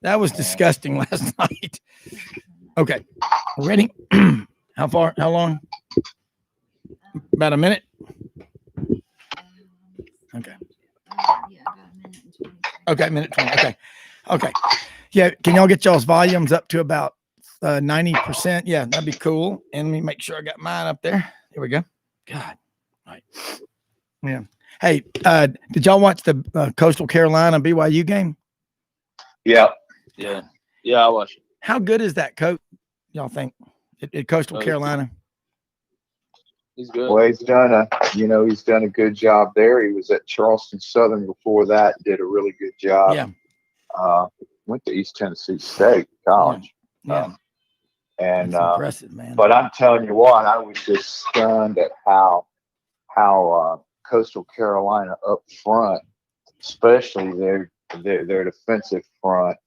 That was disgusting last night. Okay. Ready? How far? How long? About a minute? Okay. Yeah, about a minute and 20 seconds. Okay, minute 20. Okay. Okay. Yeah, can y'all get y'all's volumes up to about 90%? Yeah, that'd be cool. And let me make sure I got mine up there. Here we go. God. All right. Yeah. Hey, did y'all watch the Coastal Carolina BYU game? Yeah. Yeah, I watched it. How good is that coach, y'all think, at Coastal Carolina? He's good. Well, he's done a good job there. He was at Charleston Southern before that, did a really good job. Yeah. Went to East Tennessee State College. Yeah. And That's impressive, man. but I'm telling you what, I was just stunned at how Coastal Carolina up front, especially their defensive front,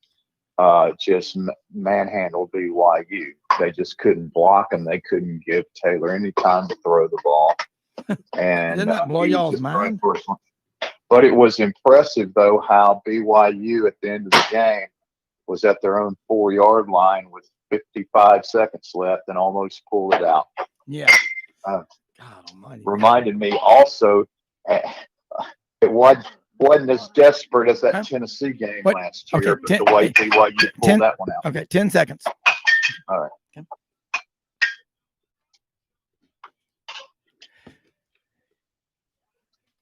just manhandled BYU. They just couldn't block him. They couldn't give Taylor any time to throw the ball. And didn't that blow y'all's mind? But it was impressive though how BYU at the end of the game was at their own 4-yard line with 55 seconds left and almost pulled it out. Yeah. God almighty. Reminded me also, it wasn't as desperate as that Tennessee game last year, but the way BYU pulled that one out. Okay, 10 seconds. All right. Okay.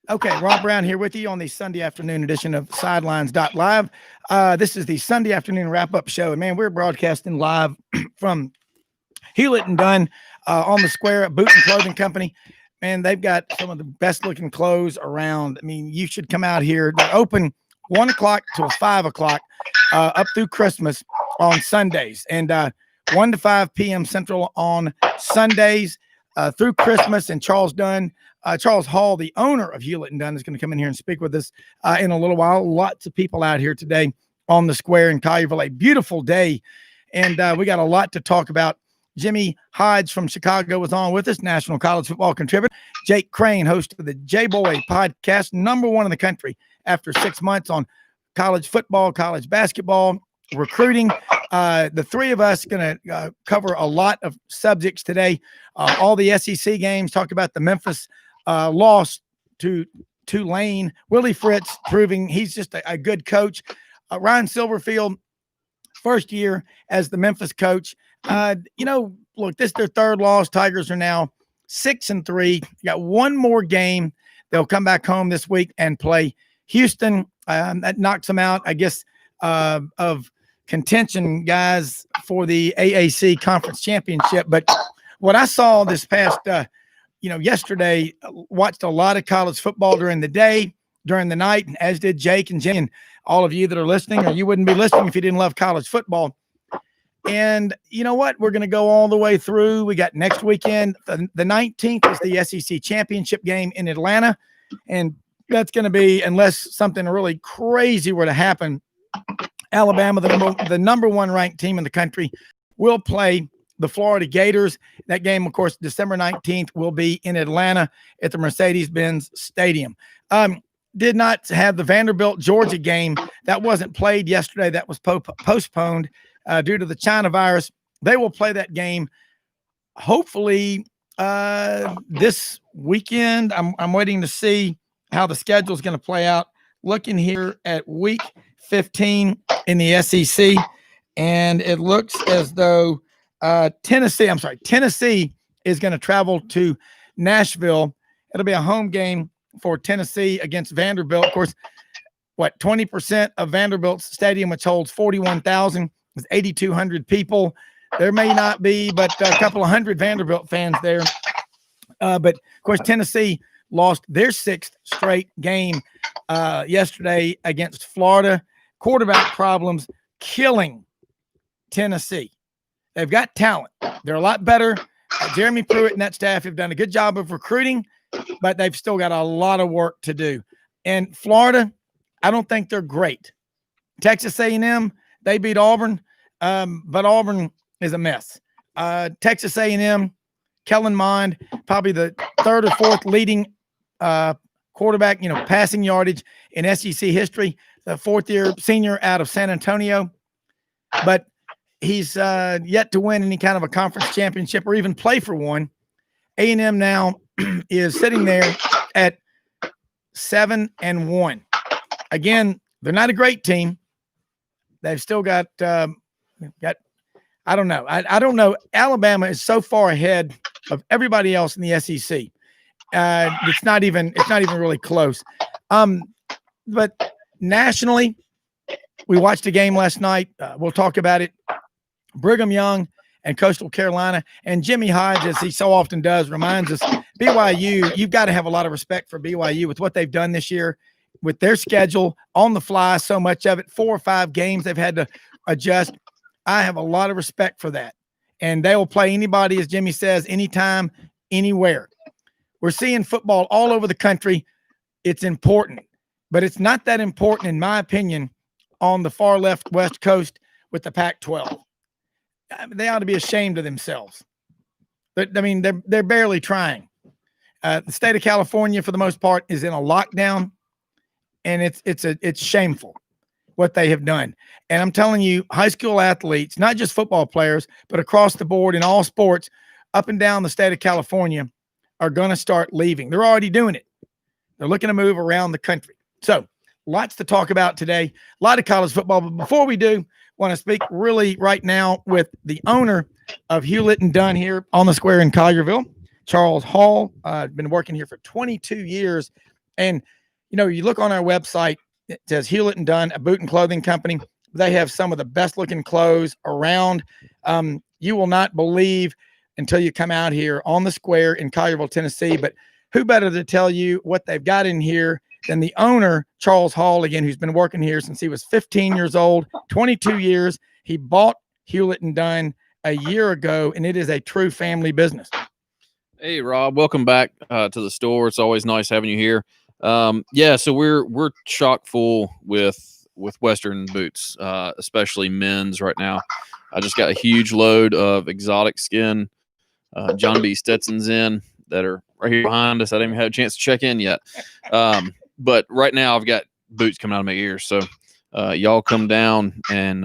Okay, Rob Brown here with you on the Sunday afternoon edition of Sidelines.live. This is the Sunday afternoon wrap-up show. And, man, we're broadcasting live from Hewlett and Dunn on the square at Boot and Clothing Company. Man, they've got some of the best-looking clothes around. I mean, you should come out here. They're open 1 o'clock till 5 o'clock up through Christmas on Sundays. And 1 to 5 p.m. Central on Sundays through Christmas. And Charles Hall, the owner of Hewlett and Dunn, is going to come in here and speak with us in a little while. Lots of people out here today on the square in Collierville. A beautiful day. And we got a lot to talk about. Jimmy Hodge from Chicago was on with us, national college football contributor. Jake Crane, host of the J-Boy podcast, #1 in the country after 6 months on college football, college basketball, recruiting. The three of us going to cover a lot of subjects today. All the SEC games, talk about the Memphis loss to Tulane. Willie Fritz proving he's just a good coach. Ryan Silverfield, first year as the Memphis coach. Look, this is their third loss. Tigers are now 6-3. You got one more game. They'll come back home this week and play Houston. That knocks them out, I guess, of contention, guys, for the AAC Conference Championship. But what I saw this past, yesterday, watched a lot of college football during the day, during the night, and as did Jake and Jim and all of you that are listening, or you wouldn't be listening if you didn't love college football. And you know what? We're going to go all the way through. We got next weekend. The 19th is the SEC championship game in Atlanta. And that's going to be, unless something really crazy were to happen, Alabama, the number 1 ranked team in the country, will play the Florida Gators. That game, of course, December 19th will be in Atlanta at the Mercedes-Benz Stadium. Did not have the Vanderbilt, Georgia game. That wasn't played yesterday. That was postponed due to the China virus. They will play that game hopefully this weekend. I'm waiting to see how the schedule is going to play out. Looking here at week 15 in the SEC, and it looks as though Tennessee is going to travel to Nashville. It'll be a home game for Tennessee against Vanderbilt. Of course, 20% of Vanderbilt's stadium, which holds 41,000, is 8,200 people. There may not be, but a couple of hundred Vanderbilt fans there. But of course, Tennessee lost their 6th straight game yesterday against Florida. Quarterback problems killing Tennessee. They've got talent. They're a lot better. Jeremy Pruitt and that staff have done a good job of recruiting, but they've still got a lot of work to do. And Florida, I don't think they're great. Texas A&M, they beat Auburn, but Auburn is a mess. Texas A&M, Kellen Mond, probably the 3rd or 4th leading quarterback, passing yardage in SEC history. the fourth-year senior out of San Antonio, but he's yet to win any kind of a conference championship or even play for one. A&M now is sitting there at 7-1. Again, they're not a great team. They've still got I don't know. I don't know. Alabama is so far ahead of everybody else in the SEC. It's not even really close. But nationally, we watched a game last night. We'll talk about it. Brigham Young and Coastal Carolina, and Jimmy Hodge, as he so often does, reminds us BYU. You've got to have a lot of respect for BYU with what they've done this year, with their schedule on the fly. So much of it, 4 or 5 games they've had to adjust. I have a lot of respect for that, and they will play anybody, as Jimmy says, anytime, anywhere. We're seeing football all over the country. It's important, but it's not that important, in my opinion, on the far left West Coast with the Pac-12. They ought to be ashamed of themselves. I mean, they're barely trying. The state of California, for the most part, is in a lockdown, and it's shameful what they have done. And I'm telling you, high school athletes, not just football players, but across the board in all sports, up and down the state of California, are going to start leaving. They're already doing it. They're looking to move around the country. So lots to talk about today. A lot of college football. But before we do, want to speak really right now with the owner of Hewlett and Dunn here on the square in Collierville, Charles Hall. Been working here for 22 years. And, you know, you look on our website, it says Hewlett and Dunn, a boot and clothing company. They have some of the best looking clothes around. You will not believe until you come out here on the square in Collierville, Tennessee. But who better to tell you what they've got in here than the owner, Charles Hall, again, who's been working here since he was 15 years old, 22 years. He bought Hewlett and Dunn a year ago, and it is a true family business. Hey, Rob, welcome back to the store. It's always nice having you here. So we're chock full with Western boots, especially men's right now. I just got a huge load of exotic skin John B. Stetsons in that are right here behind us. I didn't even have a chance to check in yet. But right now I've got boots coming out of my ears. So y'all come down and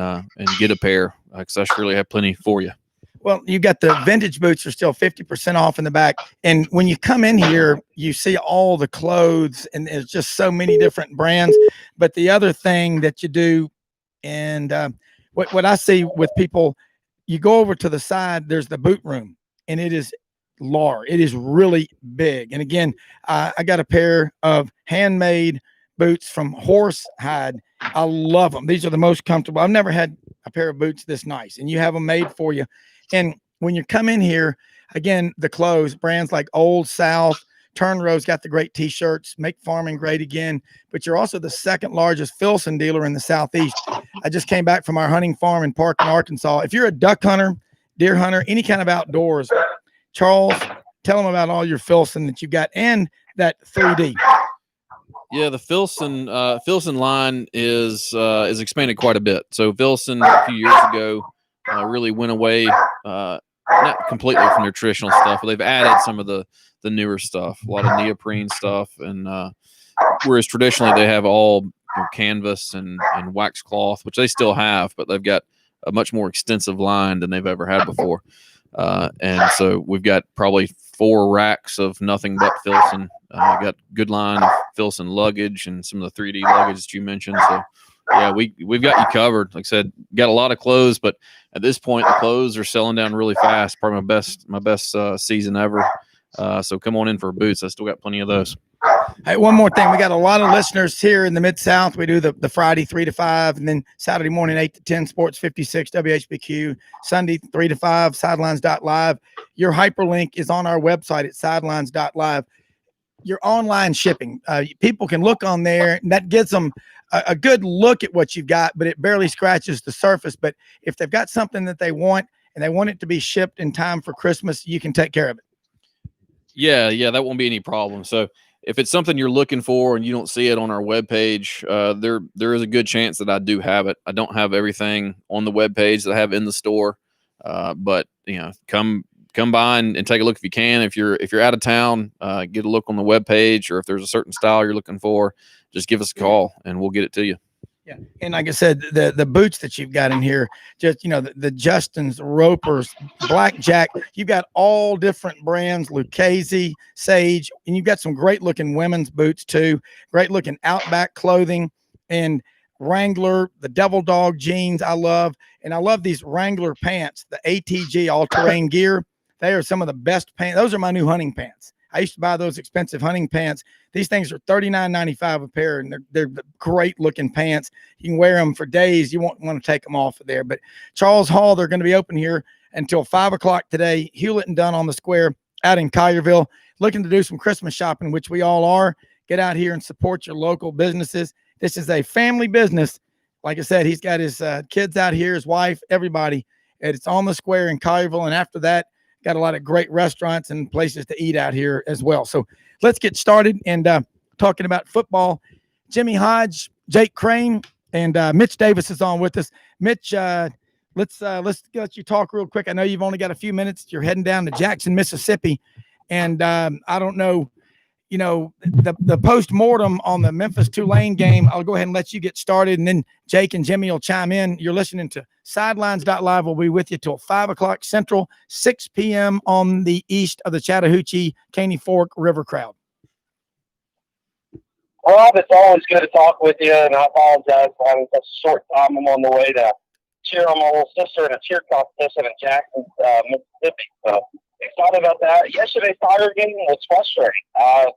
get a pair, because I surely have plenty for you. Well, you got the vintage boots are still 50% off in the back. And when you come in here, you see all the clothes, and there's just so many different brands. But the other thing that you do, and what I see with people, you go over to the side, there's the boot room, and it is large. It is really big. And again, I got a pair of handmade boots from Horsehide. I love them. These are the most comfortable. I've never had a pair of boots this nice, and you have them made for you. And when you come in here, again, the clothes, brands like Old South, Turnrow's got the great t-shirts, Make Farming Great Again, but you're also the second largest Filson dealer in the Southeast. I just came back from our hunting farm in Parkland, Arkansas. If you're a duck hunter, deer hunter, any kind of outdoors, Charles, tell them about all your Filson that you've got and that 3D. Yeah, the Filson line is expanded quite a bit. So Filson a few years ago really went away, not completely from their traditional stuff, but they've added some of the newer stuff, a lot of neoprene stuff, and whereas traditionally they have all canvas and wax cloth, which they still have, but they've got a much more extensive line than they've ever had before. And so we've got probably 4 racks of nothing but Filson. Got good line of Filson luggage and some of the 3D luggage that you mentioned. So yeah, we've got you covered. Like I said, got a lot of clothes, but at this point the clothes are selling down really fast. Probably my best season ever. So come on in for boots. I still got plenty of those. Hey, one more thing. We got a lot of listeners here in the Mid-South. We do the Friday 3 to 5, and then Saturday morning 8 to 10, Sports 56, WHBQ, Sunday 3 to 5, Sidelines.live. Your hyperlink is on our website at Sidelines.live. Your online shipping, people can look on there, and that gives them a good look at what you've got, but it barely scratches the surface. But if they've got something that they want and they want it to be shipped in time for Christmas, you can take care of it. Yeah, that won't be any problem. So if it's something you're looking for and you don't see it on our webpage, there is a good chance that I do have it. I don't have everything on the webpage that I have in the store, but come by and take a look if you can. If you're out of town, get a look on the webpage, or if there's a certain style you're looking for, just give us a call and we'll get it to you. Yeah, and like I said, the boots that you've got in here, just the Justins, Ropers, Blackjack. You've got all different brands, Lucchese, Sage, and you've got some great looking women's boots too. Great looking Outback clothing and Wrangler, the Devil Dog jeans. I love, and I love these Wrangler pants, the ATG all terrain gear. They are some of the best pants. Those are my new hunting pants. I used to buy those expensive hunting pants. These things are $39.95 a pair, and they're great looking pants. You can wear them for days. You won't want to take them off of there. But Charles Hall, they're going to be open here until 5 o'clock today. Hewlett and Dunn on the Square out in Collierville. Looking to do some Christmas shopping, which we all are. Get out here and support your local businesses. This is a family business. Like I said, he's got his kids out here, his wife, everybody. And it's on the Square in Collierville. And after that, got a lot of great restaurants and places to eat out here as well. So let's get started and talking about football. Jimmy Hodge, Jake Crane, and Mitch Davis is on with us. Mitch, let's let you talk real quick. I know you've only got a few minutes. You're heading down to Jackson, Mississippi, and I don't know, the post-mortem on the Memphis-Tulane game. I'll go ahead and let you get started, and then Jake and Jimmy will chime in. You're listening to Sidelines.live. We'll be with you till 5 o'clock Central, 6 p.m. on the east of the Chattahoochee Caney Fork River crowd. Rob, it's always good to talk with you, and I apologize for having such a short time. I'm on the way to cheer on my little sister in a cheer competition in Jackson, Mississippi. So excited about that. Yesterday's Tiger game was frustrating.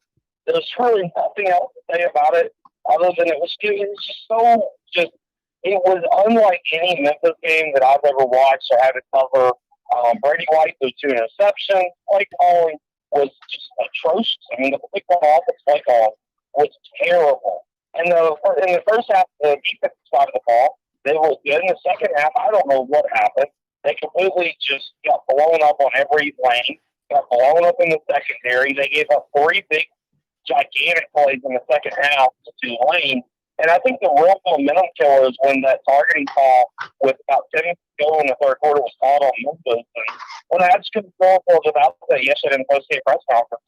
There's really nothing else to say about it other than it was just it was unlike any Memphis game that I've ever watched or had to cover. Brady White threw 2 interceptions. Play calling was just atrocious. I mean, the football offense play calling was terrible. And in the first half, the defensive side of the ball, they were good. In the second half, I don't know what happened. They completely just got blown up on every lane, got blown up in the secondary. They gave up 3 big, gigantic plays in the second half to Tulane. And I think the real momentum killer is when that targeting call with about 10 minutes to go in the third quarter was called on Memphis. And when I asked him was about that yesterday in the post-game press conference,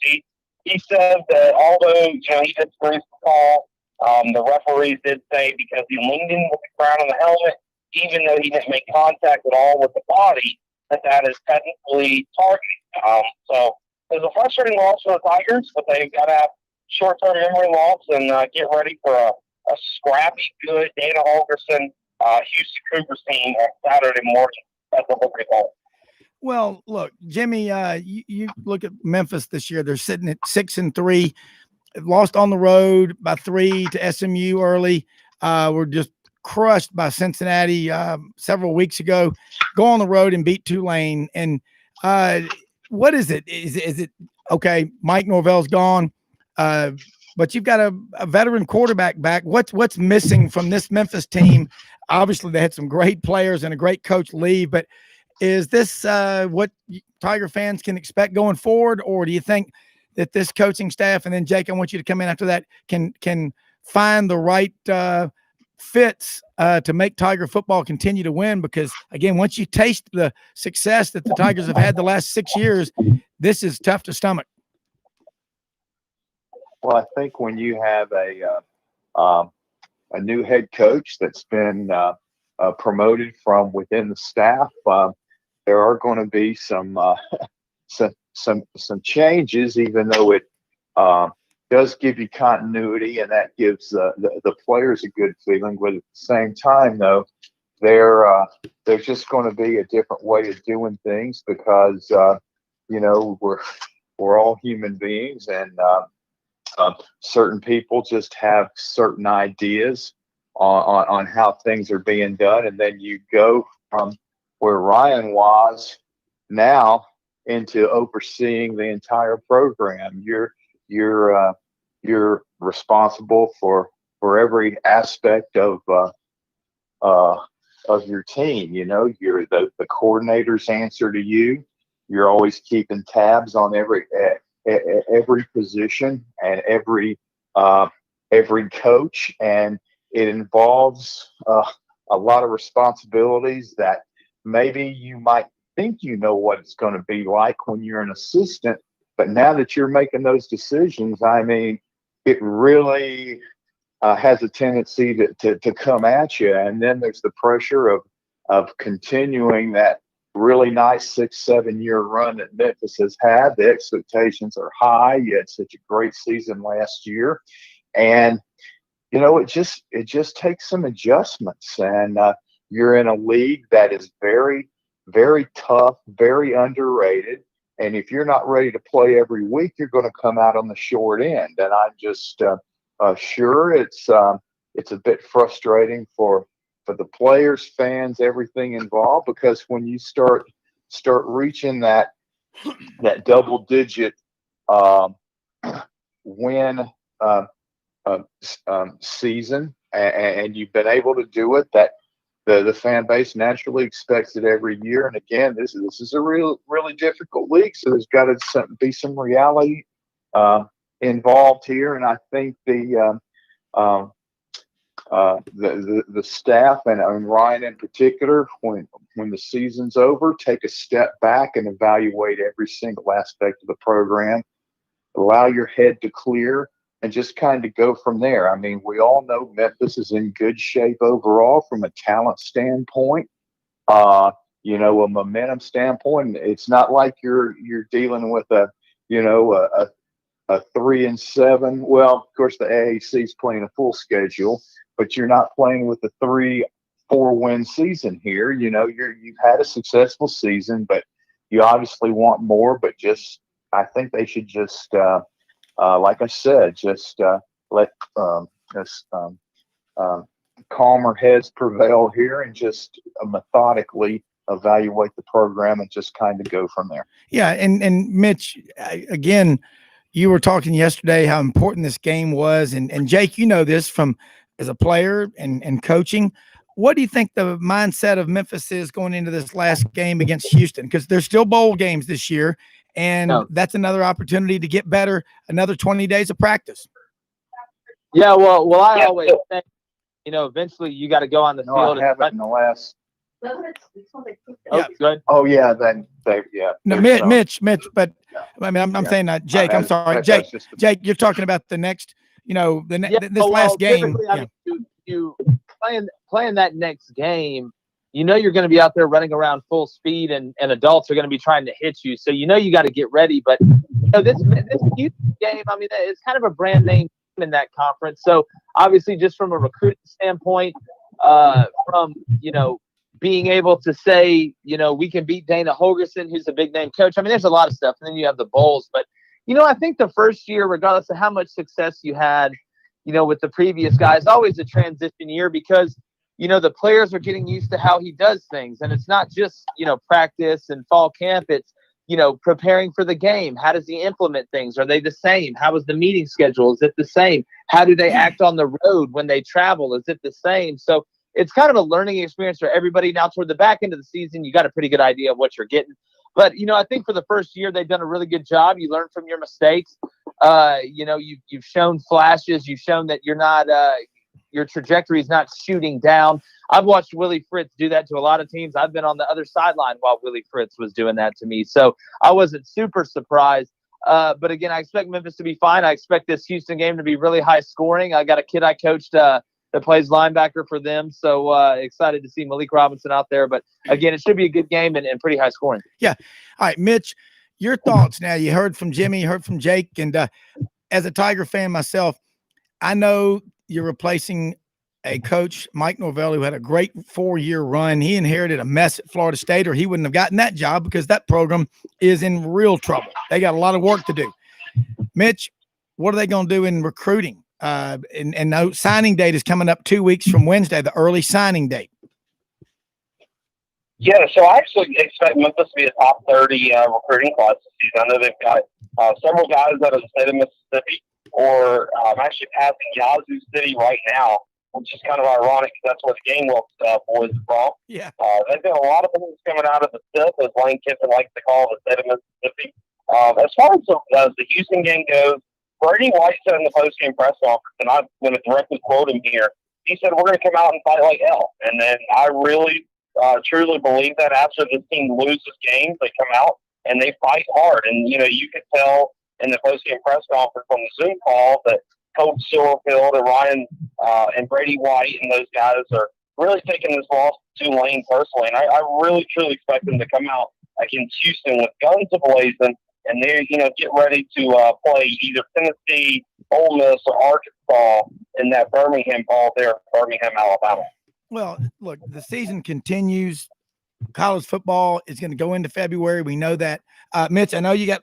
he said that although he disagrees with the call, the referees did say because he leaned in with the crown of the helmet, even though he didn't make contact at all with the body, that is technically targeting. So there's a frustrating loss for the Tigers, but they've got to have short-term memory loss and get ready for a scrappy, good Dana Holgerson, Houston Cougars team on Saturday morning at the Liberty Bowl. Well, look, Jimmy, you look at Memphis this year. They're sitting at 6-3, lost on the road by 3 to SMU early. We're just crushed by Cincinnati several weeks ago. Go on the road and beat Tulane. And what is it? Is it okay? Mike Norvell's gone, but you've got a veteran quarterback back. What's missing from this Memphis team? Obviously, they had some great players and a great coach leave, but is this what Tiger fans can expect going forward, or do you think that this coaching staff, and then Jake, I want you to come in after that, can find the right fits to make Tiger football continue to win? Because again, once you taste the success that the Tigers have had the last 6 years, this is tough to stomach. Well, I think when you have a new head coach that's been promoted from within the staff, there are going to be some changes, even though it does give you continuity, and that gives the players a good feeling. But at the same time, though, there's just going to be a different way of doing things because we're all human beings, and certain people just have certain ideas on how things are being done, and then you go from where Ryan was now into overseeing the entire program. You're responsible for every aspect of your team. You're the coordinators answer to you. You're always keeping tabs on every position and every coach, and it involves a lot of responsibilities that maybe you might think you know what it's going to be like when you're an assistant, but now that you're making those decisions, I mean, it really has a tendency to come at you. And then there's the pressure of continuing that really nice 6-7 year run that Memphis has had. The expectations are high. You had such a great season last year. And, it just takes some adjustments. And you're in a league that is very, very tough, very underrated. And if you're not ready to play every week, you're going to come out on the short end. And I'm just sure it's a bit frustrating for the players, fans, everything involved, because when you start reaching that double digit win season, and you've been able to do it, that the fan base naturally expects it every year. And again, this is a really difficult league, so there's got to be some reality involved here. And I think the staff and Ryan in particular, when the season's over, take a step back and evaluate every single aspect of the program, allow your head to clear, and just kind of go from there. I mean, we all know Memphis is in good shape overall from a talent standpoint, a momentum standpoint. It's not like you're dealing with a 3-7. Well, of course, the AAC is playing a full schedule, but you're not playing with a 3-4 win season here. You've had a successful season, but you obviously want more. But I think they should just, like I said, just let calmer heads prevail here, and just methodically evaluate the program and just kind of go from there. Yeah, and Mitch, again, you were talking yesterday how important this game was, and Jake, this from as a player and coaching. What do you think the mindset of Memphis is going into this last game against Houston? Because there's still bowl games this year, and that's another opportunity to get better, another 20 days of practice. Yeah, well, I always think, eventually you got to go on the field. I haven't in the last. Yeah. Good. Oh yeah, then yeah. No, Mitch, but I mean, I'm saying that Jake. I'm sorry, Jake. Jake, you're talking about the next, this last game. I mean, you playing that next game, you're going to be out there running around full speed, and adults are going to be trying to hit you. So you got to get ready. But this Houston game, I mean, it's kind of a brand name in that conference. So obviously, just from a recruiting standpoint, from being able to say, we can beat Dana Holgerson, who's a big name coach. I mean, there's a lot of stuff. And then you have the bowls. But, I think the first year, regardless of how much success you had, with the previous guys, always a transition year, because, the players are getting used to how he does things. And it's not just, practice and fall camp. It's, preparing for the game. How does he implement things? Are they the same? How is the meeting schedule? Is it the same? How do they act on the road when they travel? Is it the same? So it's kind of a learning experience for everybody. Now, toward the back end of the season, you got a pretty good idea of what you're getting. But, I think for the first year, they've done a really good job. You learn from your mistakes. You've shown flashes. You've shown that you're not your trajectory is not shooting down. I've watched Willie Fritz do that to a lot of teams. I've been on the other sideline while Willie Fritz was doing that to me. So I wasn't super surprised. But again, I expect Memphis to be fine. I expect this Houston game to be really high scoring. I got a kid I coached that plays linebacker for them. So excited to see Malik Robinson out there. But again, it should be a good game and pretty high scoring. Yeah. All right, Mitch, your thoughts now. You heard from Jimmy, you heard from Jake. And as a Tiger fan myself, I know you're replacing a coach, Mike Norvell, who had a great 4-year run. He inherited a mess at Florida State, or he wouldn't have gotten that job, because that program is in real trouble. They got a lot of work to do. Mitch, what are they going to do in recruiting? And the signing date is coming up 2 weeks from Wednesday, the early signing date. Yeah, so I actually expect Memphis to be a top 30 recruiting class this season. I know they've got several guys out of the state of Mississippi, or actually passing Yazoo City right now, which is kind of ironic because that's where the game boys are from. Yeah. There's been a lot of things coming out of the SIP, as Lane Kiffin likes to call the state of Mississippi. As far as the Houston game goes, Brady White said in the post-game press conference, and I'm going to directly quote him here, he said, "We're going to come out and fight like hell." And then I really, truly believe that after this team loses games, they come out and they fight hard. And, you could tell in the post-game press conference on the Zoom call that Coach Silverfield and Ryan and Brady White and those guys are really taking this loss to Tulane personally. And I really, truly expect them to come out against Houston with guns ablazing and they, get ready to play either Tennessee, Ole Miss, or Arkansas in that Birmingham ball there, Birmingham, Alabama. Well, look, the season continues. College football is going to go into February. We know that. Mitch, I know you got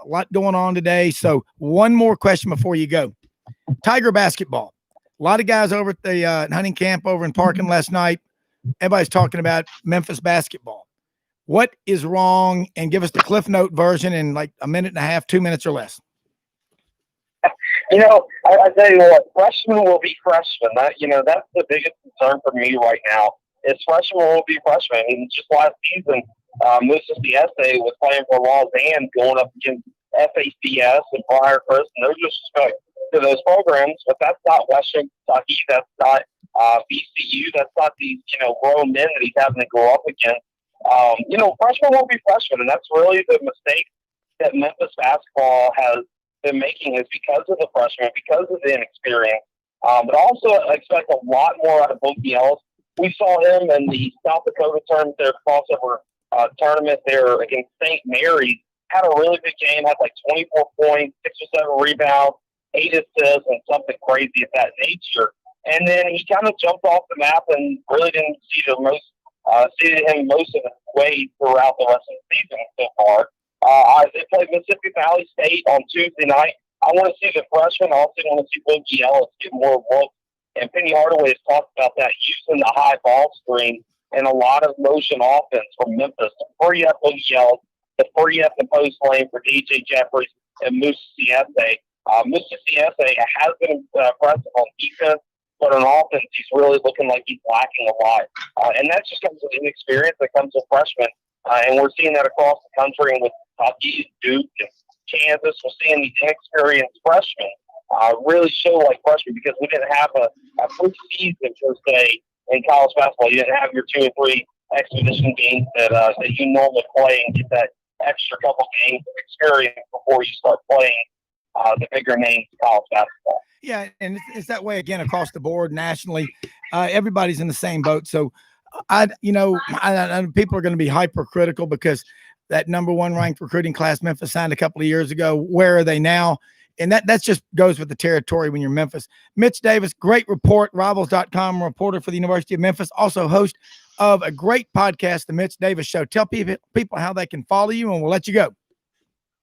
a lot going on today. So one more question before you go. Tiger basketball. A lot of guys over at the hunting camp over in Parkin last night. Everybody's talking about Memphis basketball. What is wrong? And give us the Cliff Note version in like a minute and a half, 2 minutes or less. I tell you what, freshmen will be freshmen. That's the biggest concern for me right now. Is freshmen will be freshmen. And just last season, Mississippi SA was playing for Lausanne, going up against FACS and Briarcrest. No disrespect to those programs, but that's not Western Kentucky. That's not VCU. That's not these grown men that he's having to go up against. Freshmen will be freshmen, and that's really the mistake that Memphis basketball has been making is because of the freshmen, because of the inexperience. But also I expect a lot more out of Boogie Ellis. We saw him in the South Dakota tournament, their crossover tournament there against St. Mary's. Had a really good game, had like 24 points, 6 or 7 rebounds, 8 assists, and something crazy of that nature. And then he kind of jumped off the map and really didn't see him most of the way throughout the rest of the season so far. They played Mississippi Valley State on Tuesday night. I want to see the freshmen. I also want to see Boogie Ellis get more looks. And Penny Hardaway has talked about that, using the high ball screen and a lot of motion offense from Memphis to free up Boogie Ellis, to free up the post lane for DJ Jeffries and Musa Siese. Musa Siese has been impressive on defense, but on offense, he's really looking like he's lacking a lot. And that just comes with inexperience that comes with freshmen. And we're seeing that across the country and with Kentucky, Duke, and Kansas. We're seeing these inexperienced freshmen really show like freshmen because we didn't have a preseason per se in college basketball. You didn't have your 2 or 3 exhibition games that you normally play and get that extra couple games of experience before you start playing the bigger names in college basketball. Yeah, and it's that way again across the board nationally. Everybody's in the same boat. So I people are going to be hypercritical because that number 1 ranked recruiting class Memphis signed a couple of years ago. Where are they now? And that just goes with the territory when you're Memphis. Mitch Davis, great report, Rivals.com reporter for the University of Memphis, also host of a great podcast, The Mitch Davis Show. Tell people how they can follow you, and we'll let you go.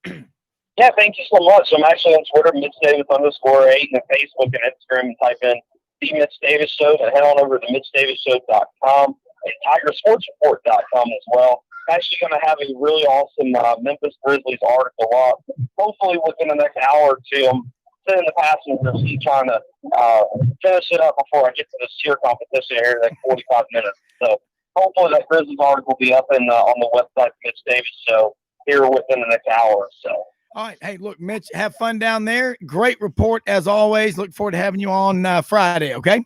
Yeah, thank you so much. I'm actually on Twitter, MitchDavis_8, and Facebook and Instagram, and type in The Mitch Davis Show, and head on over to MitchDavisShow.com and TigerSportsReport.com as well. Actually going to have a really awesome Memphis Grizzlies article up. Hopefully within the next hour or 2. I'm sitting in the passenger seat trying to finish it up before I get to this cheer competition here in the next 45 minutes. So hopefully that Grizzlies article will be up on the website, Mitch Davis Show, here within the next hour or so. All right. Hey, look, Mitch, have fun down there. Great report as always. Look forward to having you on Friday, okay?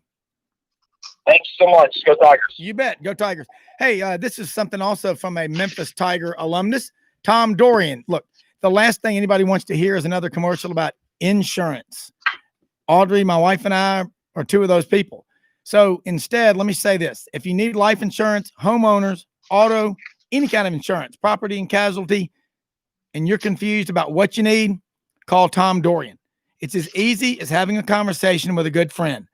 Thanks so much. Go Tigers. You bet. Go Tigers. Hey, this is something also from a Memphis Tiger alumnus, Tom Dorian. Look, the last thing anybody wants to hear is another commercial about insurance. Audrey, my wife, and I are 2 of those people. So instead, let me say this. If you need life insurance, homeowners, auto, any kind of insurance, property and casualty, and you're confused about what you need, call Tom Dorian. It's as easy as having a conversation with a good friend.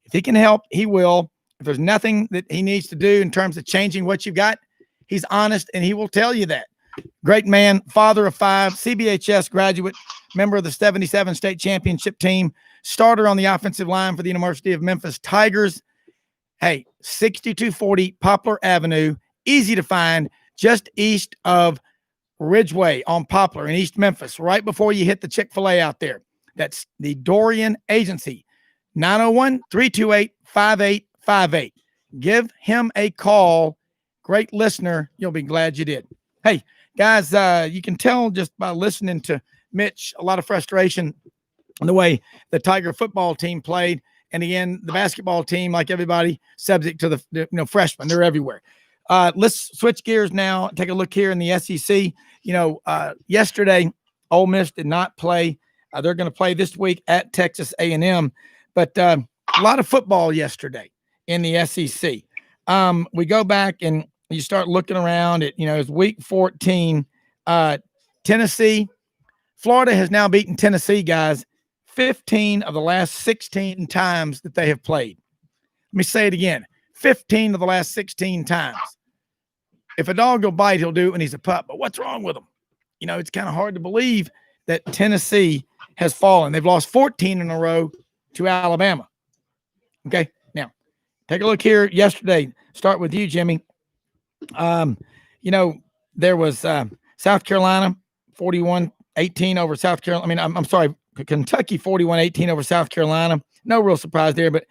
If he can help, he will. If there's nothing that he needs to do in terms of changing what you've got, he's honest and he will tell you that. Great man, father of 5, CBHS graduate, member of the 77 state championship team, starter on the offensive line for the University of Memphis Tigers. Hey, 6240 Poplar Avenue, easy to find, just east of Ridgeway on Poplar in East Memphis, right before you hit the Chick-fil-A out there. That's the Dorian Agency, 901-328-5858. Give him a call. Great listener. You'll be glad you did. Hey, guys, you can tell just by listening to Mitch, a lot of frustration in the way the Tiger football team played. And again, the basketball team, like everybody, subject to the freshmen. They're everywhere. Let's switch gears now. Take a look here in the SEC. Yesterday, Ole Miss did not play They're going to play this week at Texas A&M. But a lot of football yesterday in the SEC. We go back and you start looking around at, it's week 14. Tennessee, Florida has now beaten Tennessee, guys, 15 of the last 16 times that they have played. Let me say it again. 15 of the last 16 times. If a dog will bite, he'll do it when he's a pup. But what's wrong with him? It's kind of hard to believe that Tennessee has fallen. They've lost 14 in a row to Alabama. Okay, now take a look here. Yesterday, start with you, Jimmy. There was South Carolina 41-18 over South Carolina. I'm sorry, Kentucky 41-18 over South Carolina. No real surprise there, but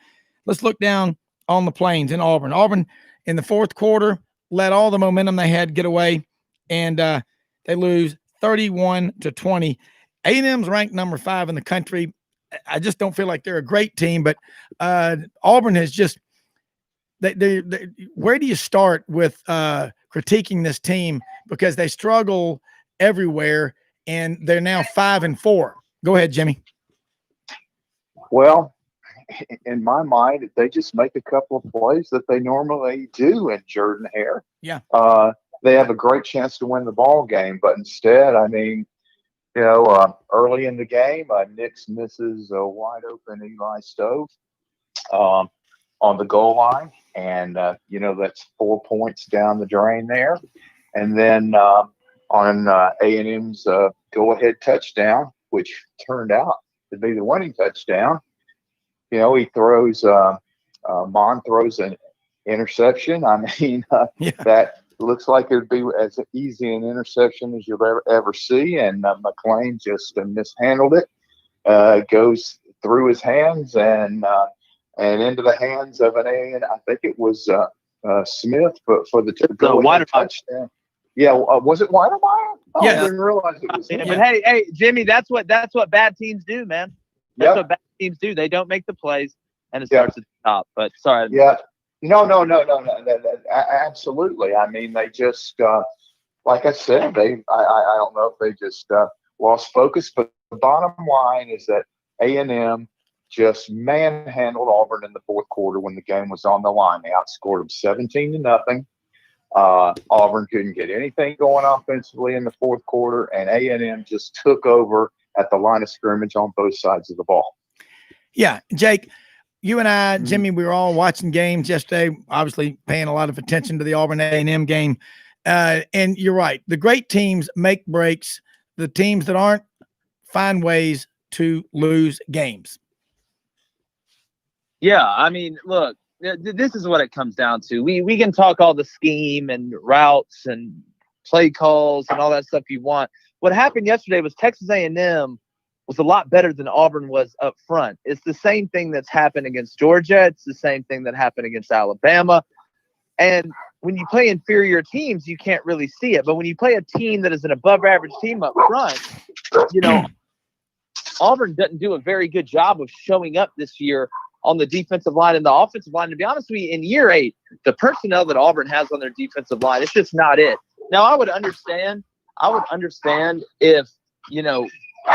let's look down on the plains in Auburn. Auburn in the fourth quarter let all the momentum they had get away, and they lose 31-20. A&M's ranked number 5 in the country. I just don't feel like they're a great team, but Auburn has just they where do you start with critiquing this team, because they struggle everywhere and they're now 5-4. Go ahead, Jimmy. Well, in my mind, they just make a couple of plays that they normally do in Jordan Hare. Yeah. They have a great chance to win the ball game, but instead, early in the game, Nix misses a wide open Eli Stove on the goal line. And, that's 4 points down the drain there. And then on A&M's go-ahead touchdown, which turned out to be the winning touchdown, he throws Mon throws an interception. That looks like it would be as easy an interception as you'll ever see. And McClain just mishandled it. Goes through his hands and into the hands of I think it was Smith for the go-ahead touchdown. Yeah, was it Weidemeyer? Oh, Yeah. I didn't realize it was him. But hey, Jimmy, that's what bad teams do, man. That's what bad teams do. They don't make the plays, and it starts at the top. But sorry. Yeah. No. Absolutely. They just, like I said, I don't know if they just lost focus, but the bottom line is that A&M just manhandled Auburn in the fourth quarter when the game was on the line. They outscored them 17-0. Auburn couldn't get anything going offensively in the fourth quarter, and A&M just took over at the line of scrimmage on both sides of the ball. Yeah, Jake, you and I, Jimmy, we were all watching games yesterday, obviously paying a lot of attention to the Auburn A&M game. And you're right. The great teams make breaks. The teams that aren't find ways to lose games. Yeah, look, this is what it comes down to. We can talk all the scheme and routes and play calls and all that stuff you want. What happened yesterday was Texas A&M was a lot better than Auburn was up front. It's the same thing that's happened against Georgia. It's the same thing that happened against Alabama. And when you play inferior teams, you can't really see it. But when you play a team that is an above-average team up front, Auburn doesn't do a very good job of showing up this year on the defensive line and the offensive line. To be honest with you, in year 8, the personnel that Auburn has on their defensive line, it's just not it. Now, I would understand if,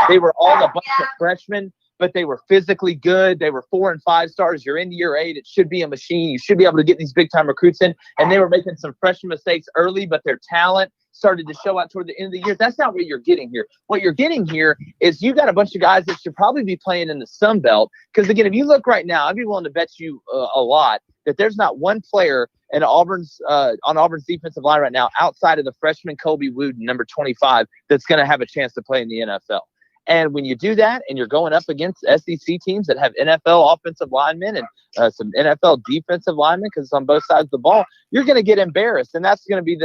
they were all a bunch of freshmen, but they were physically good. They were 4 and 5 stars. You're in year 8. It should be a machine. You should be able to get these big-time recruits in. And they were making some freshman mistakes early, but their talent started to show out toward the end of the year. That's not what you're getting here. What you're getting here is you got a bunch of guys that should probably be playing in the Sun Belt. Because, again, if you look right now, I'd be willing to bet you a lot that there's not one player in Auburn's on Auburn's defensive line right now outside of the freshman Colby Wooden, number 25, that's going to have a chance to play in the NFL. And when you do that and you're going up against SEC teams that have NFL offensive linemen and some NFL defensive linemen, because it's on both sides of the ball, you're going to get embarrassed. And that's going to be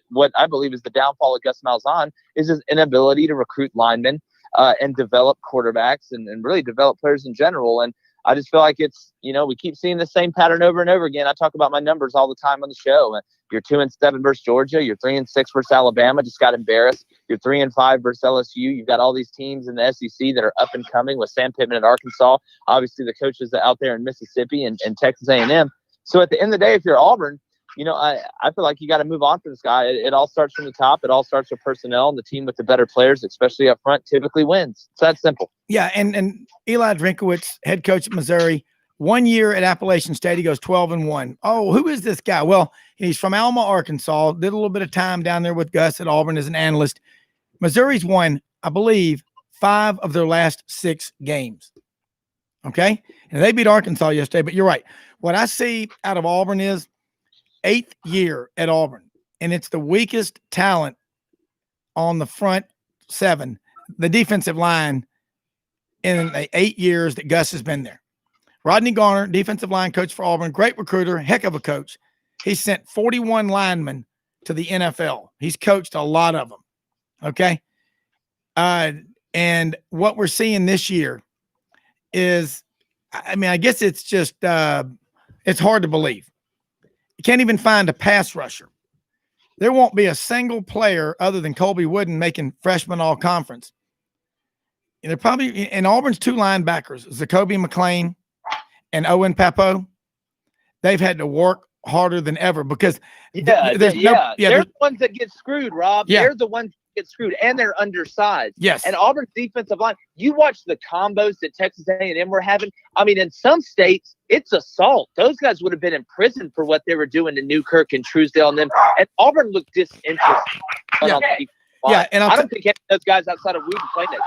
what I believe is the downfall of Gus Malzahn, is his inability to recruit linemen and develop quarterbacks and really develop players in general. And I just feel like it's, we keep seeing the same pattern over and over again. I talk about my numbers all the time on the show. You're 2-7 versus Georgia. You're 3-6 versus Alabama. Just got embarrassed. You're 3-5 versus LSU. You've got all these teams in the SEC that are up and coming with Sam Pittman at Arkansas. Obviously, the coaches out there in Mississippi and Texas A&M. So at the end of the day, if you're Auburn, I feel like you got to move on from this guy. It all starts from the top. It all starts with personnel, and the team with the better players, especially up front, typically wins. It's that simple. Yeah, and Eli Drinkowitz, head coach at Missouri, 1 year at Appalachian State, he goes 12-1. Oh, who is this guy? Well, he's from Alma, Arkansas. Did a little bit of time down there with Gus at Auburn as an analyst. Missouri's won, I believe, 5 of their last 6 games. Okay, and they beat Arkansas yesterday. But you're right. What I see out of Auburn is 8th year at Auburn, and it's the weakest talent on the front 7, the defensive line, in the 8 years that Gus has been there. Rodney Garner, defensive line coach for Auburn, great recruiter, heck of a coach. He sent 41 linemen to the NFL. He's coached a lot of them. Okay. And what we're seeing this year is, I mean, I guess it's just, it's hard to believe. You can't even find a pass rusher. There won't be a single player other than Colby Wooden making freshman all conference. And they're probably in Auburn's 2 linebackers, Zacoby McClain and Owen Papo. They've had to work harder than ever because they're the ones that get screwed, Rob. Yeah. They're the ones that get screwed, and they're undersized. Yes. And Auburn's defensive line, you watch the combos that Texas A&M were having. I mean, in some states, it's assault. Those guys would have been in prison for what they were doing to Newkirk and Truesdale and them. And Auburn looked disinterested. Yeah, and I don't think any of those guys outside of Wooden played that.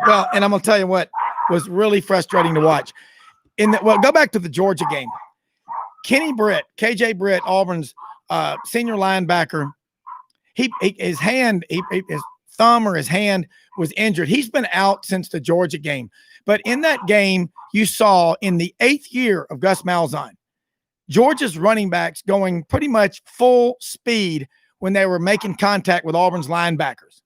Well, and I'm going to tell you what was really frustrating to watch. Go back to the Georgia game. Kenny Britt, KJ Britt, Auburn's senior linebacker, his thumb or his hand was injured. He's been out since the Georgia game. But in that game, you saw in the 8th year of Gus Malzahn, Georgia's running backs going pretty much full speed when they were making contact with Auburn's linebackers.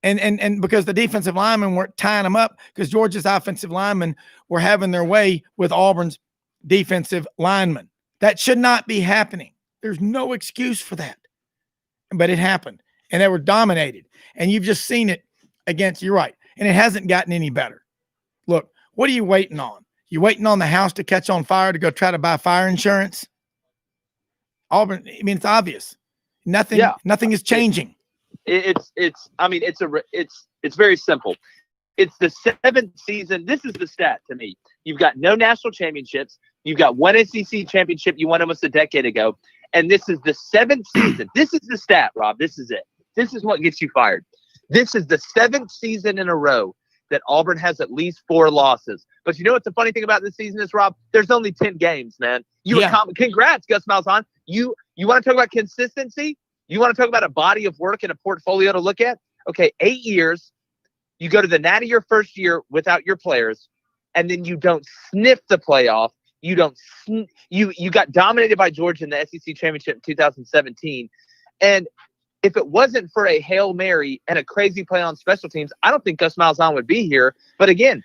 And because the defensive linemen weren't tying them up because Georgia's offensive linemen were having their way with Auburn's defensive linemen. That should not be happening. There's no excuse for that. But it happened, and they were dominated. And you've just seen it you're right, and it hasn't gotten any better. Look, what are you waiting on? You waiting on the house to catch on fire to go try to buy fire insurance? Auburn, I mean, it's obvious. Nothing is changing. It's very simple. It's the 7th season. This is the stat to me. You've got no national championships. You've got 1 SEC championship you won almost a decade ago. And this is the 7th season. This is the stat, Rob. This is it. This is what gets you fired. This is the 7th season in a row that Auburn has at least 4 losses. But you know what the funny thing about this season is, Rob? There's only 10 games, man. Congrats, Gus Malzahn. You want to talk about consistency? You want to talk about a body of work and a portfolio to look at? Okay, 8 years. You go to the Natty your first year without your players, and then you don't sniff the playoff. You got dominated by Georgia in the SEC championship in 2017. And if it wasn't for a Hail Mary and a crazy play on special teams, I don't think Gus Malzahn would be here. But again,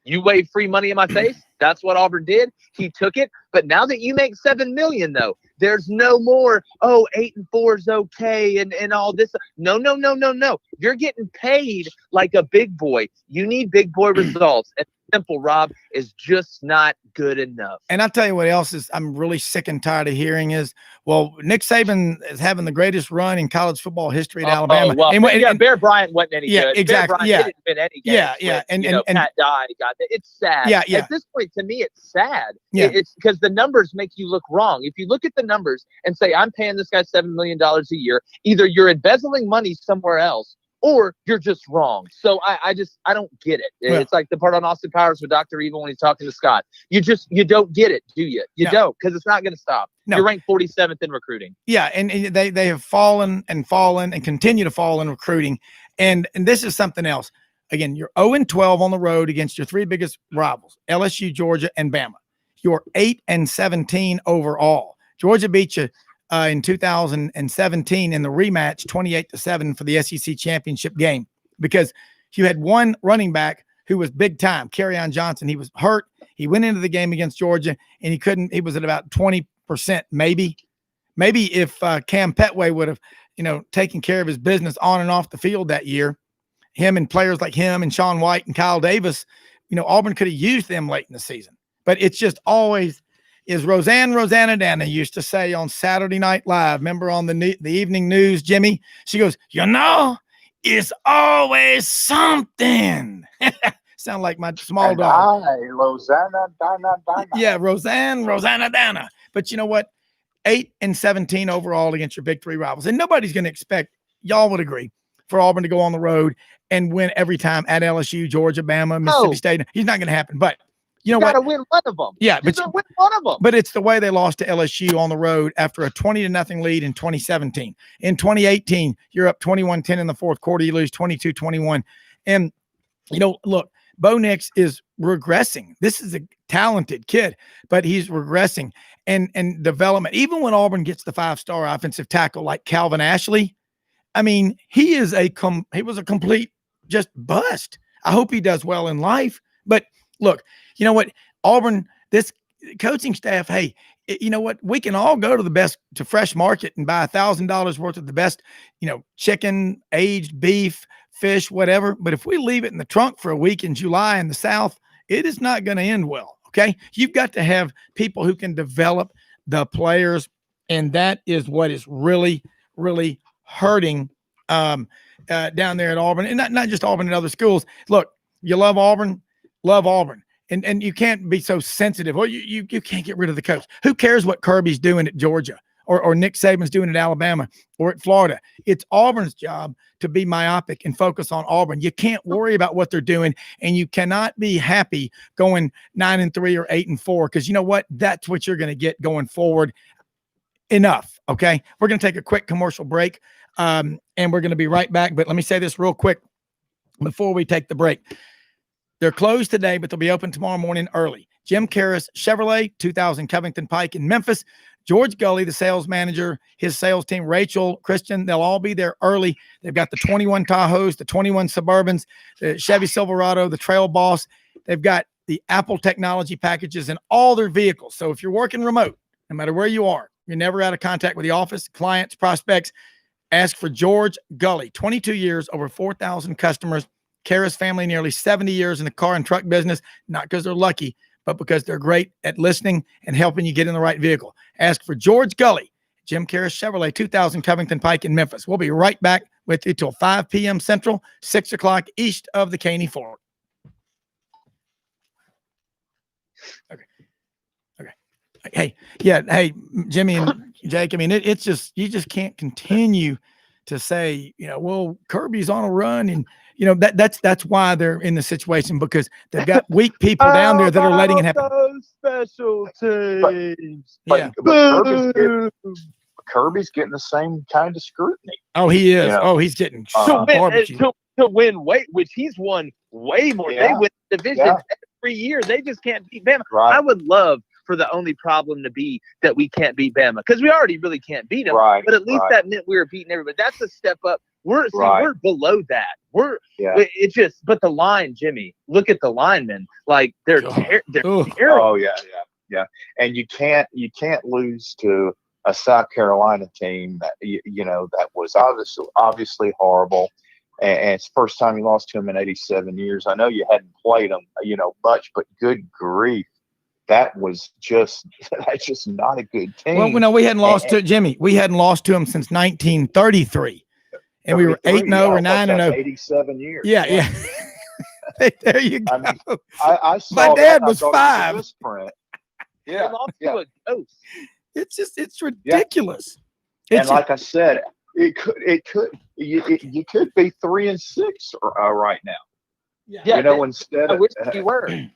you waved free money in my face. That's what Auburn did. He took it. But now that you make $7 million, though, there's no more, 8-4 is okay and all this. No. You're getting paid like a big boy. You need big boy results. And simple, Rob, is just not good enough. And I'll tell you what else is I'm really sick and tired of hearing is, well, Nick Saban is having the greatest run in college football history at Alabama. Bear Bryant wasn't any good. Exactly. Bear Bryant didn't win any games. And Pat Dye got it. It's sad. Yeah. At this point, to me, it's sad. Yeah. It's because the numbers make you look wrong. If you look at the numbers and say, I'm paying this guy $7 million a year, either you're embezzling money somewhere else, or you're just wrong. So I don't get it. Yeah. It's like the part on Austin Powers with Dr. Evil when he's talking to Scott. You don't get it, do you? You don't, because it's not going to stop. No. You're ranked 47th in recruiting. Yeah, and they have fallen and continue to fall in recruiting. And this is something else. Again, you're 0-12 on the road against your 3 biggest rivals, LSU, Georgia, and Bama. You're 8-17 overall. Georgia beat you in 2017 in the rematch 28-7 for the SEC championship game because you had one running back who was big time, Kerryon Johnson. He was hurt. He went into the game against Georgia and he was at about 20%, maybe if Cam Petway would have, taken care of his business on and off the field that year, him and players like him and Sean White and Kyle Davis, Auburn could have used them late in the season, but it's just always, is Rosanna Dana used to say on Saturday Night Live. Remember on the evening news, Jimmy? She goes, it's always something. Sound like my small And dog. Rosanna, Dina. Yeah, Rosanna Dana. But you know what? 8-17 overall against your big three rivals. And nobody's going to expect, y'all would agree, for Auburn to go on the road and win every time at LSU, Georgia, Bama, Mississippi State. He's not going to happen. But you know what? Got to win one of them. Yeah, but win one of them. But it's the way they lost to LSU on the road after a 20-0 lead in 2017. In 2018, you're up 21-10 in the fourth quarter. You lose 22-21. And, look, Bo Nix is regressing. This is a talented kid, but he's regressing and development. Even when Auburn gets the 5-star offensive tackle like Calvin Ashley, I mean, he was a complete just bust. I hope he does well in life. But look, you know what? Auburn, this coaching staff, hey, you know what? We can all go to Fresh Market and buy $1,000 worth of the best, chicken, aged beef, fish, whatever. But if we leave it in the trunk for a week in July in the South, it is not going to end well. Okay. You've got to have people who can develop the players. And that is what is really, really hurting down there at Auburn, and not just Auburn and other schools. Look, you love Auburn. And you can't be so sensitive. Well, you can't get rid of the coach. Who cares what Kirby's doing at Georgia or Nick Saban's doing at Alabama or at Florida? It's Auburn's job to be myopic and focus on Auburn. You can't worry about what they're doing, and you cannot be happy going 9-3 or 8-4, because you know what? That's what you're going to get going forward. Enough. Okay. We're going to take a quick commercial break, and we're going to be right back. But let me say this real quick before we take the break. They're closed today, but they'll be open tomorrow morning early. Jim Karras Chevrolet, 2000 Covington Pike in Memphis. George Gully, the sales manager, his sales team, Rachel, Christian, they'll all be there early. They've got the 21 Tahoes, the 21 Suburbans, the Chevy Silverado, the Trail Boss. They've got the Apple technology packages in all their vehicles. So if you're working remote, no matter where you are, you're never out of contact with the office, clients, prospects, ask for George Gully. 22 years, over 4,000 customers. Karras family, nearly 70 years in the car and truck business, not because they're lucky, but because they're great at listening and helping you get in the right vehicle. Ask for George Gully, Jim Karras Chevrolet, 2000 Covington Pike in Memphis. We'll be right back with you till 5 p.m. Central, 6 o'clock east of the Caney Fork. Okay. Hey, Jimmy and Jake, I mean, it's just, you just can't continue to say, well, Kirby's on a run, and that's why they're in the situation, because they've got weak people down there that are letting it happen. Those special teams. But Kirby's getting the same kind of scrutiny. Oh, he is. He's getting to win weight, which he's won way more. Yeah. They win the division every year. They just can't beat Bama. Right. I would love for the only problem to be that we can't beat Bama, because we already really can't beat them. Right. But at least that meant we were beating everybody. That's a step up. We're below that. It's just, but the line, Jimmy, look at the linemen. Like they're terrible. Oh yeah. And you can't lose to a South Carolina team that that was obviously horrible. And it's the first time you lost to them in 87 years. I know you hadn't played them, much, but good grief. That's just not a good team. Well, no, we hadn't lost to Jimmy. We hadn't lost to him since 1933. And we were 8-0 or 9-0. 87 years. Yeah. There you go. I mean, I saw my dad was I 5. They lost to a ghost. It's ridiculous. And like I said, you could be 3-6 right now. Yeah. Instead I of wish we were.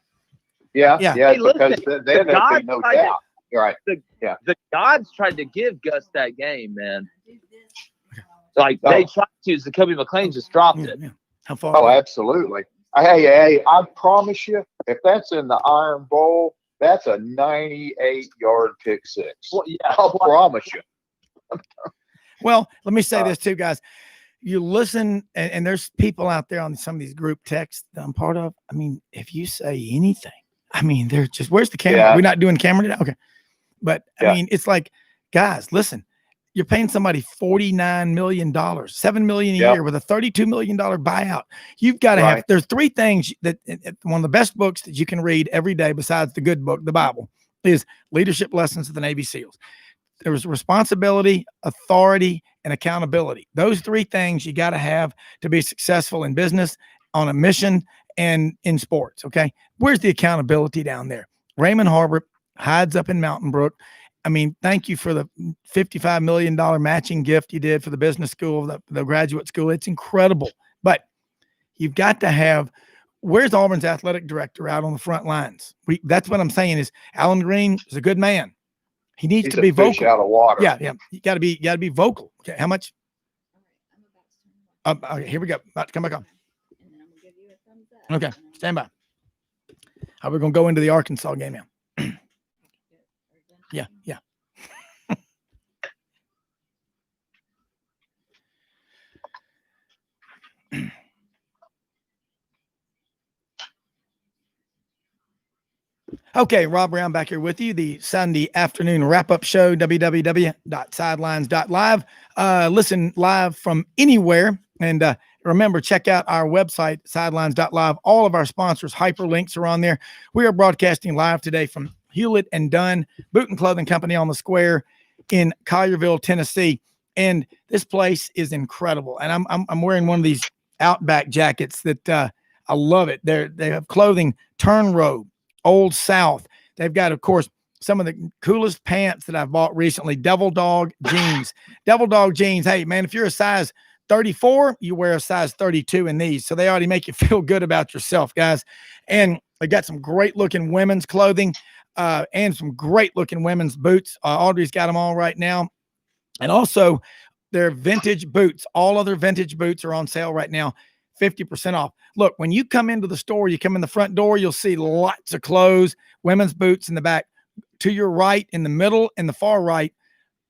Yeah. Hey, listen, because there'd be no doubt. Right. The gods tried to give Gus that game, man. Like they tried to. Zacoby McClain just dropped it. Yeah. How far? Oh, absolutely. Hey, I promise you, if that's in the Iron Bowl, that's a 98-yard pick six. Well, yeah, I'll promise you. Well, let me say this too, guys. You listen, and there's people out there on some of these group texts that I'm part of. I mean, if you say anything, I mean, they're just, where's the camera? Yeah. We're not doing camera today? Okay. But I mean, it's like, guys, listen, you're paying somebody $49 million, $7 million a year with a $32 million buyout. You've got to have, there's 3 things that one of the best books that you can read every day besides the good book, the Bible, is leadership lessons of the Navy SEALs. There was responsibility, authority, and accountability. Those three things you got to have to be successful in business, on a mission, and in sports. Okay. Where's the accountability down there? Raymond Harbert hides up in Mountain Brook. I mean, thank you for the $55 million matching gift you did for the business school, the graduate school. It's incredible. But you've got to have, where's Auburn's athletic director out on the front lines? That's what I'm saying is Alan Green is a good man. He needs He's to be a fish vocal. out of water. Yeah. You got to be vocal. Okay. How much? All right, I'm about to turn it off. Okay, here we go. About to come back on. And then I'm gonna give you a thumbs up. Okay. Stand by. We're going to go into the Arkansas game now. Yeah. Okay, Rob Brown back here with you, the Sunday afternoon wrap-up show, www.sidelines.live. Listen live from anywhere. And remember, check out our website, sidelines.live. All of our sponsors' hyperlinks are on there. We are broadcasting live today from Hewlett and Dunn Boot and Clothing Company on the Square in Collierville, Tennessee. And this place is incredible. And I'm wearing one of these Outback jackets that I love it. They have clothing, turn robe, Old South. They've got, of course, some of the coolest pants that I've bought recently. Devil Dog jeans. Devil Dog jeans. Hey, man, if you're a size 34, you wear a size 32 in these. So they already make you feel good about yourself, guys. And they got some great looking women's clothing and some great looking women's boots. Audrey's got them all right now. And also their vintage boots. All other vintage boots are on sale right now. 50% off. Look, when you come into the store, you come in the front door, you'll see lots of clothes, women's boots in the back. To your right, in the middle, and the far right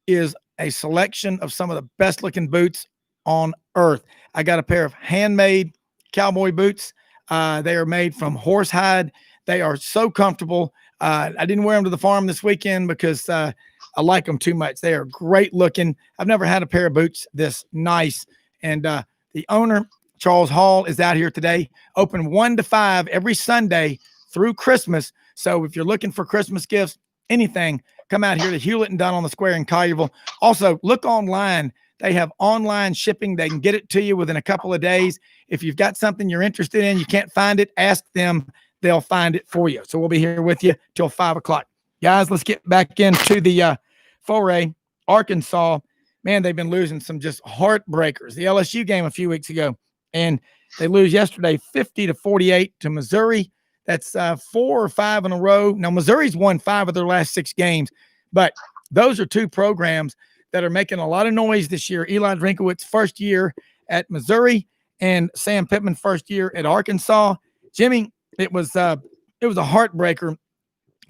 is a selection of some of the best looking boots on earth. I got a pair of handmade cowboy boots. They are made from horsehide. They are so comfortable. I didn't wear them to the farm this weekend because I like them too much. They are great looking. I've never had a pair of boots this nice. And the owner, Charles Hall, is out here today, open 1 to 5 every Sunday through Christmas. So if you're looking for Christmas gifts, anything, come out here to Hewlett and Dunn on the Square in Collierville. Also, look online. They have online shipping. They can get it to you within a couple of days. If you've got something you're interested in, you can't find it, ask them. They'll find it for you. So we'll be here with you till 5 o'clock. Guys, let's get back into the foray. Arkansas, man, they've been losing some just heartbreakers. The LSU game a few weeks ago. And they lose yesterday 50-48 to Missouri. That's 4 or 5 in a row. Now, Missouri's won 5 of their last 6 games, but those are 2 programs that are making a lot of noise this year. Eli Drinkowitz, first year at Missouri, and Sam Pittman, first year at Arkansas. Jimmy, it was a heartbreaker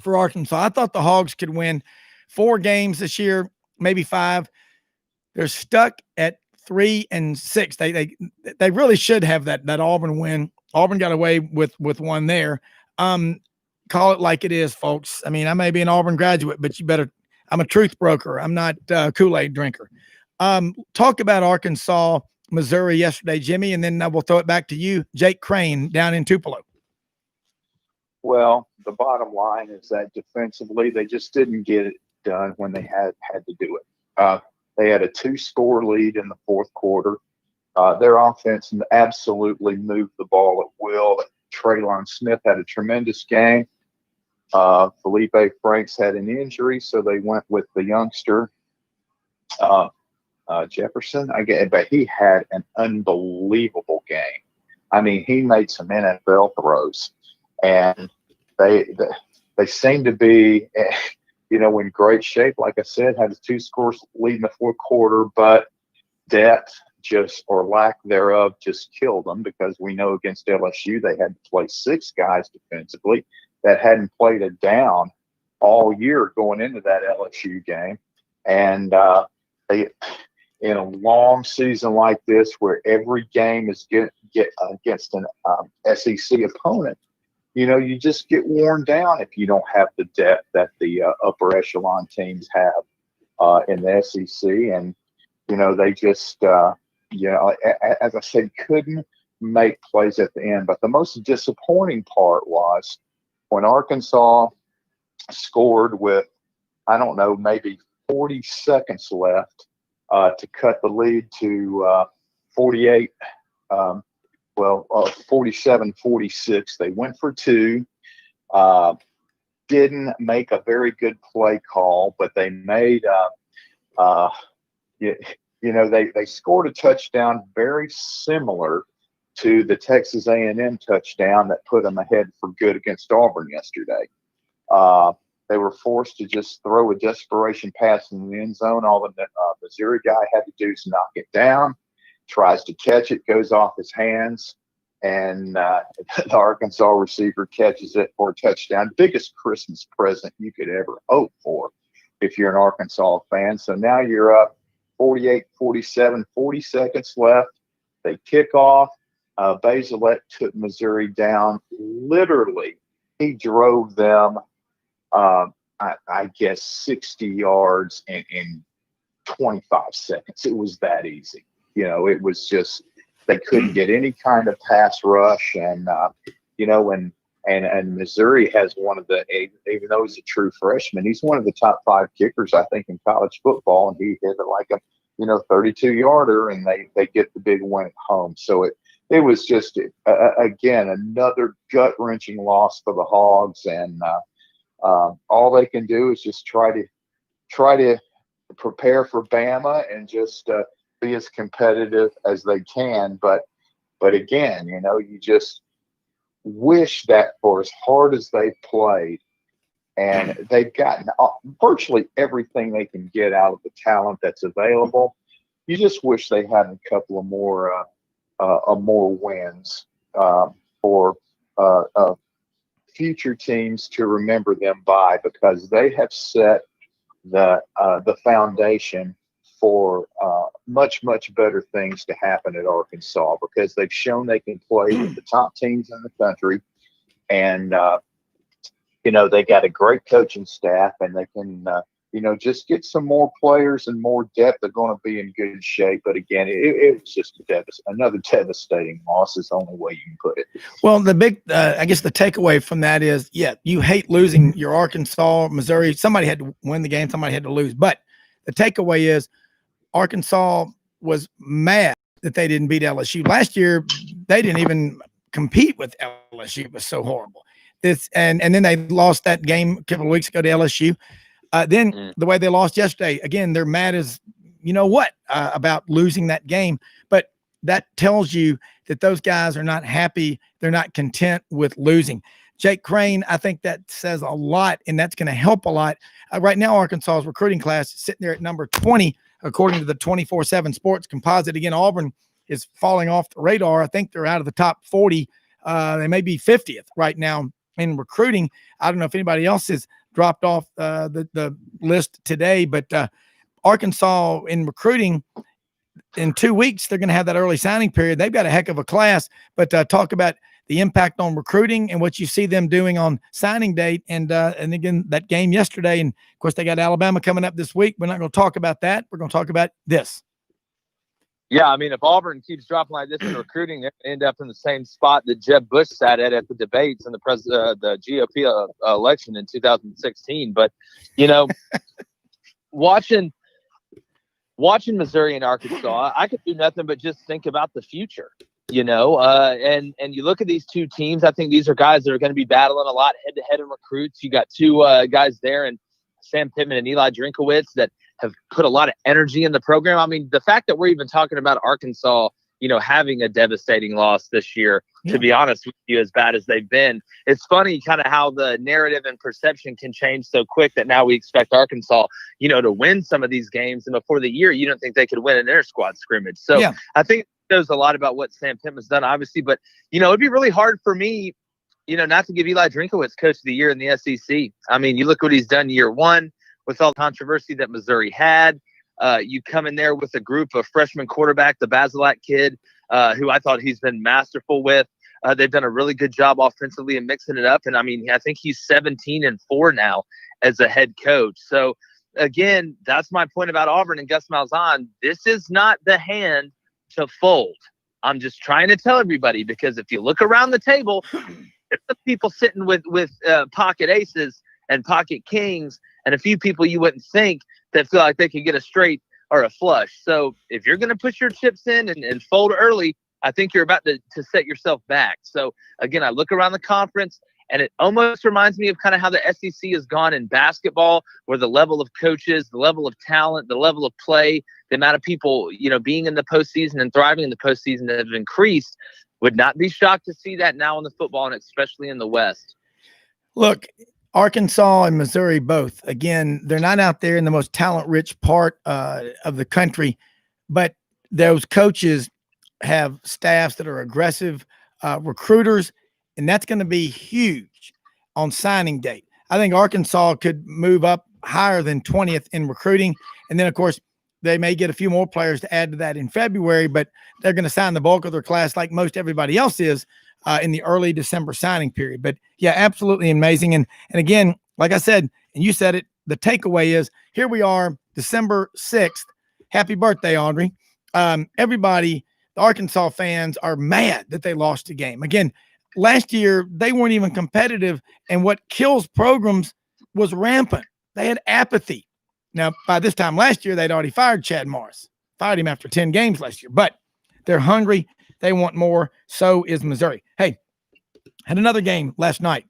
for Arkansas. I thought the Hogs could win 4 games this year, maybe 5. They're stuck at 3 and 6. They really should have that Auburn win. Auburn got away with one there. Call it like it is, folks. I mean, I may be an Auburn graduate, but I'm a truth broker. I'm not a Kool-Aid drinker. Talk about Arkansas, Missouri yesterday, Jimmy, and then we'll throw it back to you, Jake Crane, down in Tupelo. Well, the bottom line is that defensively, they just didn't get it done when they had to do it. They had a 2-score lead in the fourth quarter. Their offense absolutely moved the ball at will. Traylon Smith had a tremendous game. Felipe Franks had an injury, so they went with the youngster Jefferson. But he had an unbelievable game. I mean, he made some NFL throws, and they seem to be, in great shape. Like I said, had a 2-score lead in the fourth quarter, but depth or lack thereof just killed them, because we know against LSU they had to play 6 guys defensively that hadn't played a down all year going into that LSU game. And they, in a long season like this, where every game is get against an SEC opponent, you just get worn down if you don't have the depth that the upper echelon teams have in the SEC. And, they just, as I said, couldn't make plays at the end. But the most disappointing part was when Arkansas scored with, I don't know, maybe 40 seconds left to cut the lead to 48. 47-46. They went for two. Didn't make a very good play call, but they made they scored a touchdown very similar to the Texas A&M touchdown that put them ahead for good against Auburn yesterday. They were forced to just throw a desperation pass in the end zone. All the Missouri guy had to do is knock it down. Tries to catch it, goes off his hands, and the Arkansas receiver catches it for a touchdown. Biggest Christmas present you could ever hope for if you're an Arkansas fan. So now you're up 48-47, 40 seconds left. They kick off. Basilette took Missouri down. Literally, he drove them, I guess, 60 yards in 25 seconds. It was that easy. It was just they couldn't get any kind of pass rush, and and Missouri has one of the, even though he's a true freshman, he's one of the top 5 kickers I think in college football, and he hit it like a 32-yarder, and they get the big win at home. So it was just again another gut-wrenching loss for the Hogs, and all they can do is just try to prepare for Bama and just be as competitive as they can. But again, you just wish that for as hard as they played, and they've gotten virtually everything they can get out of the talent that's available. You just wish they had a couple of more wins for future teams to remember them by, because they have set the foundation for much, much better things to happen at Arkansas, because they've shown they can play with the top teams in the country, and they got a great coaching staff, and they can just get some more players and more depth. They're going to be in good shape. But again, it was just another devastating loss is the only way you can put it. Well, the big, I guess the takeaway from that is, you hate losing your Arkansas, Missouri. Somebody had to win the game. Somebody had to lose. But the takeaway is Arkansas was mad that they didn't beat LSU. Last year, they didn't even compete with LSU. It was so horrible. And then they lost that game a couple of weeks ago to LSU. The way they lost yesterday, again, they're mad as about losing that game. But that tells you that those guys are not happy. They're not content with losing. Jake Crane, I think that says a lot, and that's going to help a lot. Right now, Arkansas's recruiting class is sitting there at number 20, according to the 24/7 Sports Composite. Again, Auburn is falling off the radar. I think they're out of the top 40. They may be 50th right now in recruiting. I don't know if anybody else has dropped off the list today, but Arkansas in recruiting, in 2 weeks, they're going to have that early signing period. They've got a heck of a class, but talk about the impact on recruiting and what you see them doing on signing date. And again, that game yesterday, and of course they got Alabama coming up this week. We're not going to talk about that. We're going to talk about this. Yeah, I mean, if Auburn keeps dropping like this in recruiting, they're going to end up in the same spot that Jeb Bush sat at the debates in the GOP election in 2016. But, watching Missouri and Arkansas, I could do nothing but just think about the future, and you look at these two teams. I think these are guys that are going to be battling a lot head-to-head in recruits. You got two guys there, and Sam Pittman and Eli Drinkowitz, that have put a lot of energy in the program. I mean, the fact that we're even talking about Arkansas, having a devastating loss this year, to be honest with you, as bad as they've been, it's funny kind of how the narrative and perception can change so quick that now we expect Arkansas, to win some of these games. And before the year, you don't think they could win an inter-squad scrimmage. So I think it shows a lot about what Sam Pittman's done, obviously. But, it'd be really hard for me, not to give Eli Drinkowitz Coach of the Year in the SEC. I mean, you look what he's done year one with all the controversy that Missouri had. You come in there with a group of freshman quarterback, the Basilette kid, who I thought he's been masterful with. They've done a really good job offensively and mixing it up. And I mean, I think he's 17-4 now as a head coach. So again, that's my point about Auburn and Gus Malzahn. This is not the hand to fold. I'm just trying to tell everybody, because if you look around the table, there's some people sitting with pocket aces, and pocket kings and a few people you wouldn't think that feel like they could get a straight or a flush. So if you're going to put your chips in and fold early, I think you're about to set yourself back. So again, I look around the conference, and it almost reminds me of kind of how the SEC has gone in basketball, where the level of coaches, the level of talent, the level of play, the amount of people, being in the postseason and thriving in the postseason that have increased. Would not be shocked to see that now in the football, and especially in the West. Look, Arkansas and Missouri both, again, they're not out there in the most talent-rich part of the country, but those coaches have staffs that are aggressive recruiters, and that's going to be huge on signing date. I think Arkansas could move up higher than 20th in recruiting, and then, of course, they may get a few more players to add to that in February, but they're going to sign the bulk of their class like most everybody else is in the early December signing period. But yeah, absolutely amazing. And again, like I said, and you said it, the takeaway is here we are, December 6th. Happy birthday, Audrey. Everybody, the Arkansas fans are mad that they lost the game. Again, last year, they weren't even competitive. And what kills programs was rampant. They had apathy. Now, by this time last year, they'd already fired Chad Morris, fired him after 10 games last year, but they're hungry. They want more. So is Missouri. Hey, had another game last night.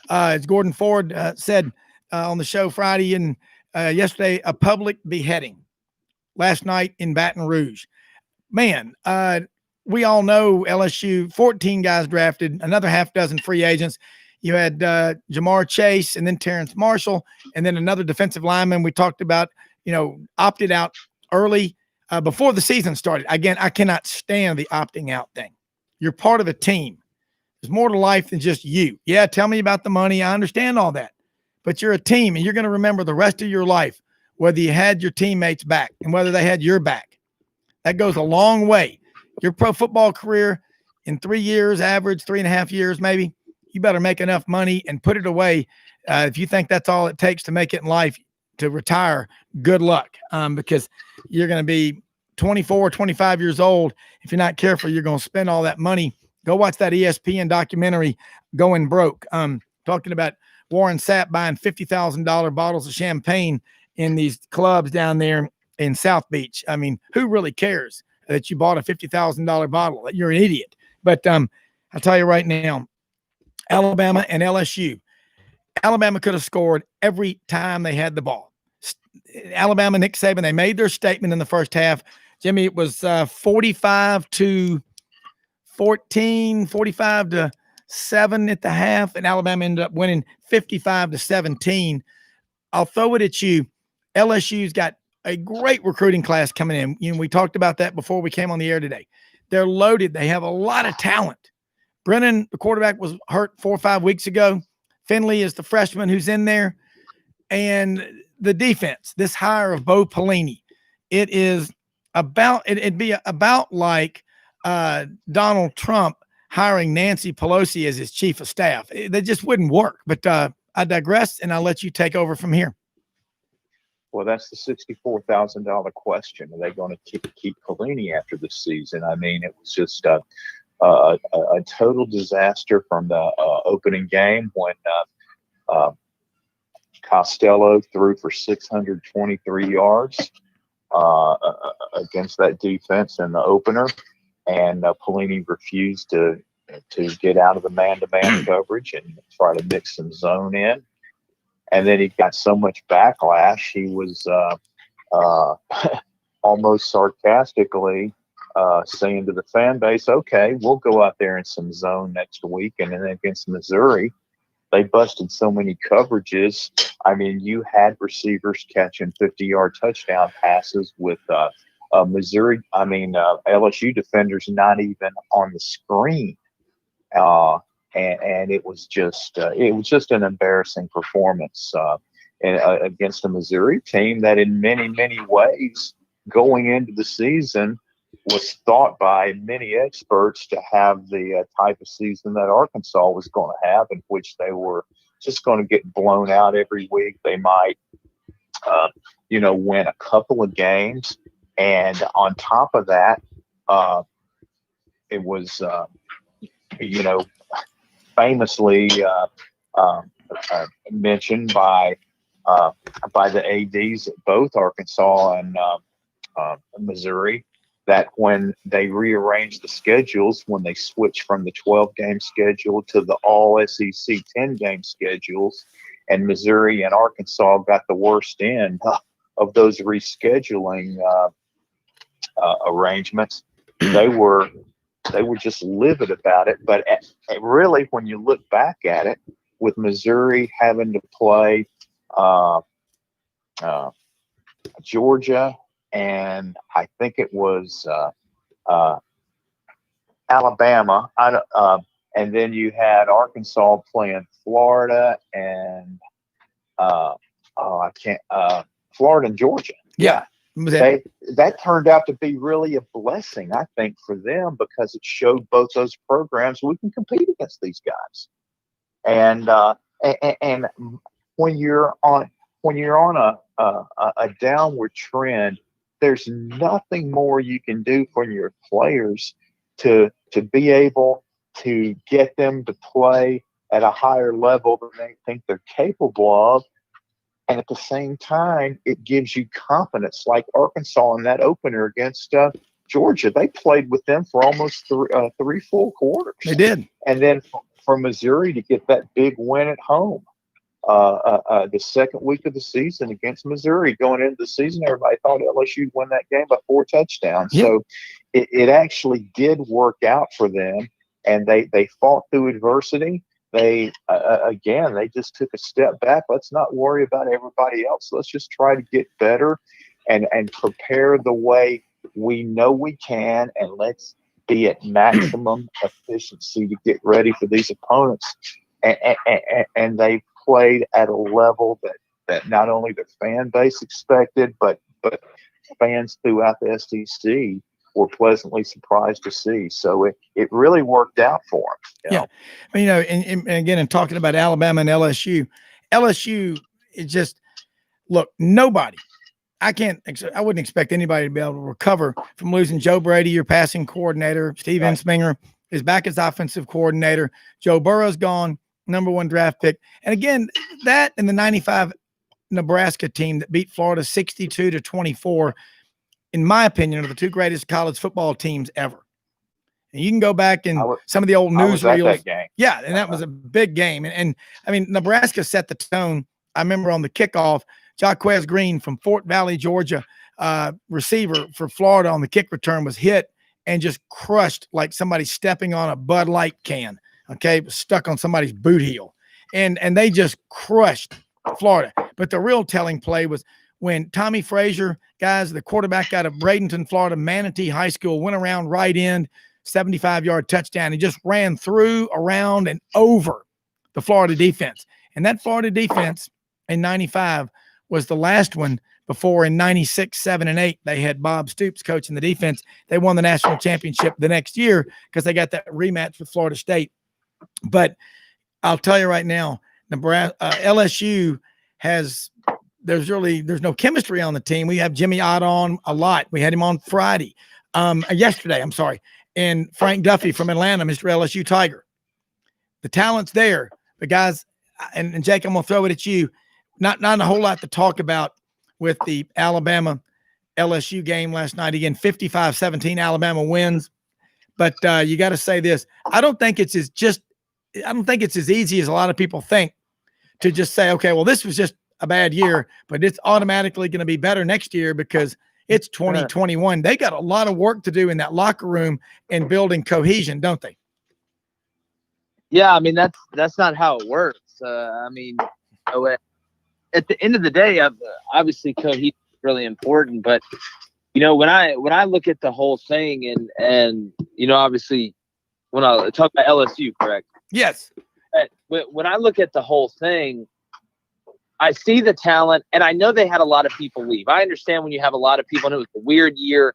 As Gordon Ford said on the show Friday and yesterday, a public beheading last night in Baton Rouge. Man, we all know LSU, 14 guys drafted, another half dozen free agents. You had Jamar Chase and then Terrence Marshall, and then another defensive lineman we talked about, opted out early before the season started. Again, I cannot stand the opting out thing. You're part of a team. There's more to life than just you. Yeah, tell me about the money. I understand all that. But you're a team, and you're going to remember the rest of your life whether you had your teammates back and whether they had your back. That goes a long way. Your pro football career in 3 years, average 3.5 years maybe, you better make enough money and put it away. If you think that's all it takes to make it in life, to retire, good luck, because you're going to be 24, 25 years old. If you're not careful, you're going to spend all that money. Go watch that ESPN documentary, Going Broke, talking about Warren Sapp buying $50,000 bottles of champagne in these clubs down there in South Beach. I mean, who really cares that you bought a $50,000 bottle? You're an idiot. But I'll tell you right now, Alabama and LSU. Alabama could have scored every time they had the ball. Alabama, Nick Saban, they made their statement in the first half. Jimmy, it was 45-14, 45-7 at the half, and Alabama ended up winning 55-17. I'll throw it at you. LSU's got a great recruiting class coming in. We talked about that before we came on the air today. They're loaded. They have a lot of talent. Brennan, the quarterback, was hurt 4 or 5 weeks ago. Finley is the freshman who's in there. And the defense, this hire of Bo Pelini, it'd be about like Donald Trump hiring Nancy Pelosi as his chief of staff. That just wouldn't work. But I digress, and I'll let you take over from here. Well, that's the $64,000 question. Are they going to keep Pelini after this season? I mean, it was just a total disaster from the opening game when Costello threw for 623 yards against that defense in the opener, and Pelini refused to get out of the man-to-man coverage and try to mix some zone in. And then he got so much backlash, he was almost sarcastically saying to the fan base, okay, we'll go out there in some zone next week. And then against Missouri, they busted so many coverages. I mean, you had receivers catching 50-yard touchdown passes with LSU defenders not even on the screen. And it was just an embarrassing performance against a Missouri team that in many, many ways going into the season was thought by many experts to have the type of season that Arkansas was going to have, in which they were just going to get blown out every week. They might, win a couple of games. And on top of that, it was, famously, mentioned by the ads at both Arkansas and Missouri, that when they rearranged the schedules, when they switched from the 12-game schedule to the all SEC 10-game schedules, and Missouri and Arkansas got the worst end of those rescheduling arrangements, they were just livid about it. But really, when you look back at it, with Missouri having to play Georgia, and I think it was Alabama, and then you had Arkansas playing Florida and Florida and Georgia. Yeah. That turned out to be really a blessing, I think, for them, because it showed both those programs we can compete against these guys. And when you're on a downward trend, there's nothing more you can do for your players to be able to get them to play at a higher level than they think they're capable of. And at the same time, it gives you confidence, like Arkansas in that opener against Georgia. They played with them for almost three full quarters. They did. And then for Missouri to get that big win at home, the second week of the season against Missouri. Going into the season, everybody thought LSU would win that game by 4 touchdowns. Yep. So it actually did work out for them, and they fought through adversity. They just took a step back. Let's not worry about everybody else. Let's just try to get better and prepare the way we know we can, and let's be at maximum efficiency to get ready for these opponents. And they played at a level that not only the fan base expected, but fans throughout the SEC were pleasantly surprised to see. So it really worked out for them. Yeah. And again, in talking about Alabama and LSU, is just, look, nobody, I wouldn't expect anybody to be able to recover from losing Joe Brady, your passing coordinator. Steve Ensminger is back as offensive coordinator. Joe Burrow's gone, #1 draft pick. And again, that and the 95 Nebraska team that beat Florida 62-24, in my opinion, are the two greatest college football teams ever. And you can go back and some of the old newsreels. Yeah, and that was a big game. And I mean, Nebraska set the tone. I remember on the kickoff, Jaquez Green from Fort Valley, Georgia, receiver for Florida on the kick return, was hit and just crushed like somebody stepping on a Bud Light can. Okay, it was stuck on somebody's boot heel. And they just crushed Florida. But the real telling play was when Tommy Frazier, guys, the quarterback out of Bradenton, Florida, Manatee High School, went around right end, 75-yard touchdown. He just ran through, around, and over the Florida defense. And that Florida defense in 95 was the last one before in 96, 7, and 8, they had Bob Stoops coaching the defense. They won the national championship the next year because they got that rematch with Florida State. But I'll tell you right now, LSU there's no chemistry on the team. We have Jimmy Ott on a lot. We had him on yesterday, and Frank Duffy from Atlanta, Mr. LSU Tiger. The talent's there. The guys, and Jake, I'm going to throw it at you. Not a whole lot to talk about with the Alabama LSU game last night. Again, 55-17, Alabama wins. But you got to say this. I don't think it's as easy as a lot of people think to just say, okay, well, this was just a bad year, but it's automatically going to be better next year because it's 2021. They got a lot of work to do in that locker room and building cohesion, don't they? Yeah, I mean, that's not how it works. At the end of the day, obviously cohesion is really important, but when I look at the whole thing and obviously when I talk about LSU, correct? Yes. When I look at the whole thing, I see the talent, and I know they had a lot of people leave. I understand when you have a lot of people, and it was a weird year.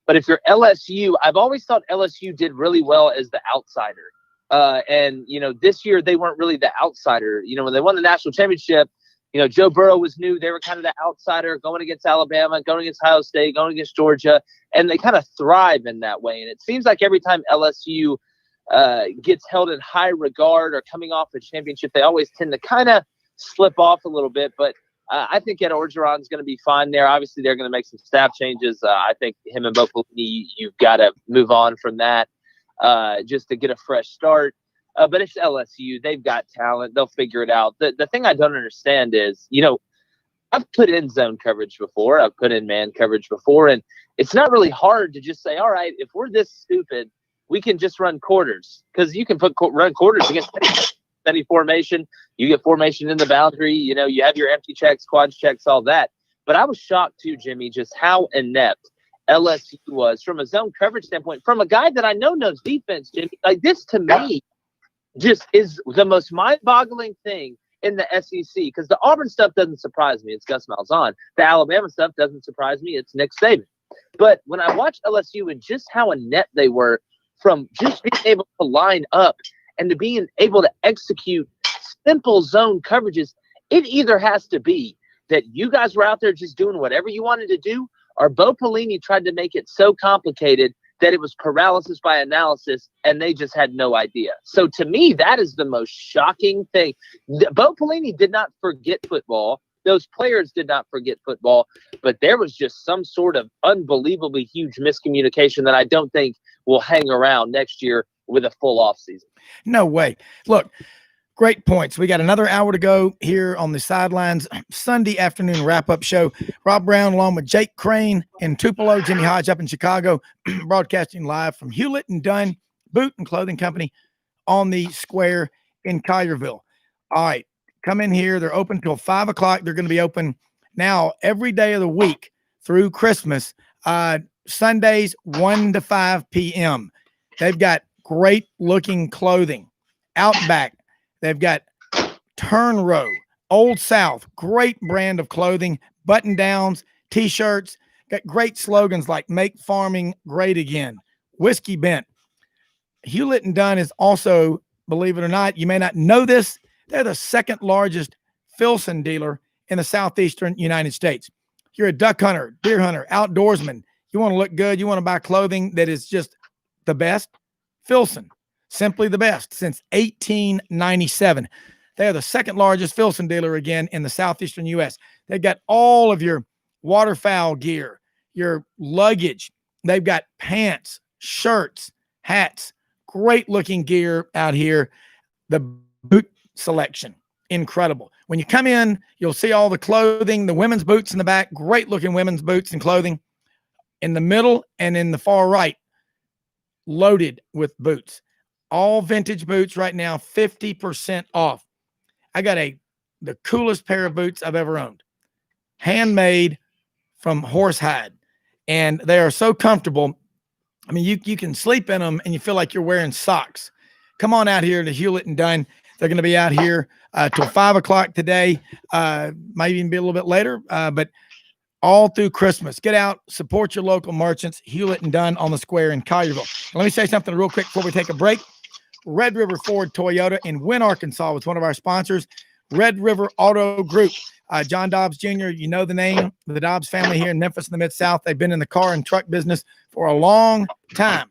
But if you're LSU, I've always thought LSU did really well as the outsider. And this year they weren't really the outsider. When they won the national championship, Joe Burrow was new. They were kind of the outsider going against Alabama, going against Ohio State, going against Georgia, and they kind of thrive in that way. And it seems like every time LSU gets held in high regard or coming off a championship, they always tend to kind of slip off a little bit. But I think Ed Orgeron's going to be fine there. Obviously, they're going to make some staff changes. I think him and Bo Pelini, you've got to move on from that just to get a fresh start. But it's LSU. They've got talent. They'll figure it out. The thing I don't understand is, I've put in zone coverage before. I've put in man coverage before. And it's not really hard to just say, all right, if we're this stupid, we can just run quarters. Because you can run quarters against steady formation. You get formation in the boundary. You have your empty checks, quad checks, all that. But I was shocked too, Jimmy, just how inept LSU was from a zone coverage standpoint. From a guy that I know knows defense, Jimmy. Like, this to me just is the most mind-boggling thing in the SEC, because the Auburn stuff doesn't surprise me. It's Gus Malzahn. The Alabama stuff doesn't surprise me. It's Nick Saban. But when I watch LSU and just how inept they were from just being able to line up and to being able to execute simple zone coverages, it either has to be that you guys were out there just doing whatever you wanted to do, or Bo Pelini tried to make it so complicated that it was paralysis by analysis and they just had no idea. So to me, that is the most shocking thing. Bo Pelini did not forget football. Those players did not forget football, but there was just some sort of unbelievably huge miscommunication that I don't think will hang around next year with a full offseason. No way. Look, great points. We got another hour to go here on the Sidelines Sunday afternoon wrap-up show. Rob Brown along with Jake Crane in Tupelo, Jimmy Hodge up in Chicago, broadcasting live from Hewlett and Dunn Boot and Clothing Company on the square in Collierville. All right, come in here. They're open till 5 o'clock. They're going to be open now every day of the week through Christmas, Sundays 1 to 5 p.m. They've got great-looking clothing. Outback. They've got Turn Row, Old South, great brand of clothing, button-downs, T-shirts, got great slogans like Make Farming Great Again, Whiskey Bent. Hewlett and Dunn is also, believe it or not, you may not know this, they're the second largest Filson dealer in the southeastern United States. You're a duck hunter, deer hunter, outdoorsman. You want to look good. You want to buy clothing that is just the best. Filson. Simply the best since 1897. They are the second largest Filson dealer again in the southeastern U.S. They've got all of your waterfowl gear, your luggage. They've got pants, shirts, hats, great looking gear out here. The boot selection, incredible. When you come in, you'll see all the clothing, the women's boots in the back, great looking women's boots and clothing. In the middle and in the far right, loaded with boots. All vintage boots right now, 50% off. I got the coolest pair of boots I've ever owned. Handmade from horsehide. And they are so comfortable. I mean, you can sleep in them and you feel like you're wearing socks. Come on out here to Hewlett and Dunn. They're going to be out here till 5 o'clock today. Might even be a little bit later, but all through Christmas. Get out, support your local merchants, Hewlett and Dunn on the square in Collierville. Let me say something real quick before we take a break. Red River Ford Toyota in Wynne, Arkansas was one of our sponsors. Red River Auto Group. John Dobbs Jr., you know the name, the Dobbs family here in Memphis in the Mid-South. They've been in the car and truck business for a long time.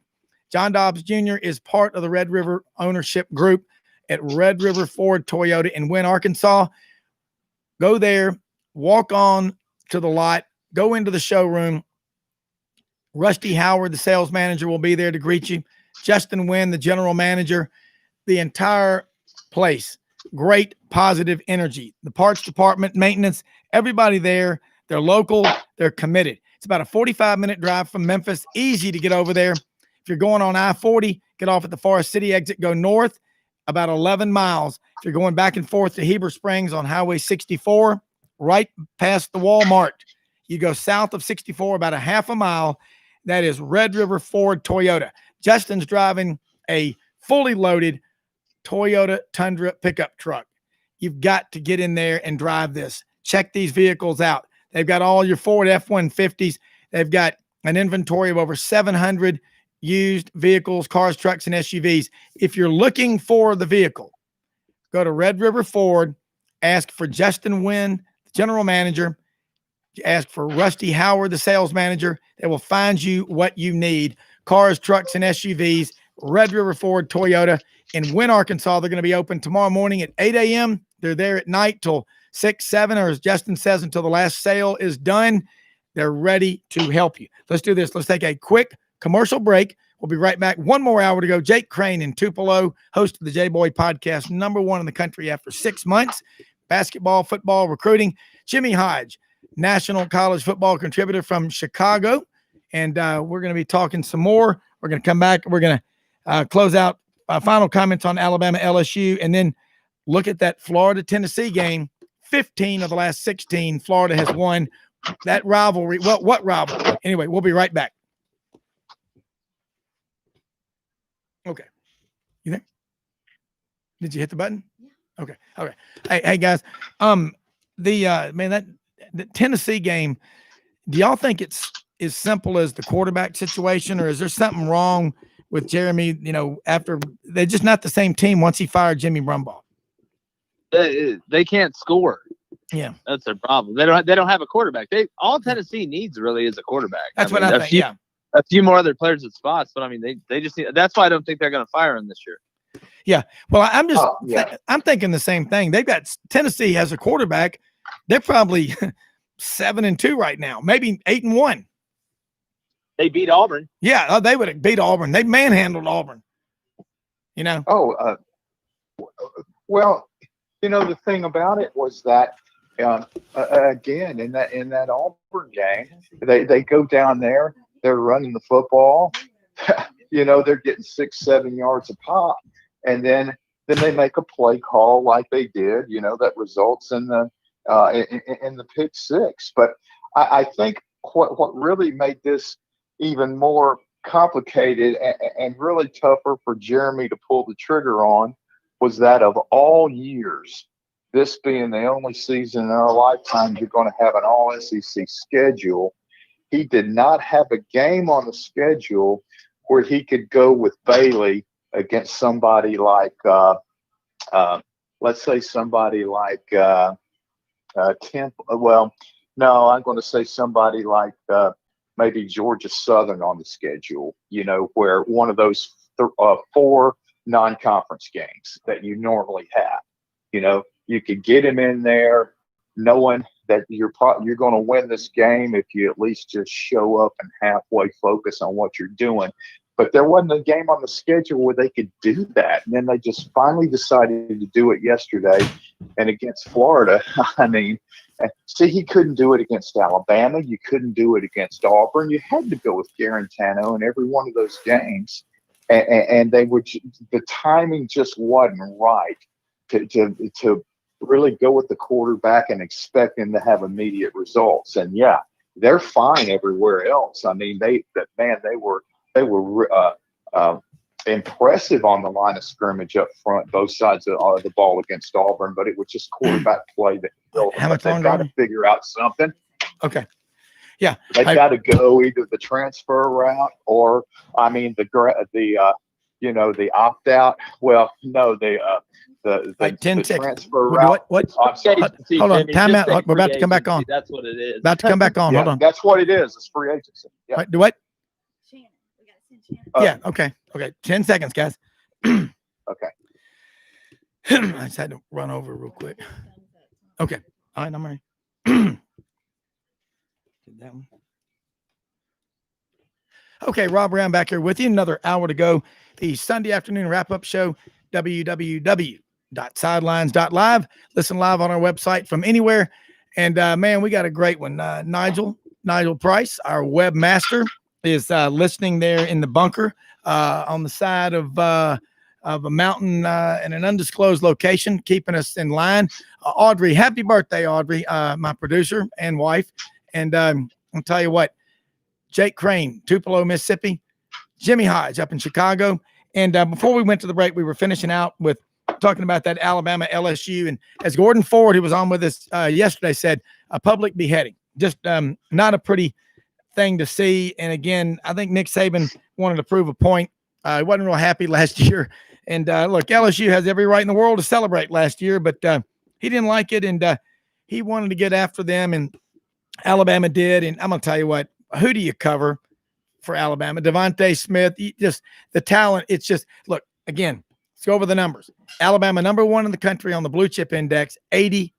John Dobbs Jr. is part of the Red River ownership group at Red River Ford Toyota in Wynne, Arkansas. Go there, walk on to the lot, go into the showroom. Rusty Howard, the sales manager, will be there to greet you. Justin Wynn, the general manager, the entire place. Great positive energy. The parts department, maintenance, everybody there. They're local. They're committed. It's about a 45-minute drive from Memphis. Easy to get over there. If you're going on I-40, get off at the Forest City exit, go north about 11 miles. If you're going back and forth to Heber Springs on Highway 64, right past the Walmart, you go south of 64 about a half a mile. That is Red River Ford Toyota. Justin's driving a fully loaded Toyota Tundra pickup truck. You've got to get in there and drive this. Check these vehicles out. They've got all your Ford F-150s. They've got an inventory of over 700 used vehicles, cars, trucks, and SUVs. If you're looking for the vehicle, go to Red River Ford, ask for Justin Wynn, the general manager, ask for Rusty Howard, the sales manager. They will find you what you need. Cars, trucks, and SUVs. Red River Ford Toyota in Wynne, Arkansas. They're going to be open tomorrow morning at 8 a.m. They're there at night till 6, 7, or as Justin says, until the last sale is done. They're ready to help you. Let's do this. Let's take a quick commercial break. We'll be right back. One more hour to go. Jake Crane in Tupelo, host of the J-Boy podcast, #1 in the country after 6 months. Basketball, football, recruiting. Jimmy Hodge, national college football contributor from Chicago. And we're going to be talking some more. We're going to come back. We're going to close out final comments on Alabama LSU, and then look at that Florida-Tennessee game. 15 of the last 16, Florida has won that rivalry. Well, what rivalry? Anyway, we'll be right back. Okay. You there? Did you hit the button? Yeah. Okay. All right. Hey guys. The Tennessee game, do y'all think it's as simple as the quarterback situation, or is there something wrong with Jeremy, after they're just not the same team once he fired Jimmy Brumbaugh? They can't score. Yeah. That's their problem. They don't have a quarterback. All Tennessee needs really is a quarterback. That's what I think. A few more other players at spots, but I mean, they just need. That's why I don't think they're going to fire him this year. Yeah. Well, I'm thinking the same thing. They've got Tennessee has a quarterback. They're probably 7-2 right now, maybe 8-1. They beat Auburn. Yeah, they would have beat Auburn. They manhandled Auburn. Oh, well, the thing about it was that again in that Auburn game, they go down there, they're running the football, they're getting 6-7 yards a pop, and then they make a play call like they did, that results in the pick six. But I think what really made this even more complicated and really tougher for Jeremy to pull the trigger on was that of all years, this being the only season in our lifetime you're going to have an all-SEC schedule, he did not have a game on the schedule where he could go with Bailey against somebody like, let's say somebody like Temple. Well, no, I'm going to say somebody like maybe Georgia Southern on the schedule, where one of those 4 non-conference games that you normally have, you could get him in there knowing that you're going to win this game if you at least just show up and halfway focus on what you're doing. But there wasn't a game on the schedule where they could do that. And then they just finally decided to do it yesterday. And against Florida, I mean, see, he couldn't do it against Alabama. You couldn't do it against Auburn. You had to go with Garantano in every one of those games. And they were, the timing just wasn't right to really go with the quarterback and expect him to have immediate results. And yeah, they're fine everywhere else. I mean, they were impressive on the line of scrimmage up front, both sides of the ball against Auburn, but it was just quarterback play that How much they've got to figure out something. Okay. Yeah. They've got to go either the transfer route or, I mean, the opt out. Well, no, the Like 10 the seconds. transfer route. What? I'm sorry. Hold on. Time out. We're about to come back on. That's what it is. About to come back on. Yeah, Hold on. that's what it is. It's free agency. Yeah. Right, do what? Shannon. We got to send Shannon. Yeah. Okay. 10 seconds, guys. Okay. I just had to run over real quick. Thumbs up. Okay. All right. I'm ready. Did that one. Okay. Rob Brown back here with you. Another hour to go. The Sunday afternoon wrap-up show, www.sidelines.live. Listen live on our website from anywhere. And man, we got a great one. Nigel Price, our webmaster, is listening there in the bunker on the side of a mountain in an undisclosed location, keeping us in line. Audrey, happy birthday, Audrey, my producer and wife. And I'll tell you what, Jake Crane, Tupelo, Mississippi, Jimmy Hodge up in Chicago. And before we went to the break, we were finishing out with talking about that Alabama LSU. And as Gordon Ford, who was on with us yesterday, said, a public beheading. Just not a pretty thing to see. And again, I think Nick Saban wanted to prove a point. He wasn't real happy last year. And look, LSU has every right in the world to celebrate last year, but he didn't like it. And he wanted to get after them. And Alabama did. And I'm going to tell you what, who do you cover for Alabama. Devontae Smith, just the talent. It's just, look, again, let's go over the numbers. Alabama, number 1 in the country on the blue chip index, 83%.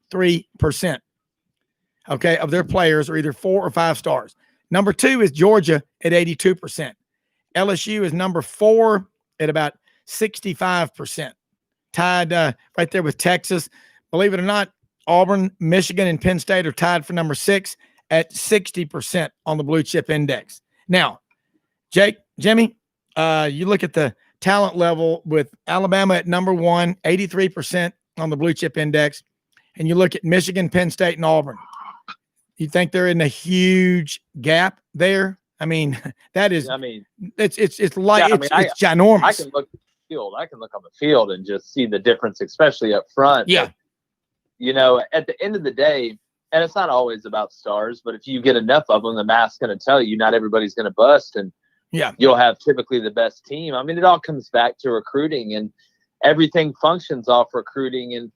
Okay, of their players are either 4 or 5 stars. Number 2 is Georgia at 82%. LSU is number 4 at about 65%. Tied right there with Texas. Believe it or not, Auburn, Michigan, and Penn State are tied for number 6 at 60% on the blue chip index. Now, Jake, Jimmy, you look at the talent level with Alabama at number 1, 83% on the blue chip index, and you look at Michigan, Penn State, and Auburn. You think they're in a huge gap there? I mean, that is. I mean, it's like it's ginormous. I can look at the field. I can look on the field and just see the difference, especially up front. Yeah. But, you know, at the end of the day, and it's not always about stars, but if you get enough of them, the math's going to tell you not everybody's going to bust, and you'll have typically the best team. I mean, it all comes back to recruiting, and everything functions off recruiting. And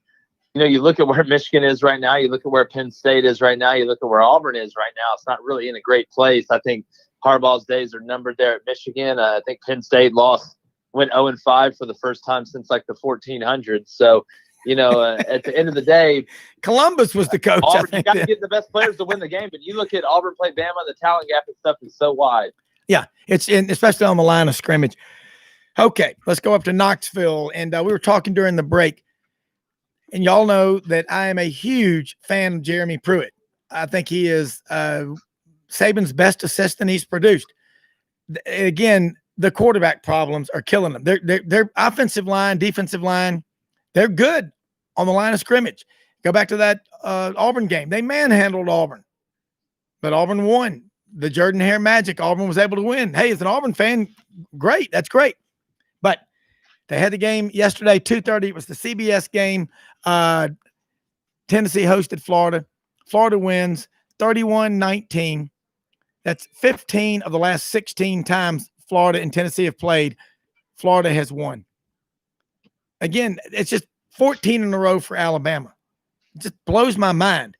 you know, you look at where Michigan is right now, you look at where Penn State is right now, you look at where Auburn is right now. It's not really in a great place. I think Harbaugh's days are numbered there at Michigan. I think Penn State went 0-5 for the first time since like the 1400s. So, you know, at the end of the day, Columbus was the coach. Auburn, you got to get the best players to win the game. But you look at Auburn play Bama, the talent gap and stuff is so wide. Yeah, especially on the line of scrimmage. Okay, let's go up to Knoxville. And we were talking during the break. And y'all know that I am a huge fan of Jeremy Pruitt. I think he is Saban's best assistant he's produced. Again, the quarterback problems are killing them. Their offensive line, defensive line, they're good on the line of scrimmage. Go back to that Auburn game. They manhandled Auburn, but Auburn won. The Jordan-Hare Magic, Auburn was able to win. Hey, as an Auburn fan, great. That's great. But they had the game yesterday, 2:30. It was the CBS game. Tennessee hosted Florida. Florida wins 31-19. That's 15 of the last 16 times Florida and Tennessee have played. Florida has won. Again, it's just 14 in a row for Alabama. It just blows my mind.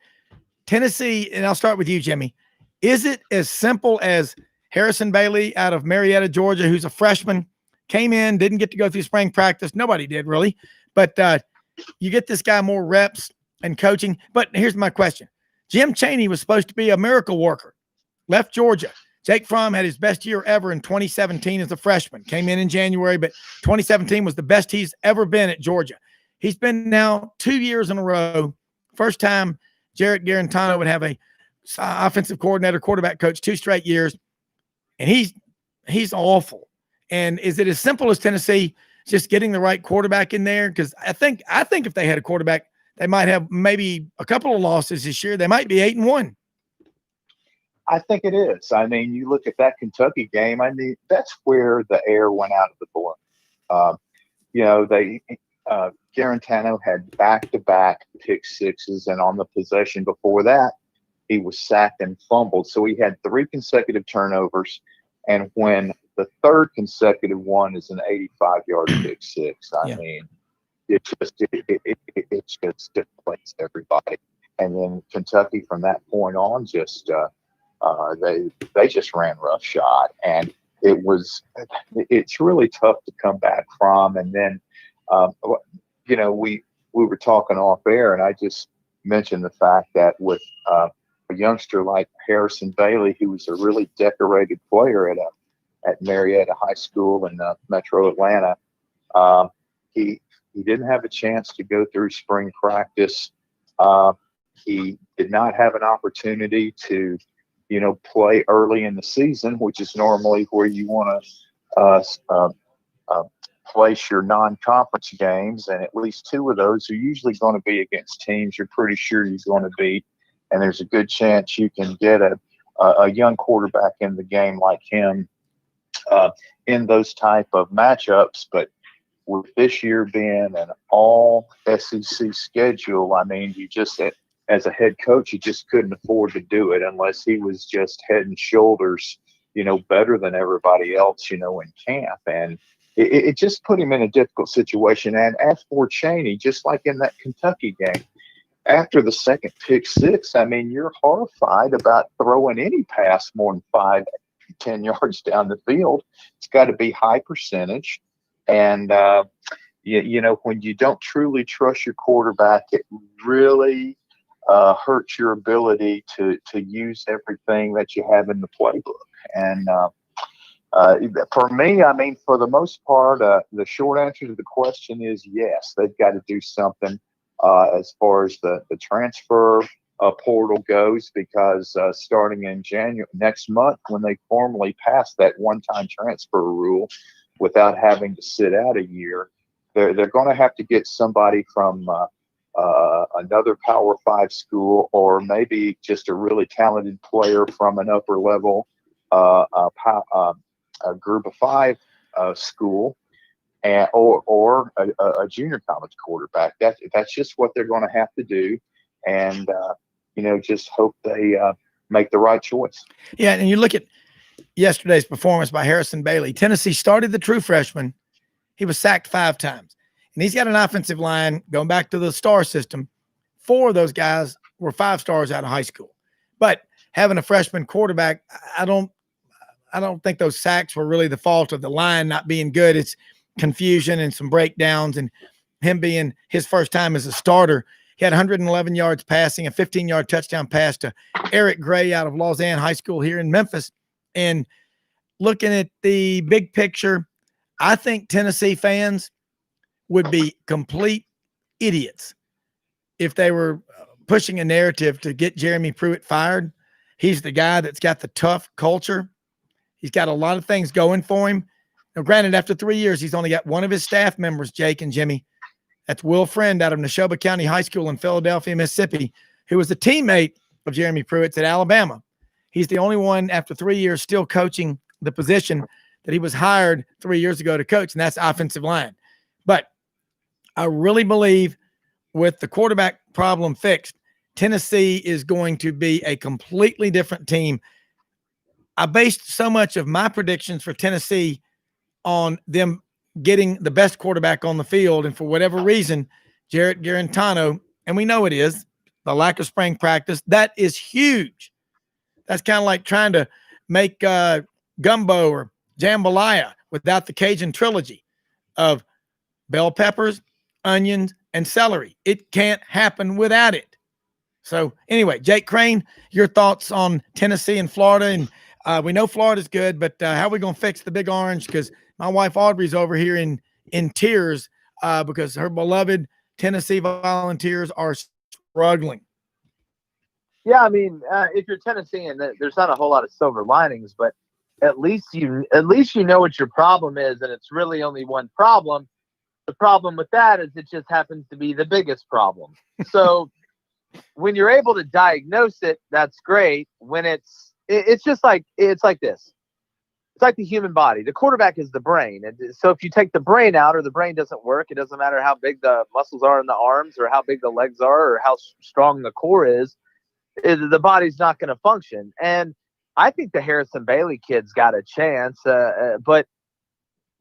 Tennessee, and I'll start with you, Jimmy. Is it as simple as Harrison Bailey out of Marietta, Georgia, who's a freshman, came in, didn't get to go through spring practice? Nobody did, really. But you get this guy more reps and coaching. But here's my question. Jim Chaney was supposed to be a miracle worker. Left Georgia. Jake Fromm had his best year ever in 2017 as a freshman. Came in January, but 2017 was the best he's ever been at Georgia. He's been now 2 years in a row. First time Jarrett Garantano would have a offensive coordinator, quarterback coach 2 straight years, and he's awful. And is it as simple as Tennessee just getting the right quarterback in there? Because I think if they had a quarterback, they might have maybe a couple of losses this year. They might be 8-1. I think it is. I mean, you look at that Kentucky game. I mean, that's where the air went out of the balloon. You know, Garantano had back-to-back pick sixes, and on the possession before that, he was sacked and fumbled. So he had 3 consecutive turnovers, and when the third consecutive one is an 85-yard pick six, I mean, it just displaced everybody. And then Kentucky, from that point on, just they just ran roughshod, and it's really tough to come back from. And then you know, we were talking off air, and I just mentioned the fact that with a youngster like Harrison Bailey, who was a really decorated player at Marietta High School in Metro Atlanta, he didn't have a chance to go through spring practice. He did not have an opportunity to, you know, play early in the season, which is normally where you want to place your non-conference games, and at least 2 of those are usually going to be against teams you're pretty sure you're going to beat, and there's a good chance you can get a young quarterback in the game like him in those type of matchups. But with this year being an all SEC schedule, I mean, you just, as a head coach, you just couldn't afford to do it unless he was just head and shoulders, you know, better than everybody else, you know, in camp. And it just put him in a difficult situation. And as for Chaney, just like in that Kentucky game, after the second pick six, I mean, you're horrified about throwing any pass more than 10 yards down the field. It's got to be high percentage. And, you know, when you don't truly trust your quarterback, it really hurts your ability to use everything that you have in the playbook. And for me, I mean, for the most part, the short answer to the question is yes, they've got to do something as far as the transfer portal goes, because starting in January next month, when they formally pass that one-time transfer rule without having to sit out a year, they're going to have to get somebody from another Power 5 school, or maybe just a really talented player from an upper level a group of 5 school, and or a junior college quarterback. That's just what they're going to have to do, and you know, just hope they make the right choice. Yeah, and you look at yesterday's performance by Harrison Bailey. Tennessee started the true freshman. He was sacked 5 times, and he's got an offensive line going back to the star system. 4 of those guys were 5 stars out of high school, but having a freshman quarterback, I don't think those sacks were really the fault of the line not being good. It's confusion and some breakdowns, and him being his first time as a starter. He had 111 yards passing, a 15-yard touchdown pass to Eric Gray out of Lausanne High School here in Memphis. And looking at the big picture, I think Tennessee fans would be complete idiots if they were pushing a narrative to get Jeremy Pruitt fired. He's the guy that's got the tough culture. He's got a lot of things going for him. Now, granted, after 3 years, he's only got one of his staff members, Jake and Jimmy. That's Will Friend out of Neshoba County High School in Philadelphia, Mississippi, who was a teammate of Jeremy Pruitt's at Alabama. He's the only one after 3 years still coaching the position that he was hired 3 years ago to coach, and that's offensive line. But I really believe with the quarterback problem fixed, Tennessee is going to be a completely different team. I based so much of my predictions for Tennessee on them getting the best quarterback on the field. And for whatever reason, Jarrett Garantano, and we know it is, the lack of spring practice, that is huge. That's kind of like trying to make gumbo or jambalaya without the Cajun trilogy of bell peppers, onions, and celery. It can't happen without it. So anyway, Jake Crane, your thoughts on Tennessee and Florida. And we know Florida's good, but how are we going to fix the Big Orange? Because my wife Audrey's over here in tears because her beloved Tennessee Volunteers are struggling. Yeah, I mean, if you're Tennessean, there's not a whole lot of silver linings, but at least you know what your problem is, and it's really only one problem. The problem with that is it just happens to be the biggest problem. So when you're able to diagnose it, that's great. When it's just like it's like this. It's like the human body. The quarterback is the brain. And so if you take the brain out or the brain doesn't work, it doesn't matter how big the muscles are in the arms or how big the legs are or how strong the core is, the body's not going to function. And I think the Harrison Bailey kid's got a chance, but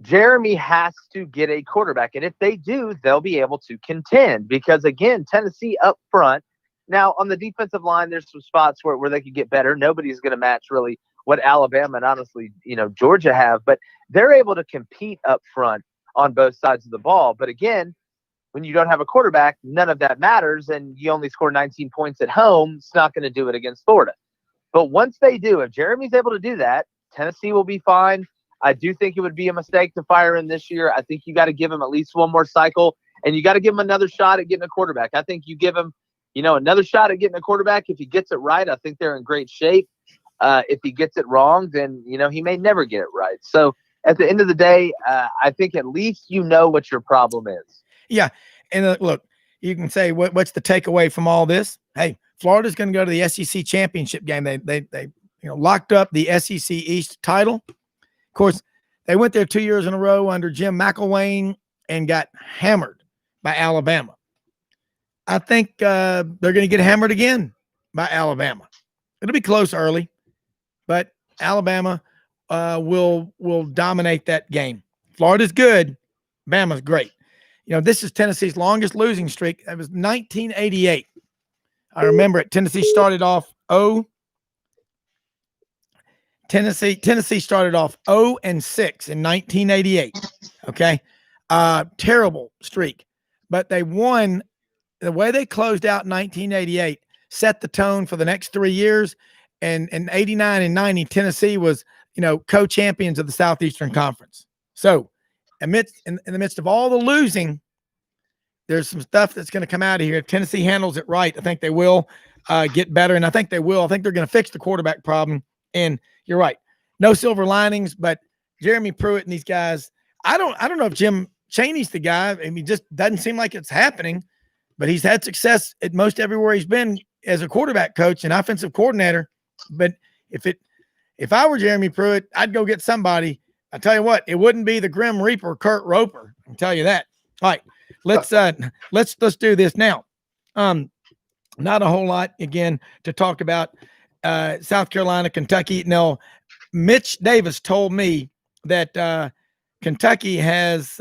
Jeremy has to get a quarterback. And if they do, they'll be able to contend because, again, Tennessee up front. Now, on the defensive line, there's some spots where they could get better. Nobody's going to match really what Alabama and honestly, Georgia have, but they're able to compete up front on both sides of the ball. But again, when you don't have a quarterback, none of that matters, and you only score 19 points at home. It's not going to do it against Florida. But once they do, if Jeremy's able to do that, Tennessee will be fine. I do think it would be a mistake to fire him this year. I think you got to give him at least one more cycle, and you got to give him another shot at getting a quarterback. I think you give him, another shot at getting a quarterback. If he gets it right, I think they're in great shape. If he gets it wrong, then, he may never get it right. So at the end of the day, I think at least you know what your problem is. Yeah. And look, you can say, what's the takeaway from all this? Hey, Florida's going to go to the SEC championship game. They locked up the SEC East title. Of course, they went there 2 years in a row under Jim McElwain and got hammered by Alabama. I think they're going to get hammered again by Alabama. It'll be close early, but Alabama will dominate that game. Florida's good. Bama's great. This is Tennessee's longest losing streak. It was 1988. I remember it. Tennessee started off Tennessee started off 0-6 in 1988. Okay. Terrible streak, but they won. The way they closed out 1988 set the tone for the next 3 years. And in 89 and 90, Tennessee was, co-champions of the Southeastern Conference. So in the midst of all the losing, there's some stuff that's going to come out of here. If Tennessee handles it right, I think they will get better, and I think they will. I think they're going to fix the quarterback problem. And you're right, no silver linings, but Jeremy Pruitt and these guys. I don't know if Jim Chaney's the guy. I mean, just doesn't seem like it's happening, but he's had success at most everywhere he's been as a quarterback coach and offensive coordinator. But if I were Jeremy Pruitt, I'd go get somebody. I tell you what, it wouldn't be the Grim Reaper, Kurt Roper. I can tell you that. All right. Let's do this now. Not a whole lot again to talk about. South Carolina, Kentucky. Now, Mitch Davis told me that Kentucky has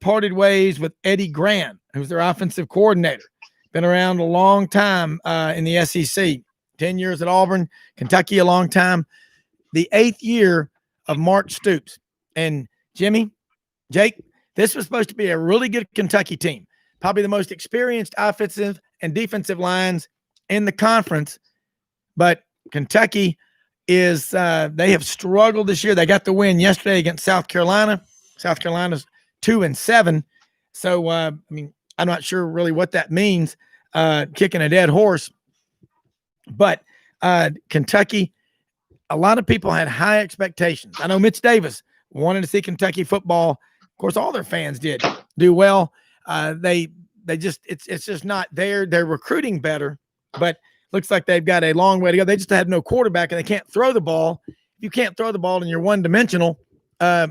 parted ways with Eddie Grant, who's their offensive coordinator. Been around a long time in the SEC. 10 years at Auburn, Kentucky a long time. The 8th year of Mark Stoops. And Jimmy, Jake, this was supposed to be a really good Kentucky team, probably the most experienced offensive and defensive lines in the conference. But Kentucky is they have struggled this year. They got the win yesterday against South Carolina. South Carolina's 2-7. So, I mean, I'm not sure really what that means, kicking a dead horse. But Kentucky, a lot of people had high expectations. I know Mitch Davis wanted to see Kentucky football. Of course, all their fans did do well. They just it's just not there. They're recruiting better, but looks like they've got a long way to go. They just have no quarterback and they can't throw the ball. If you can't throw the ball and you're one-dimensional,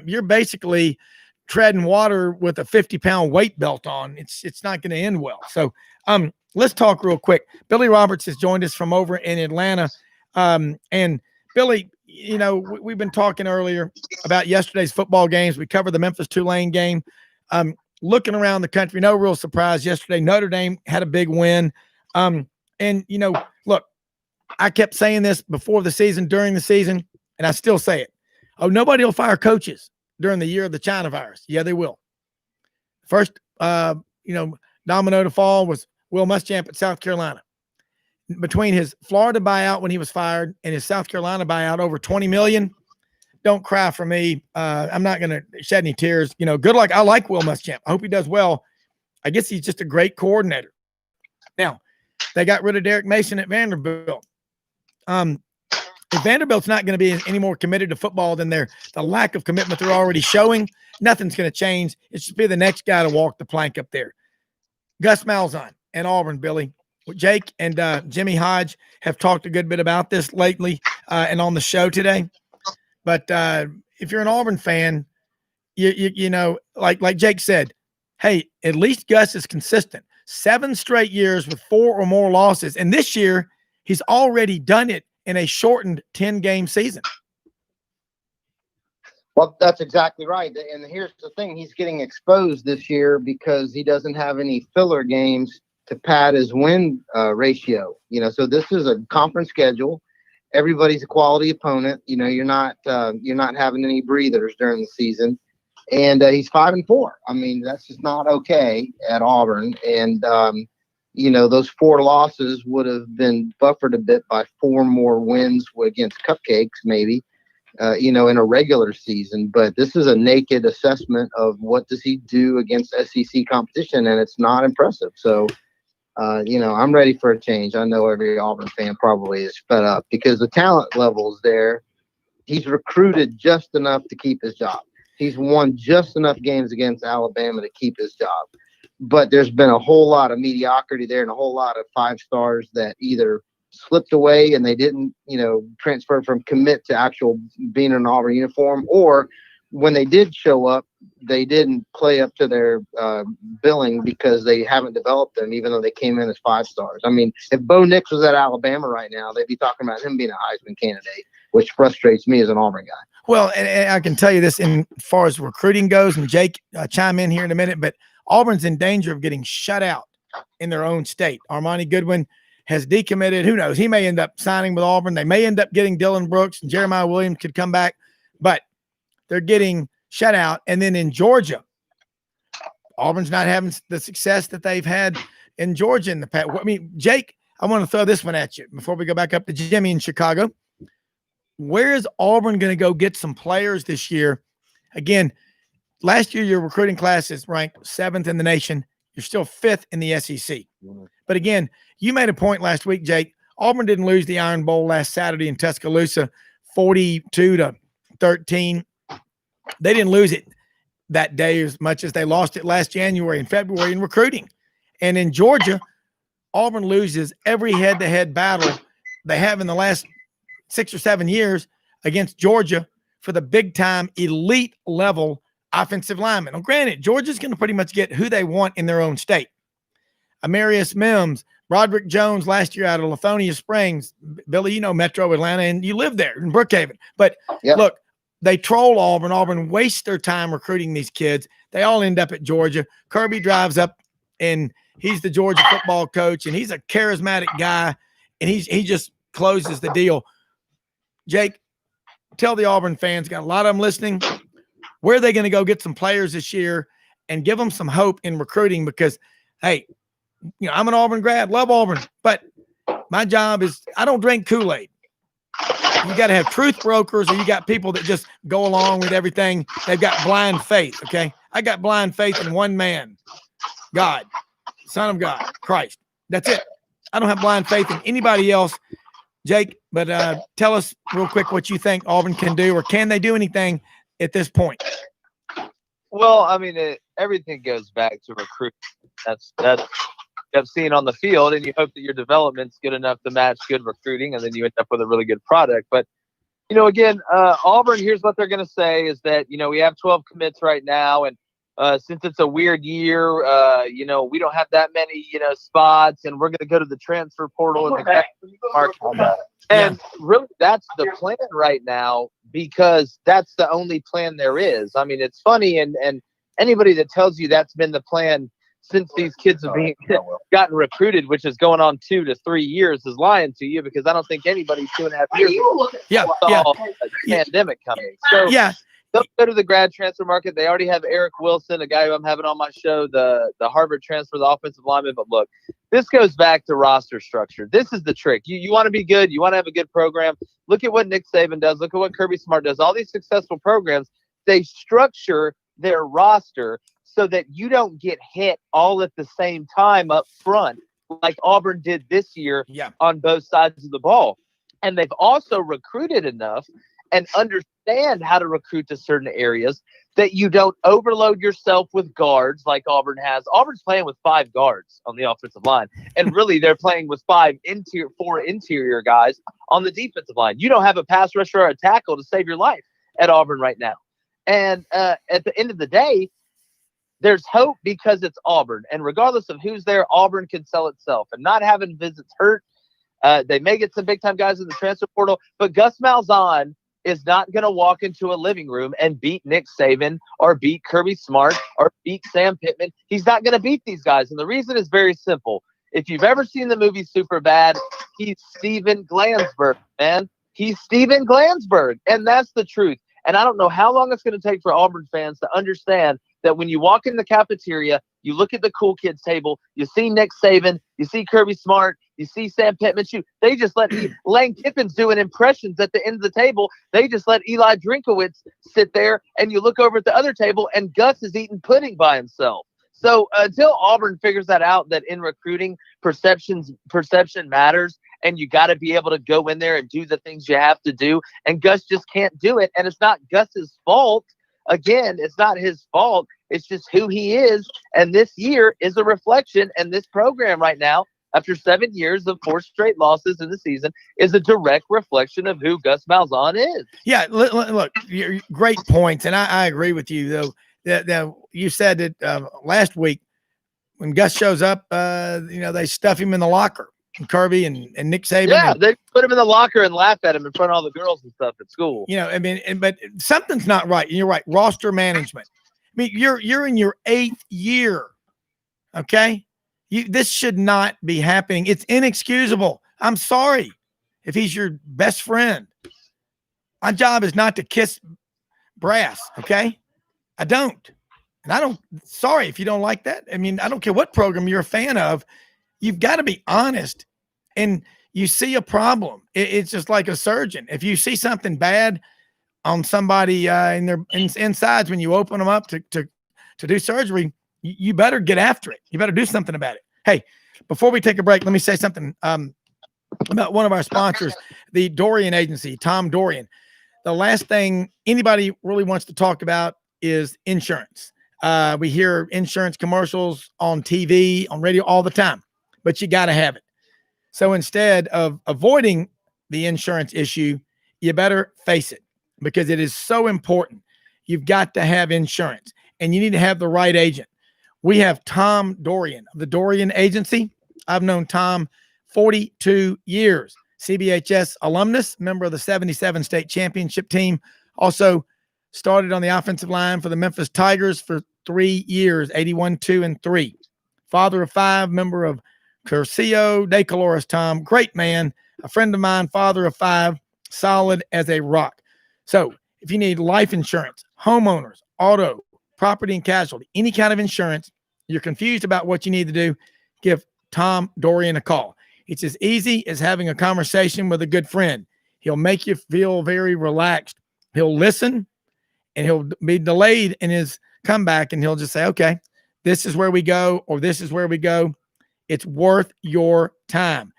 you're basically treading water with a 50-pound weight belt on. It's not going to end well. So let's talk real quick. Billy Roberts has joined us from over in Atlanta. And Billy, we've been talking earlier about yesterday's football games. We covered the Memphis-Tulane game. Looking around the country, no real surprise yesterday. Notre Dame had a big win. And, look, I kept saying this before the season, during the season, and I still say it. Oh, nobody will fire coaches during the year of the China virus. Yeah, they will. First, domino to fall was Will Muschamp at South Carolina. Between his Florida buyout when he was fired and his South Carolina buyout, over $20 million. Don't cry for me. I'm not going to shed any tears. Good luck. I like Will Muschamp. I hope he does well. I guess he's just a great coordinator. Now, they got rid of Derek Mason at Vanderbilt. If Vanderbilt's not going to be any more committed to football than the lack of commitment they're already showing, nothing's going to change. It should be the next guy to walk the plank up there. Gus Malzahn and Auburn, Billy. Jake and Jimmy Hodge have talked a good bit about this lately and on the show today. But if you're an Auburn fan, like Jake said, hey, at least Gus is consistent. 7 straight years with 4 or more losses. And this year, he's already done it in a shortened 10-game season. Well, that's exactly right. And here's the thing. He's getting exposed this year because he doesn't have any filler games to pad his win ratio. So this is a conference schedule. Everybody's a quality opponent. You're not having any breathers during the season. And he's 5-4. I mean, that's just not okay at Auburn. And, those 4 losses would have been buffered a bit by 4 more wins against cupcakes, maybe, in a regular season. But this is a naked assessment of what does he do against SEC competition, and it's not impressive. So, I'm ready for a change. I know every Auburn fan probably is fed up because the talent level is there. He's recruited just enough to keep his job. He's won just enough games against Alabama to keep his job. But there's been a whole lot of mediocrity there and a whole lot of 5 stars that either slipped away and they didn't, transfer from commit to actual being in an Auburn uniform, or when they did show up, they didn't play up to their billing because they haven't developed them, even though they came in as 5 stars. I mean, if Bo Nix was at Alabama right now, they'd be talking about him being a Heisman candidate, which frustrates me as an Auburn guy. Well, and I can tell you this in far as recruiting goes, and Jake, chime in here in a minute, but Auburn's in danger of getting shut out in their own state. Armani Goodwin has decommitted. Who knows? He may end up signing with Auburn. They may end up getting Dylan Brooks, and Jeremiah Williams could come back, but they're getting shut out. And then in Georgia, Auburn's not having the success that they've had in Georgia in the past. I mean, Jake, I want to throw this one at you before we go back up to Jimmy in Chicago. Where is Auburn going to go get some players this year? Again, last year your recruiting class is ranked 7th in the nation. You're still 5th in the SEC. But again, you made a point last week, Jake. Auburn didn't lose the Iron Bowl last Saturday in Tuscaloosa, 42-13. They didn't lose it that day as much as they lost it last January and February in recruiting. And in Georgia, Auburn loses every head-to-head battle they have in the last 6 or 7 years against Georgia for the big-time elite level offensive linemen. Now, granted, Georgia's going to pretty much get who they want in their own state. Amarius Mims, Broderick Jones last year out of Lithonia Springs. Billy, you know Metro Atlanta, and you live there in Brookhaven. But look, they troll Auburn. Auburn wastes their time recruiting these kids. They all end up at Georgia. Kirby drives up, and he's the Georgia football coach, and he's a charismatic guy, and he just closes the deal. Jake, tell the Auburn fans, got a lot of them listening, where are they going to go get some players this year and give them some hope in recruiting? Because, hey, you know, I'm an Auburn grad, love Auburn, but my job is I don't drink Kool-Aid. You got to have truth brokers, or you got people that just go along with everything. They've got blind faith, okay? I got blind faith in one man, God, Son of God, Christ. That's it. I don't have blind faith in anybody else, Jake, but tell us real quick what you think Auburn can do, or can they do anything at this point? Well, I mean, everything goes back to recruiting. That's I've seen on the field, and you hope that your development's good enough to match good recruiting, and then you end up with a really good product. But, you know, again, Auburn, here's what they're going to say is that, you know, we have 12 commits right now, and since it's a weird year, you know, we don't have that many, you know, spots, and we're going to go to the transfer portal and the market. And really, that's the plan right now, because that's the only plan there is. I mean, it's funny, and anybody that tells you that's been the plan since these kids have been gotten recruited, which is going on 2 to 3 years, is lying to you, because I don't think anybody 2.5 years saw a pandemic coming. So they'll go to the grad transfer market. They already have Eric Wilson, a guy who I'm having on my show, the Harvard transfer, the offensive lineman. But look, this goes back to roster structure. This is the trick. You want to be good. You want to have a good program. Look at what Nick Saban does. Look at what Kirby Smart does. All these successful programs, they structure their roster so that you don't get hit all at the same time up front, like Auburn did this year on both sides of the ball. And they've also recruited enough and understand how to recruit to certain areas that you don't overload yourself with guards like Auburn has. Auburn's playing with 5 guards on the offensive line, and really they're playing with 4 interior guys on the defensive line. You don't have a pass rusher or a tackle to save your life at Auburn right now. And at the end of the day, there's hope because it's Auburn. And regardless of who's there, Auburn can sell itself. And not having visits hurt. They may get some big-time guys in the transfer portal, but Gus Malzahn is not going to walk into a living room and beat Nick Saban or beat Kirby Smart or beat Sam Pittman. He's not going to beat these guys. And the reason is very simple. If you've ever seen the movie Superbad, he's Steven Glansberg, man. He's Steven Glansberg. And that's the truth. And I don't know how long it's going to take for Auburn fans to understand that when you walk in the cafeteria, you look at the cool kids table, you see Nick Saban, you see Kirby Smart, you see Sam Pittman shoot. They just let Lane Kiffin's doing impressions at the end of the table. They just let Eli Drinkowitz sit there, and you look over at the other table, and Gus is eating pudding by himself. So until Auburn figures that out, that in recruiting, perception matters, and you got to be able to go in there and do the things you have to do, and Gus just can't do it, and it's not Gus's fault. Again, it's not his fault. It's just who he is. And this year is a reflection. And this program right now, after 7 years of 4 straight losses in the season, is a direct reflection of who Gus Malzahn is. Yeah, look, great points. And I agree with you, though. That you said that last week when Gus shows up, you know, they stuff him in the locker. Kirby and Nick Saban. Yeah, they put him in the locker and laugh at him in front of all the girls and stuff at school. You know, I mean, but something's not right. You're right. Roster management. I mean, you're in your 8th year. Okay. This should not be happening. It's inexcusable. I'm sorry if he's your best friend. My job is not to kiss brass, okay? I don't. And I don't, sorry if you don't like that. I mean, I don't care what program you're a fan of. You've got to be honest. And you see a problem. It's just like a surgeon. If you see something bad on somebody in their insides when you open them up to do surgery, you better get after it. You better do something about it. Hey, before we take a break, let me say something about one of our sponsors, the Dorian Agency, Tom Dorian. The last thing anybody really wants to talk about is insurance. We hear insurance commercials on TV, on radio all the time, but you got to have it. So instead of avoiding the insurance issue, you better face it because it is so important. You've got to have insurance and you need to have the right agent. We have Tom Dorian of the Dorian Agency. I've known Tom 42 years. CBHS alumnus, member of the 77 state championship team. Also started on the offensive line for the Memphis Tigers for 3 years, 81, 2, and 3. Father of 5, member of Curcio de Colores. Tom, great man, a friend of mine, father of 5, solid as a rock. So if you need life insurance, homeowners, auto, property and casualty, any kind of insurance, you're confused about what you need to do, give Tom Dorian a call. It's as easy as having a conversation with a good friend. He'll make you feel very relaxed. He'll listen and he'll be delayed in his comeback and he'll just say, okay, this is where we go, or this is where we go. It's worth your time.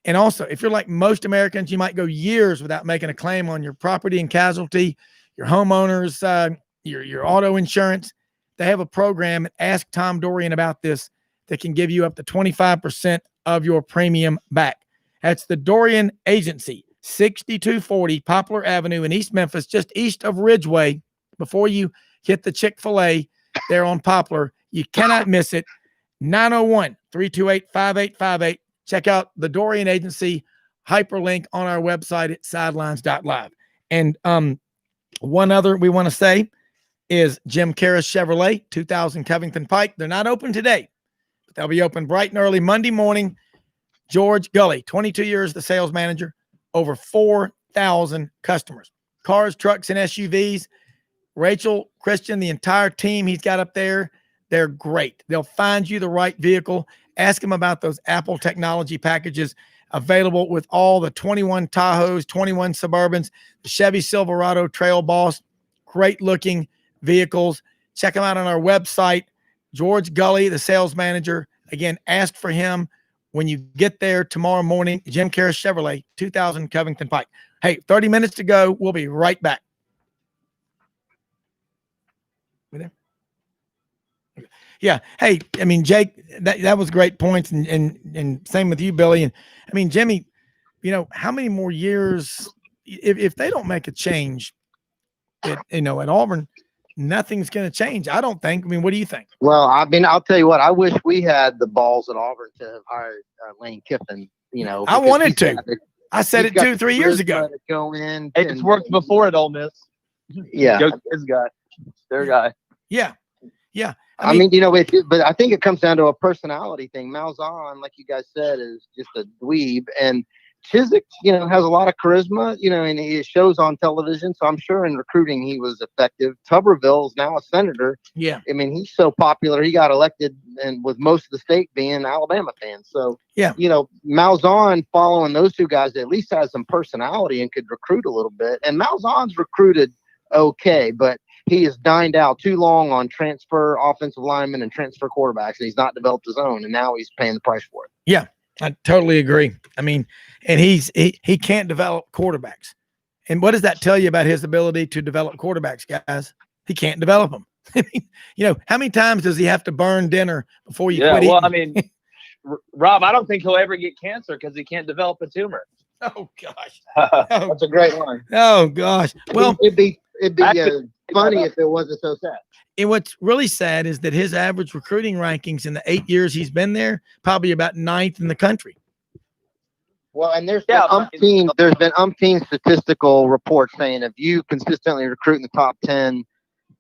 And also, if you're like most Americans, you might go years without making a claim on your property and casualty, your homeowners, your auto insurance. They have a program, Ask Tom Dorian About This, that can give you up to 25% of your premium back. That's the Dorian Agency, 6240 Poplar Avenue in East Memphis, just east of Ridgeway. Before you hit the Chick-fil-A there on Poplar, you cannot miss it. 901-328-5858. Check out the Dorian Agency hyperlink on our website at sidelines.live. And one other we want to say is Jim Karras Chevrolet, 2000 Covington Pike. They're not open today, but they'll be open bright and early Monday morning. George Gully, 22 years, the sales manager, over 4,000 customers, cars, trucks, and SUVs. Rachel, Christian, the entire team he's got up there, they're great. They'll find you the right vehicle. Ask them about those Apple technology packages available with all the 21 Tahoes, 21 Suburbans, the Chevy Silverado Trail Boss, great looking vehicles. Check them out on our website. George Gully, the sales manager. Again, ask for him when you get there tomorrow morning. Jim Karras Chevrolet, 2000 Covington Pike. Hey, 30 minutes to go. We'll be right back. We there? Yeah. Hey, I mean, Jake, that was great points. And same with you, Billy. And I mean, Jimmy, you know, how many more years, if they don't make a change at Auburn, nothing's going to change. I don't think. I mean, what do you think? Well, I mean, I'll tell you what, I wish we had the balls at Auburn to have hired Lane Kiffin, I wanted to. I said it 2-3 years ago. Go in. It's worked before at Ole Miss. Yeah. Go his guy. Their guy. Yeah. Yeah. I mean, but I think it comes down to a personality thing. Malzahn, like you guys said, is just a dweeb. And Chiswick, has a lot of charisma, and he shows on television. So I'm sure in recruiting he was effective. Tuberville's now a senator. Yeah. I mean, he's so popular. He got elected, and with most of the state being Alabama fans. So, yeah, Malzahn following those two guys at least has some personality and could recruit a little bit. And Malzahn's recruited okay, but he has dined out too long on transfer offensive linemen and transfer quarterbacks, and he's not developed his own, and now he's paying the price for it. Yeah, I totally agree. I mean, and he can't develop quarterbacks. And what does that tell you about his ability to develop quarterbacks, guys? He can't develop them. How many times does he have to burn dinner before you quit eating? Well, I mean, Rob, I don't think he'll ever get cancer because he can't develop a tumor. Oh, gosh. That's a great line. Oh, gosh. Well, it'd be funny if it wasn't so sad. And what's really sad is that his average recruiting rankings in the 8 years he's been there, probably about 9th in the country. Well, and there's been umpteen statistical reports saying if you consistently recruit in the top 10,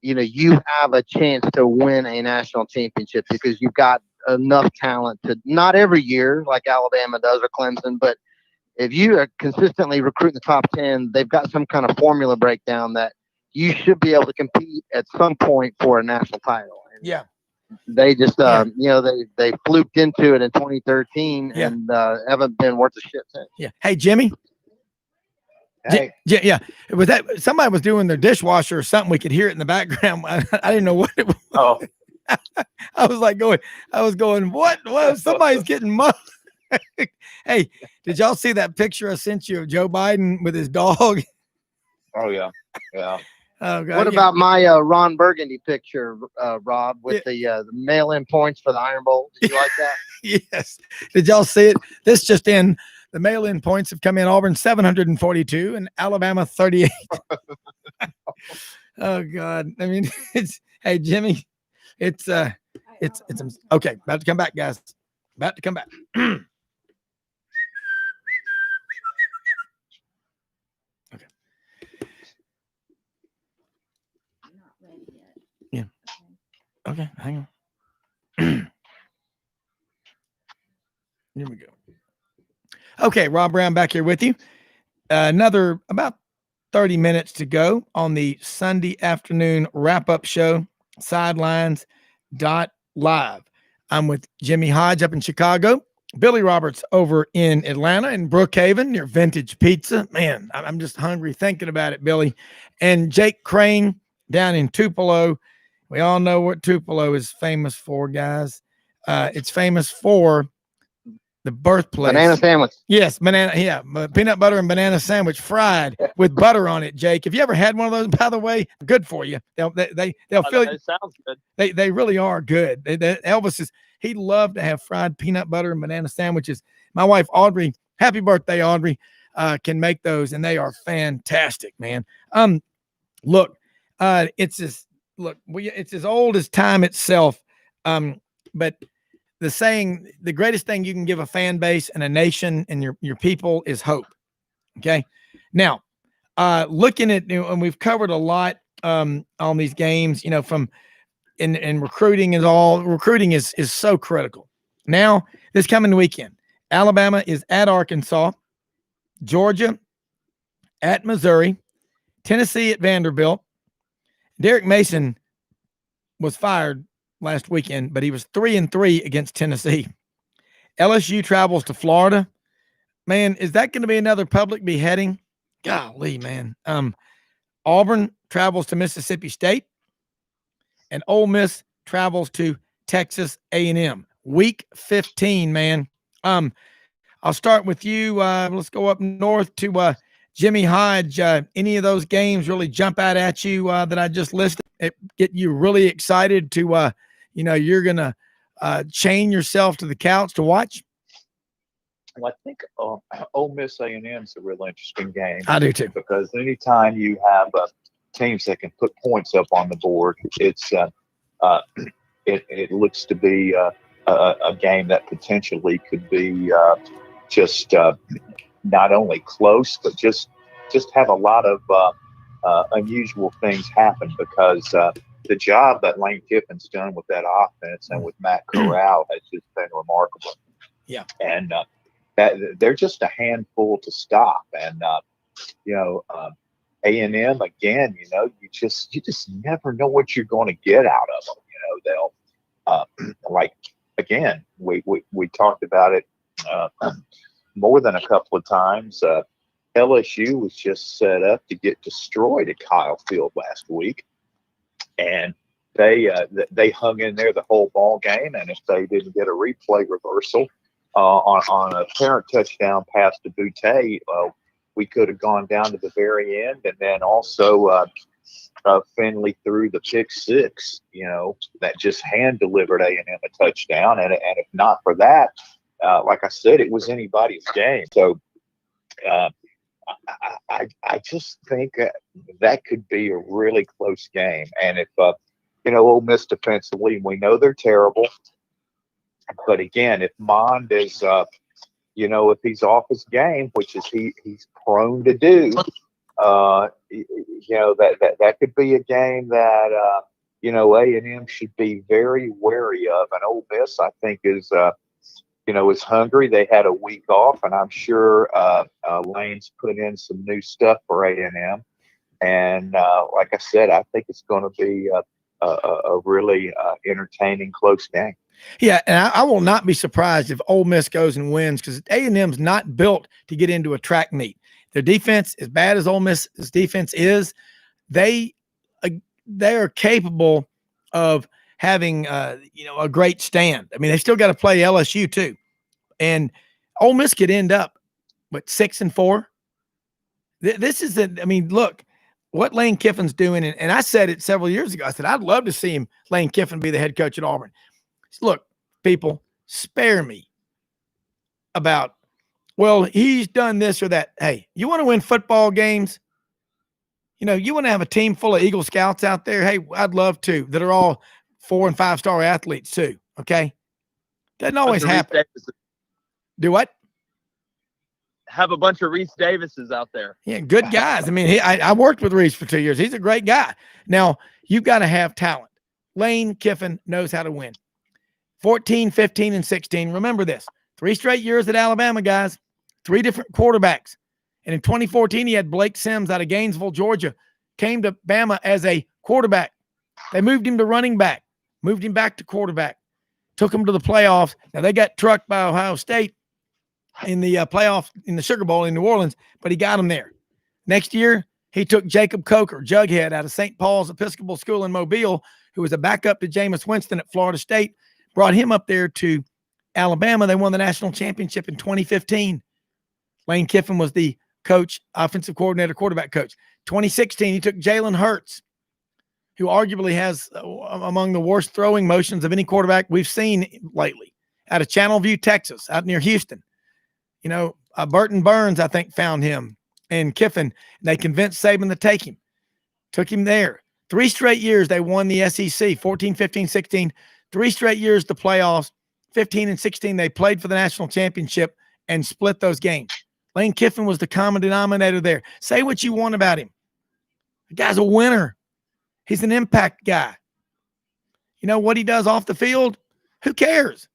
you have a chance to win a national championship because you've got enough talent to, not every year like Alabama does or Clemson, but if you are consistently recruiting the top 10, they've got some kind of formula breakdown that you should be able to compete at some point for a national title. And Yeah. they just, Yeah. they fluked into it in 2013 Yeah. and haven't been worth a shit since. Yeah. Hey, Jimmy. Hey, Yeah. Was that somebody was doing their dishwasher or something? We could hear it in the background. I didn't know what it was. oh, I was going, what? Somebody's getting mugged. Hey, did y'all see that picture I sent you of Joe Biden with his dog? oh yeah, yeah. Oh, God. What about my Ron Burgundy picture, Rob, with the mail-in points for the Iron Bowl? Did you like that? Yes. Did y'all see it? This just in. The mail-in points have come in. Auburn 742 and Alabama 38. Oh, God. I mean, hey, Jimmy, it's okay. About to come back, guys. About to come back. I'm not ready yet. Yeah. Okay. Okay, hang on. Here we go. Okay, Rob Brown back here with you. Another about 30 minutes to go on the Sunday afternoon wrap-up show, Sidelines.live. I'm with Jimmy Hodge up in Chicago, Billy Roberts over in Atlanta, and Brookhaven near Vintage Pizza. Man, I'm just hungry thinking about it, Billy. And Jake Crane down in Tupelo. We all know what Tupelo is famous for, guys. It's famous for the birthplace. Banana sandwich. Yes, banana. Yeah, peanut butter and banana sandwich fried with butter on it. Jake, have you ever had one of those? By the way, good for you. They'll feel. It sounds good. They really are good. Elvis he loved to have fried peanut butter and banana sandwiches. My wife Audrey, happy birthday, Audrey, can make those, and they are fantastic, man. Look, it's as old as time itself. But the saying, the greatest thing you can give a fan base and a nation and your people is hope. Okay. Now, looking at, and we've covered a lot on these games, from in recruiting recruiting is so critical. Now, this coming weekend, Alabama is at Arkansas, Georgia at Missouri, Tennessee at Vanderbilt. Derek Mason was fired last weekend, but he was 3-3 against Tennessee. LSU travels to Florida. Man, is that going to be another public beheading? Golly, man. Auburn travels to Mississippi State, and Ole Miss travels to Texas A&M. Week 15, man. I'll start with you. Let's go up north to Jimmy Hodge. Any of those games really jump out at you that I just listed? It get you really excited to, you're going to chain yourself to the couch to watch? Well, I think Ole Miss A&M is a real interesting game. I do too. Because anytime you have teams that can put points up on the board, it looks to be a game that potentially could be just not only close, but just have a lot of unusual things happen, because the job that Lane Kiffin's done with that offense and with Matt Corral has just been remarkable. Yeah. And that they're just a handful to stop. And A&M again, you just never know what you're going to get out of them. They'll like again, we talked about it more than a couple of times. LSU was just set up to get destroyed at Kyle Field last week, and they hung in there the whole ball game. And if they didn't get a replay reversal on a parent touchdown pass to Boutte, we could have gone down to the very end. And then also Finley threw the pick six, that just hand delivered A&M a touchdown. And if not for that, like I said, it was anybody's game. So I just think that could be a really close game. And if Ole Miss defensively, we know they're terrible. But again, if Mond is, if he's off his game, which is he's prone to do, that could be a game that A&M should be very wary of. And Ole Miss, I think, is hungry. They had a week off, and I'm sure Lane's put in some new stuff for A&M. And like I said, I think it's going to be a really entertaining, close game. Yeah, and I will not be surprised if Ole Miss goes and wins, because A&M's not built to get into a track meet. Their defense, as bad as Ole Miss's defense is, they are capable of having a great stand. I mean, they still got to play LSU too, and Ole Miss could end up 6-4. This is look what Lane Kiffin's doing, and I said it several years ago. I said I'd love to see Lane Kiffin be the head coach at Auburn. Look, people, spare me about, well, he's done this or that. Hey, you want to win football games? You want to have a team full of Eagle Scouts out there? Hey, I'd love to, that are all 4- and 5-star athletes too. Okay. Doesn't always happen. Do what? Have a bunch of Reese Davises out there. Yeah, good guys. I mean, I worked with Reese for 2 years. He's a great guy. Now, you've got to have talent. Lane Kiffin knows how to win. 14, 15, and 16. Remember this. 3 straight years at Alabama, guys. 3 different quarterbacks. And in 2014, he had Blake Sims out of Gainesville, Georgia. Came to Bama as a quarterback. They moved him to running back. Moved him back to quarterback. Took him to the playoffs. Now, they got trucked by Ohio State in the playoff in the Sugar Bowl in New Orleans, but he got him there. Next year, he took Jacob Coker, Jughead, out of St. Paul's Episcopal School in Mobile, who was a backup to Jameis Winston at Florida State, brought him up there to Alabama. They won the national championship in 2015. Lane Kiffin was the coach, offensive coordinator, quarterback coach. 2016, he took Jalen Hurts, who arguably has among the worst throwing motions of any quarterback we've seen lately, out of Channelview, Texas, out near Houston. Burton Burns, I think, found him, and Kiffin. They convinced Saban to take him. Took him there. 3 straight years they won the SEC, 14, 15, 16. 3 straight years to playoffs. 15 and 16, they played for the national championship and split those games. Lane Kiffin was the common denominator there. Say what you want about him. The guy's a winner. He's an impact guy. You know what he does off the field? Who cares?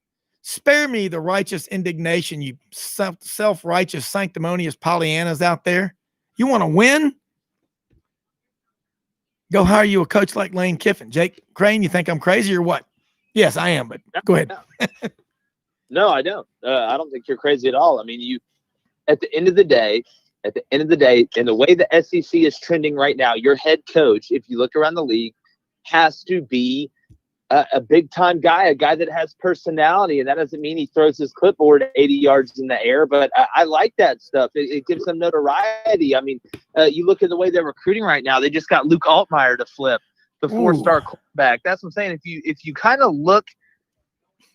Spare me the righteous indignation, you self-righteous, sanctimonious Pollyannas out there. You want to win? Go hire you a coach like Lane Kiffin. Jake Crane, you think I'm crazy or what? Yes, I am, but go ahead. No, I don't. I don't think you're crazy at all. I mean, at the end of the day, and the way the SEC is trending right now, your head coach, if you look around the league, has to be a big-time guy, a guy that has personality, and that doesn't mean he throws his clipboard 80 yards in the air, but I like that stuff. It gives them notoriety. I mean, you look at the way they're recruiting right now. They just got Luke Altmaier to flip, the 4-star quarterback. That's what I'm saying. If you kind of look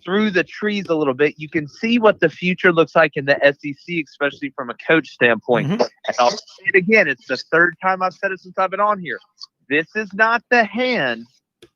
through the trees a little bit, you can see what the future looks like in the SEC, especially from a coach standpoint. Mm-hmm. And I'll say it again. It's the 3rd time I've said it since I've been on here. This is not the hand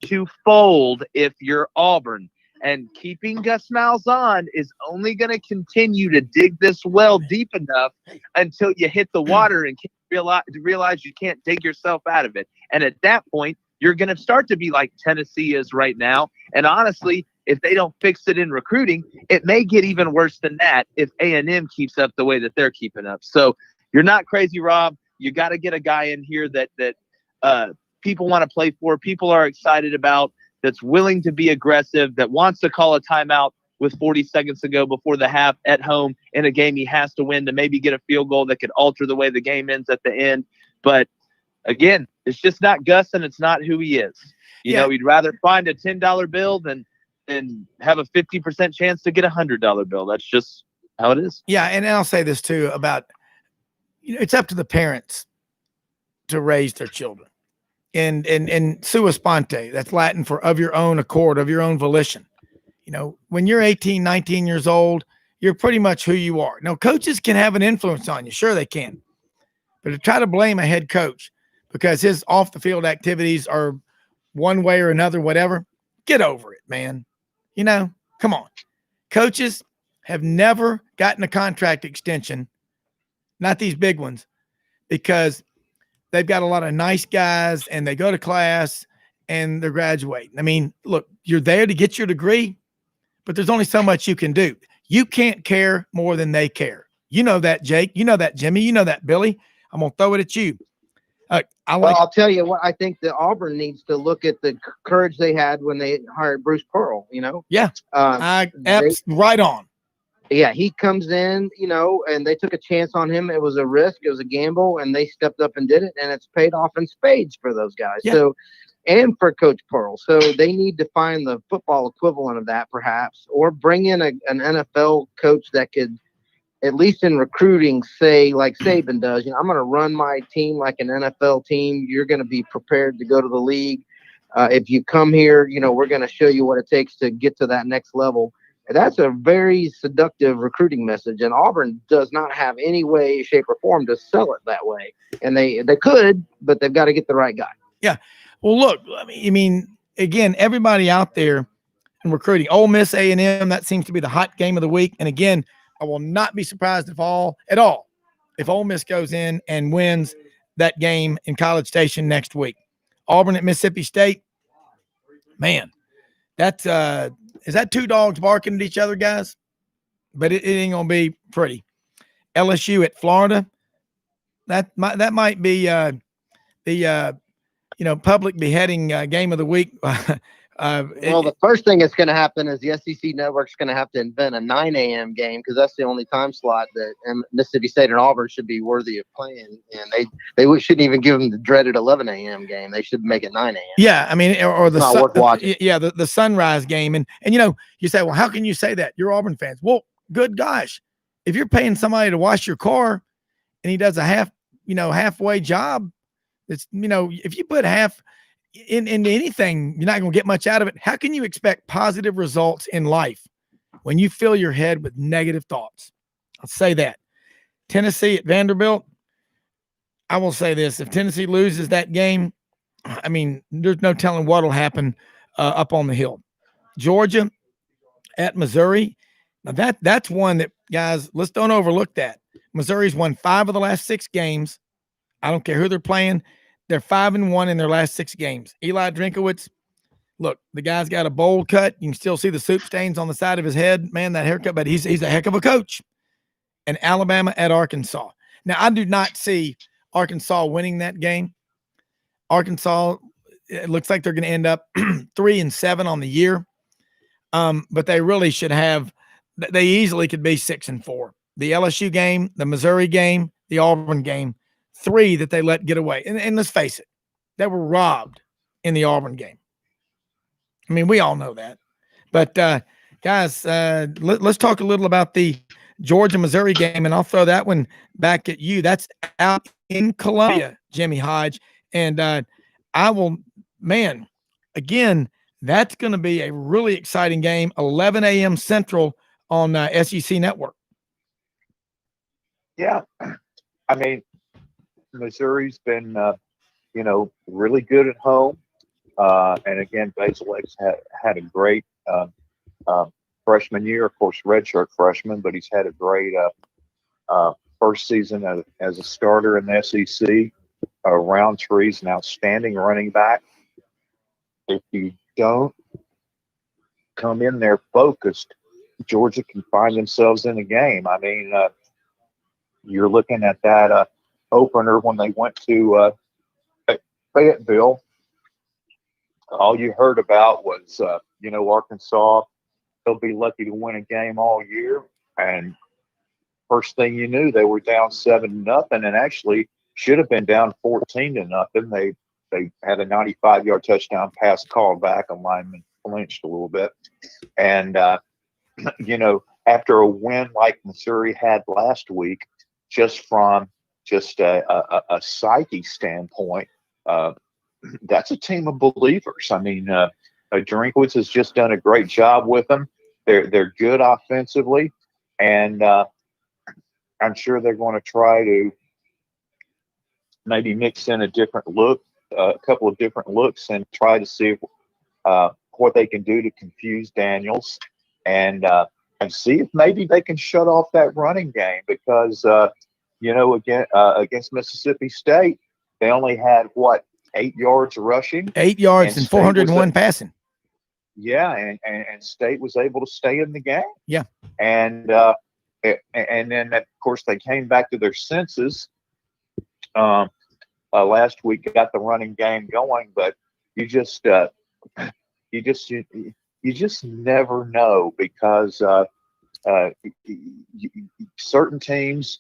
to fold if you're Auburn. And keeping Gus Malzahn is only going to continue to dig this well deep enough until you hit the water and realize you can't dig yourself out of it. And at that point, you're going to start to be like Tennessee is right now. And honestly, if they don't fix it in recruiting, it may get even worse than that if A&M keeps up the way that they're keeping up. So you're not crazy, Rob. You got to get a guy in here that people want to play for, people are excited about, that's willing to be aggressive, that wants to call a timeout with 40 seconds to go before the half at home in a game he has to win to maybe get a field goal that could alter the way the game ends at the end. But again, it's just not Gus, and it's not who he is. You know, he'd rather find a $10 bill than have a 50% chance to get a $100 bill. That's just how it is. Yeah, and I'll say this too about, it's up to the parents to raise their children. And sua sponte, that's Latin for of your own accord, of your own volition. When you're 18, 19 years old, you're pretty much who you are. Now, coaches can have an influence on you. Sure, they can. But to try to blame a head coach because his off the field activities are one way or another, whatever, get over it, man. Come on. Coaches have never gotten a contract extension, not these big ones, because they've got a lot of nice guys and they go to class and they're graduating. I mean, look, you're there to get your degree, but there's only so much you can do. You can't care more than they care. You know that, Jake. You know that, Jimmy. You know that, Billy. I'm going to throw it at you. Well, I'll tell you what, I think that Auburn needs to look at the courage they had when they hired Bruce Pearl, Yeah. Right on. Yeah, he comes in, and they took a chance on him. It was a risk, it was a gamble, and they stepped up and did it, and it's paid off in spades for those guys. Yeah. So, and for Coach Pearl. So they need to find the football equivalent of that, perhaps, or bring in an NFL coach that could, at least in recruiting, say like Saban does, I'm going to run my team like an NFL team. You're going to be prepared to go to the league. If you come here, we're going to show you what it takes to get to that next level. And that's a very seductive recruiting message. And Auburn does not have any way, shape, or form to sell it that way. And they could, but they've got to get the right guy. Yeah. Well, look, I mean, again, everybody out there in recruiting, Ole Miss, A&M, that seems to be the hot game of the week. And again, I will not be surprised if Ole Miss goes in and wins that game in College Station next week. Auburn at Mississippi State, man, that's is that two dogs barking at each other, guys? But it ain't gonna be pretty. LSU at Florida, that might be the public beheading game of the week. Well, the first thing that's going to happen is the SEC network's going to have to invent a 9 a.m. game, because that's the only time slot that Mississippi State and Auburn should be worthy of playing. And they shouldn't even give them the dreaded 11 a.m. game. They should make it 9 a.m. Yeah, I mean, or the not worth watching. The sunrise game. And you say, well, how can you say that? You're Auburn fans. Well, good gosh, if you're paying somebody to wash your car and he does a halfway job, it's if you put half into anything, you're not going to get much out of it. How can you expect positive results in life when you fill your head with negative thoughts? I'll say that. Tennessee at Vanderbilt, I will say this. If Tennessee loses that game, I mean, there's no telling what will happen up on the hill. Georgia at Missouri. Now that's one that, guys, let's don't overlook that. Missouri's won 5 of the last 6 games. I don't care who they're playing. They're 5-1 in their last 6 games. Eli Drinkowitz, look, the guy's got a bowl cut. You can still see the soup stains on the side of his head. Man, that haircut, but he's a heck of a coach. And Alabama at Arkansas. Now, I do not see Arkansas winning that game. Arkansas, it looks like they're going to end up 3-7 on the year. But they really should have, they easily could be 6-4. The LSU game, the Missouri game, the Auburn game, 3 that they let get away. And let's face it, they were robbed in the Auburn game. I mean, we all know that. But, guys, let's talk a little about the Georgia-Missouri game, and I'll throw that one back at you. That's out in Columbia, Jimmy Hodge. And again, that's going to be a really exciting game, 11 a.m. Central on SEC Network. Yeah. I mean, Missouri's been, really good at home. And again, Basil's had a great freshman year, of course, redshirt freshman, but he's had a great first season as a starter in the SEC. Roundtree's an outstanding running back. If you don't come in there focused, Georgia can find themselves in a game. I mean, you're looking at that opener when they went to Fayetteville. All you heard about was, Arkansas, they'll be lucky to win a game all year. And first thing you knew, they were down 7-0, and actually should have been down 14-0. They had a 95-yard touchdown pass called back. A lineman flinched a little bit. And, after a win like Missouri had last week, just from a psyche standpoint, that's a team of believers. I mean, Drinkwitz has just done a great job with them. They're good offensively, and I'm sure they're going to try to maybe mix in a couple of different looks, and try to see what they can do to confuse Daniels, and see if maybe they can shut off that running game, because against Mississippi State, they only had 8 yards rushing. 8 yards and State was 401 passing. Yeah, and State was able to stay in the game. Yeah. And then of course they came back to their senses last week, got the running game going, but you just never know, because certain teams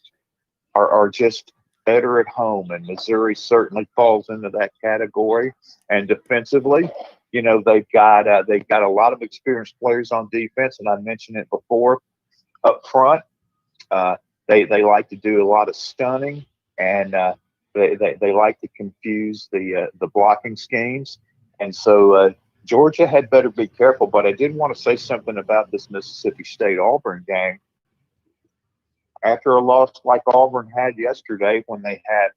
are just better at home, and Missouri certainly falls into that category. And defensively, they've got a lot of experienced players on defense, and I mentioned it before. Up front, they like to do a lot of stunning, and they like to confuse the blocking schemes, and so Georgia had better be careful. But I did want to say something about this Mississippi State Auburn game. After a loss like Auburn had yesterday, when they had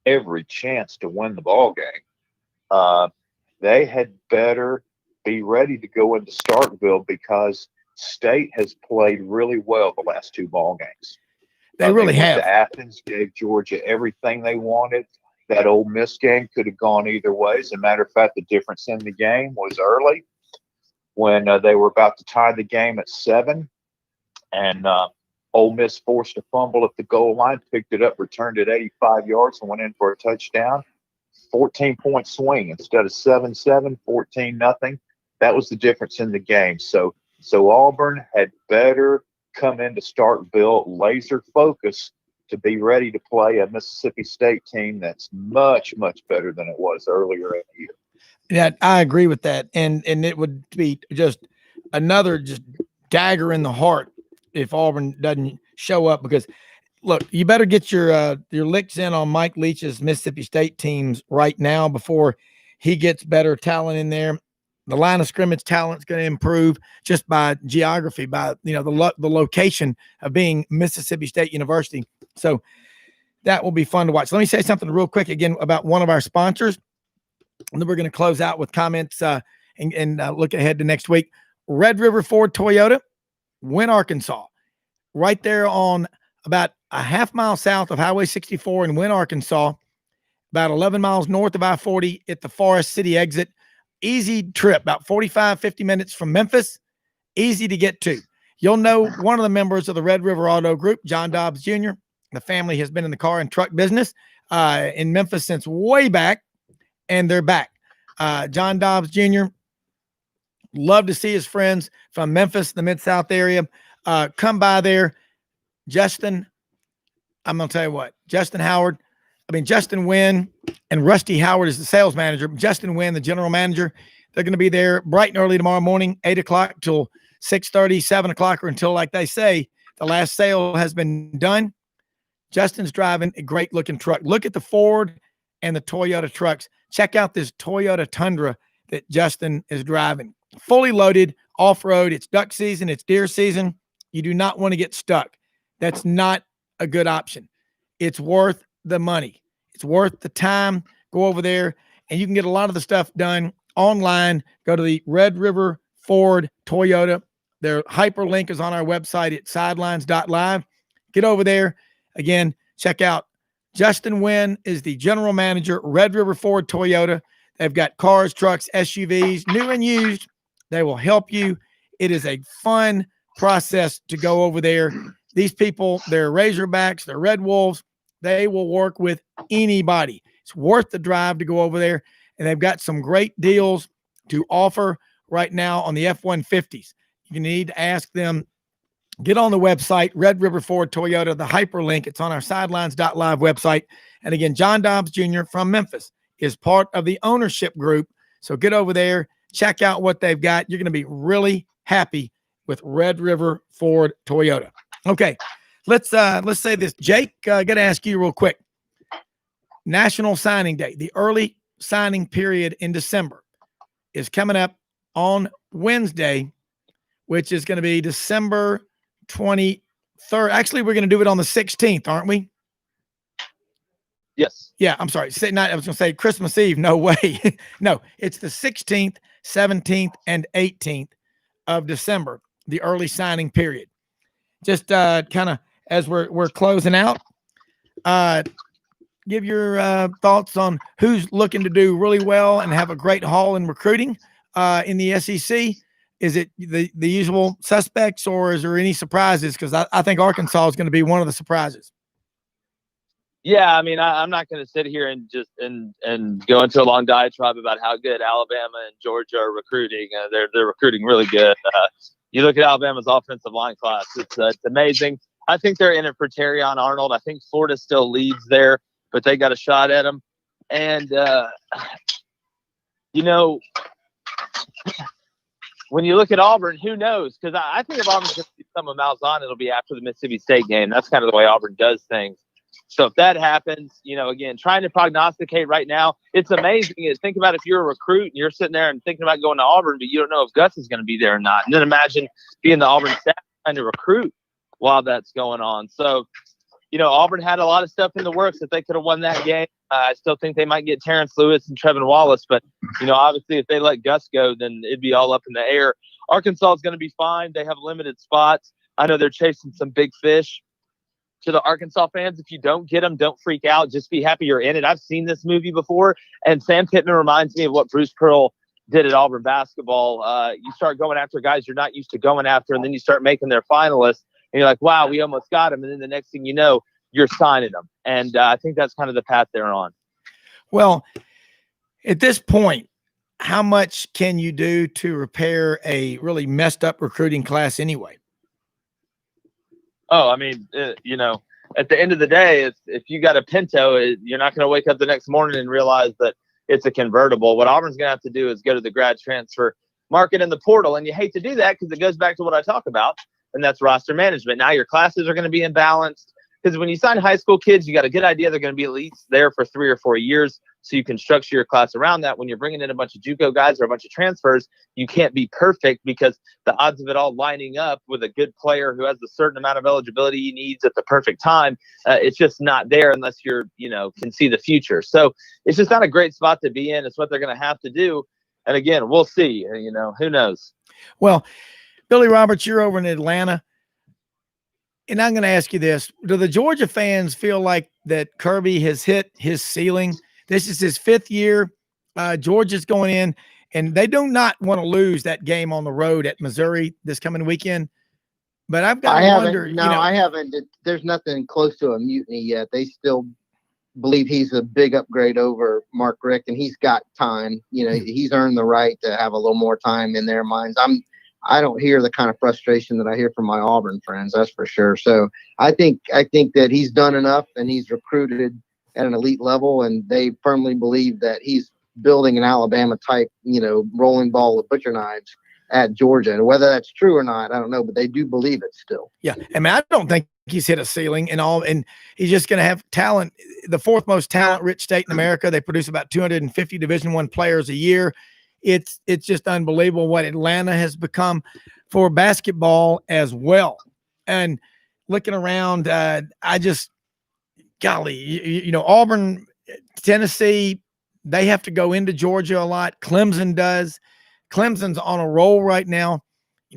every chance to win the ball game, they had better be ready to go into Starkville, because State has played really well the last 2 ball games. They really went have. to Athens, gave Georgia everything they wanted. That Ole Miss game could have gone either way. As a matter of fact, the difference in the game was early, when they were about to tie the game at 7, and Ole Miss forced a fumble at the goal line, picked it up, returned it 85 yards, and went in for a touchdown. 14-point swing instead of 7-7, 14-0. That was the difference in the game. So Auburn had better come into Starkville laser focused to be ready to play a Mississippi State team that's much, much better than it was earlier in the year. Yeah, I agree with that. And it would be just another dagger in the heart if Auburn doesn't show up, because look, you better get your licks in on Mike Leach's Mississippi State teams right now before he gets better talent in there. The line of scrimmage talent is going to improve just by geography, by the location of being Mississippi State University. So that will be fun to watch. Let me say something real quick again about one of our sponsors, and then we're going to close out with comments and look ahead to next week. Red River Ford Toyota, Wynne, Arkansas, right there on about a half mile south of Highway 64 in Wynne, Arkansas, about 11 miles north of I-40 at the Forest City exit. Easy trip, about 45, 50 minutes from Memphis. Easy to get to. You'll know one of the members of the Red River Auto Group, John Dobbs Jr. The family has been in the car and truck business in Memphis since way back, and they're back. John Dobbs Jr., love to see his friends from Memphis, the Mid-South area. Come by there. Justin, I'm going to tell you what, Justin Wynn and Rusty Howard is the sales manager. Justin Wynn, the general manager. They're going to be there bright and early tomorrow morning, 8 o'clock till 6:30, 7 o'clock, or until, like they say, the last sale has been done. Justin's driving a great looking truck. Look at the Ford and the Toyota trucks. Check out this Toyota Tundra that Justin is driving. Fully loaded, off-road. It's duck season. It's deer season. You do not want to get stuck. That's not a good option. It's worth the money. It's worth the time. Go over there, and you can get a lot of the stuff done online. Go to the Red River Ford Toyota. Their hyperlink is on our website at sidelines.live. Get over there. Again, check out Justin Wynn is the general manager, Red River Ford Toyota. They've got cars, trucks, SUVs, new and used. They will help you. It is a fun process to go over there. These people, they're Razorbacks, they're Red Wolves. They will work with anybody. It's worth the drive to go over there. And they've got some great deals to offer right now on the F-150s. You need to ask them. Get on the website, Red River Ford Toyota, the hyperlink. It's on our sidelines.live website. And again, John Dobbs Jr. from Memphis is part of the ownership group. So get over there, check out what they've got. You're going to be really happy with Red River Ford Toyota. Okay, let's say this. Jake, got to ask you real quick. National Signing Day, the early signing period in December, is coming up on Wednesday, which is going to be December 23rd. Actually, we're going to do it on the 16th, aren't we? Yes. Yeah, I'm sorry. I was going to say Christmas Eve. No way. No, it's the 16th, 17th, and 18th of December, the early signing period. Just kind of as we're closing out, give your thoughts on who's looking to do really well and have a great haul in recruiting in the SEC? Is it the usual suspects, or is there any surprises? Because I think Arkansas is going to be one of the surprises. Yeah, I mean, I'm not going to sit here and just and go into a long diatribe about how good Alabama and Georgia are recruiting. They're recruiting really good. You look at Alabama's offensive line class; it's amazing. I think they're in it for Terrion Arnold. I think Florida still leads there, but they got a shot at him. And you know, when you look at Auburn, who knows? Because I think if Auburn's going to see some of Malzahn, it'll be after the Mississippi State game. That's kind of the way Auburn does things. So if that happens, again, trying to prognosticate right now, it's amazing. Think about if you're a recruit and you're sitting there and thinking about going to Auburn, but you don't know if Gus is going to be there or not. And then imagine being the Auburn staff trying to recruit while that's going on. So, Auburn had a lot of stuff in the works that they could have won that game. I still think they might get Terrence Lewis and Trevin Wallace, but, obviously if they let Gus go, then it'd be all up in the air. Arkansas is going to be fine. They have limited spots. I know they're chasing some big fish. To the Arkansas fans, if you don't get them, don't freak out. Just be happy you're in it. I've seen this movie before, and Sam Pittman reminds me of what Bruce Pearl did at Auburn basketball. You start going after guys you're not used to going after, and then you start making their finalists, and you're like, wow, we almost got him. And then the next thing you know, you're signing them. And I think that's kind of the path they're on. Well, at this point, how much can you do to repair a really messed up recruiting class anyway? Oh, I mean, at the end of the day, if you got a Pinto, you're not going to wake up the next morning and realize that it's a convertible. What Auburn's going to have to do is go to the grad transfer market in the portal. And you hate to do that because it goes back to what I talk about, and that's roster management. Now your classes are going to be imbalanced because when you sign high school kids, you got a good idea they're going to be at least there for 3 or 4 years. So you can structure your class around that. When you're bringing in a bunch of JUCO guys or a bunch of transfers, you can't be perfect because the odds of it all lining up with a good player who has a certain amount of eligibility he needs at the perfect time, it's just not there unless you're, can see the future. So it's just not a great spot to be in. It's what they're going to have to do. And again, we'll see, who knows? Well, Billy Roberts, you're over in Atlanta. And I'm going to ask you this. Do the Georgia fans feel like that Kirby has hit his ceiling? This is his 5th year. Georgia's going in, and they do not want to lose that game on the road at Missouri this coming weekend. But I've got to wonder. I haven't. There's nothing close to a mutiny yet. They still believe he's a big upgrade over Mark Richt, and he's got time. He's earned the right to have a little more time in their minds. I don't hear the kind of frustration that I hear from my Auburn friends. That's for sure. So I think that he's done enough, and he's recruited at an elite level, and they firmly believe that he's building an Alabama type, rolling ball with butcher knives at Georgia. And whether that's true or not, I don't know, but they do believe it still. Yeah. I mean, I don't think he's hit a ceiling and he's just going to have talent, the 4th most talent rich state in America. They produce about 250 Division I players a year. It's just unbelievable what Atlanta has become for basketball as well. And looking around, golly, Auburn, Tennessee, they have to go into Georgia a lot. Clemson does. Clemson's on a roll right now.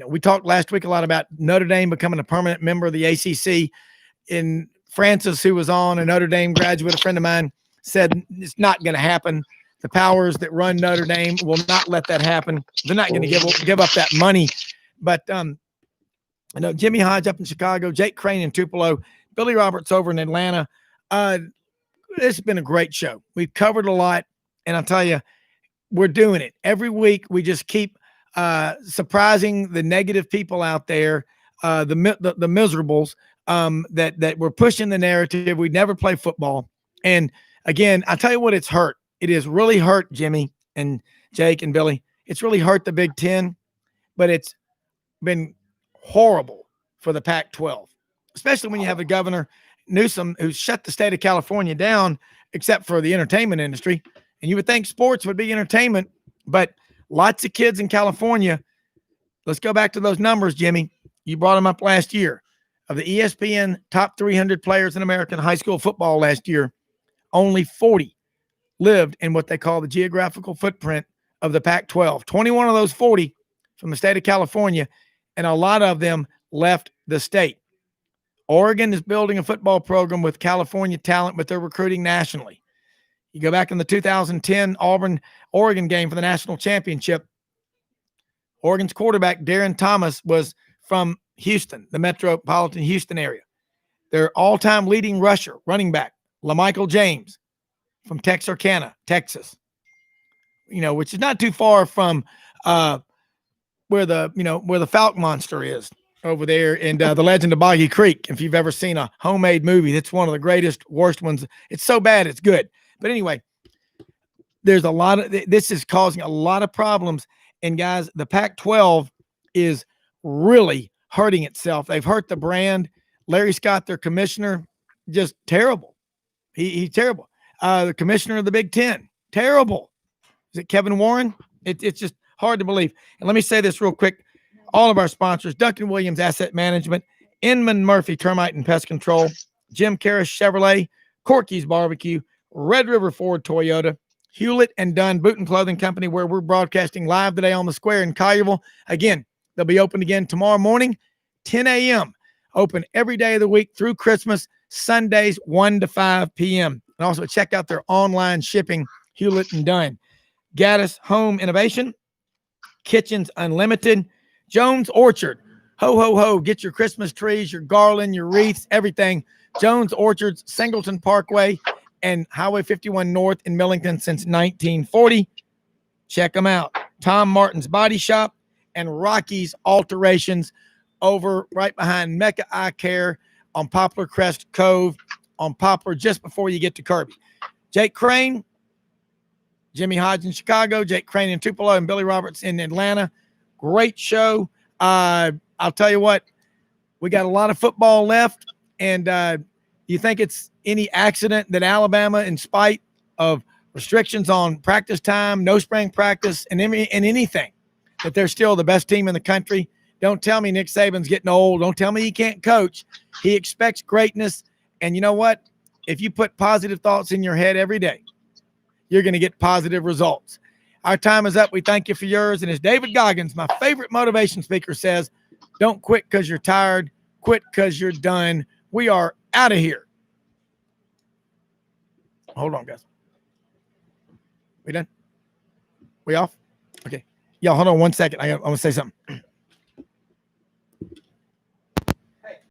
We talked last week a lot about Notre Dame becoming a permanent member of the ACC. And Francis, who was on, a Notre Dame graduate, a friend of mine, said it's not going to happen. The powers that run Notre Dame will not let that happen. They're not going to give up that money. But Jimmy Hodge up in Chicago, Jake Crane in Tupelo, Billy Roberts over in Atlanta. This has been a great show. We've covered a lot, and I'll tell you, we're doing it every week. We just keep surprising the negative people out there, the miserables that we're pushing the narrative. We never play football, and again, I tell you what, it's hurt. It has really hurt Jimmy and Jake and Billy. It's really hurt the Big Ten, but it's been horrible for the Pac-12, especially when you have a governor, Newsom, who's shut the state of California down, except for the entertainment industry. And you would think sports would be entertainment, but lots of kids in California. Let's go back to those numbers, Jimmy. You brought them up last year. Of the ESPN top 300 players in American high school football last year, only 40 lived in what they call the geographical footprint of the Pac-12. 21 of those 40 from the state of California, and a lot of them left the state. Oregon is building a football program with California talent, but they're recruiting nationally. You go back in the 2010 Oregon game for the national championship. Oregon's quarterback, Darren Thomas, was from Houston, the metropolitan Houston area. Their all-time leading running back, LaMichael James from Texarkana, Texas, which is not too far from where the Falk Monster is over there in the Legend of Boggy Creek. If you've ever seen a homemade movie, that's one of the worst ones. It's so bad, it's good. But anyway, there's this is causing a lot of problems. And guys, the Pac-12 is really hurting itself. They've hurt the brand. Larry Scott, their commissioner, just terrible. He's terrible. The commissioner of the Big Ten, terrible. Is it Kevin Warren? It's just hard to believe. And let me say this real quick. All of our sponsors, Duncan Williams Asset Management, Inman Murphy Termite and Pest Control, Jim Karras Chevrolet, Corky's Barbecue, Red River Ford Toyota, Hewlett and Dunn Boot and Clothing Company, where we're broadcasting live today on the square in Collierville. Again, they'll be open again tomorrow morning, 10 a.m. Open every day of the week through Christmas, Sundays 1 to 5 p.m. And also check out their online shipping, Hewlett and Dunn. Gaddis Home Innovation, Kitchens Unlimited, Jones Orchard. Ho, ho, ho. Get your Christmas trees, your garland, your wreaths, everything. Jones Orchards, Singleton Parkway, and Highway 51 North in Millington since 1940. Check them out. Tom Martin's Body Shop and Rocky's Alterations over right behind Mecca Eye Care on Poplar Crest Cove on Poplar just before you get to Kirby. Jake Crane, Jimmy Hodge in Chicago, Jake Crane in Tupelo, and Billy Roberts in Atlanta. Great show. I'll tell you what, we got a lot of football left, and you think it's any accident that Alabama, in spite of restrictions on practice time, no spring practice, and anything, that they're still the best team in the country? Don't tell me Nick Saban's getting old. Don't tell me he can't coach. He expects greatness, and you know what? If you put positive thoughts in your head every day, you're going to get positive results. Our time is up. We thank you for yours. And as David Goggins, my favorite motivation speaker, says, don't quit because you're tired. Quit because you're done. We are out of here. Hold on, guys. We done? We off? Okay. Y'all, hold on 1 second. I want to say something.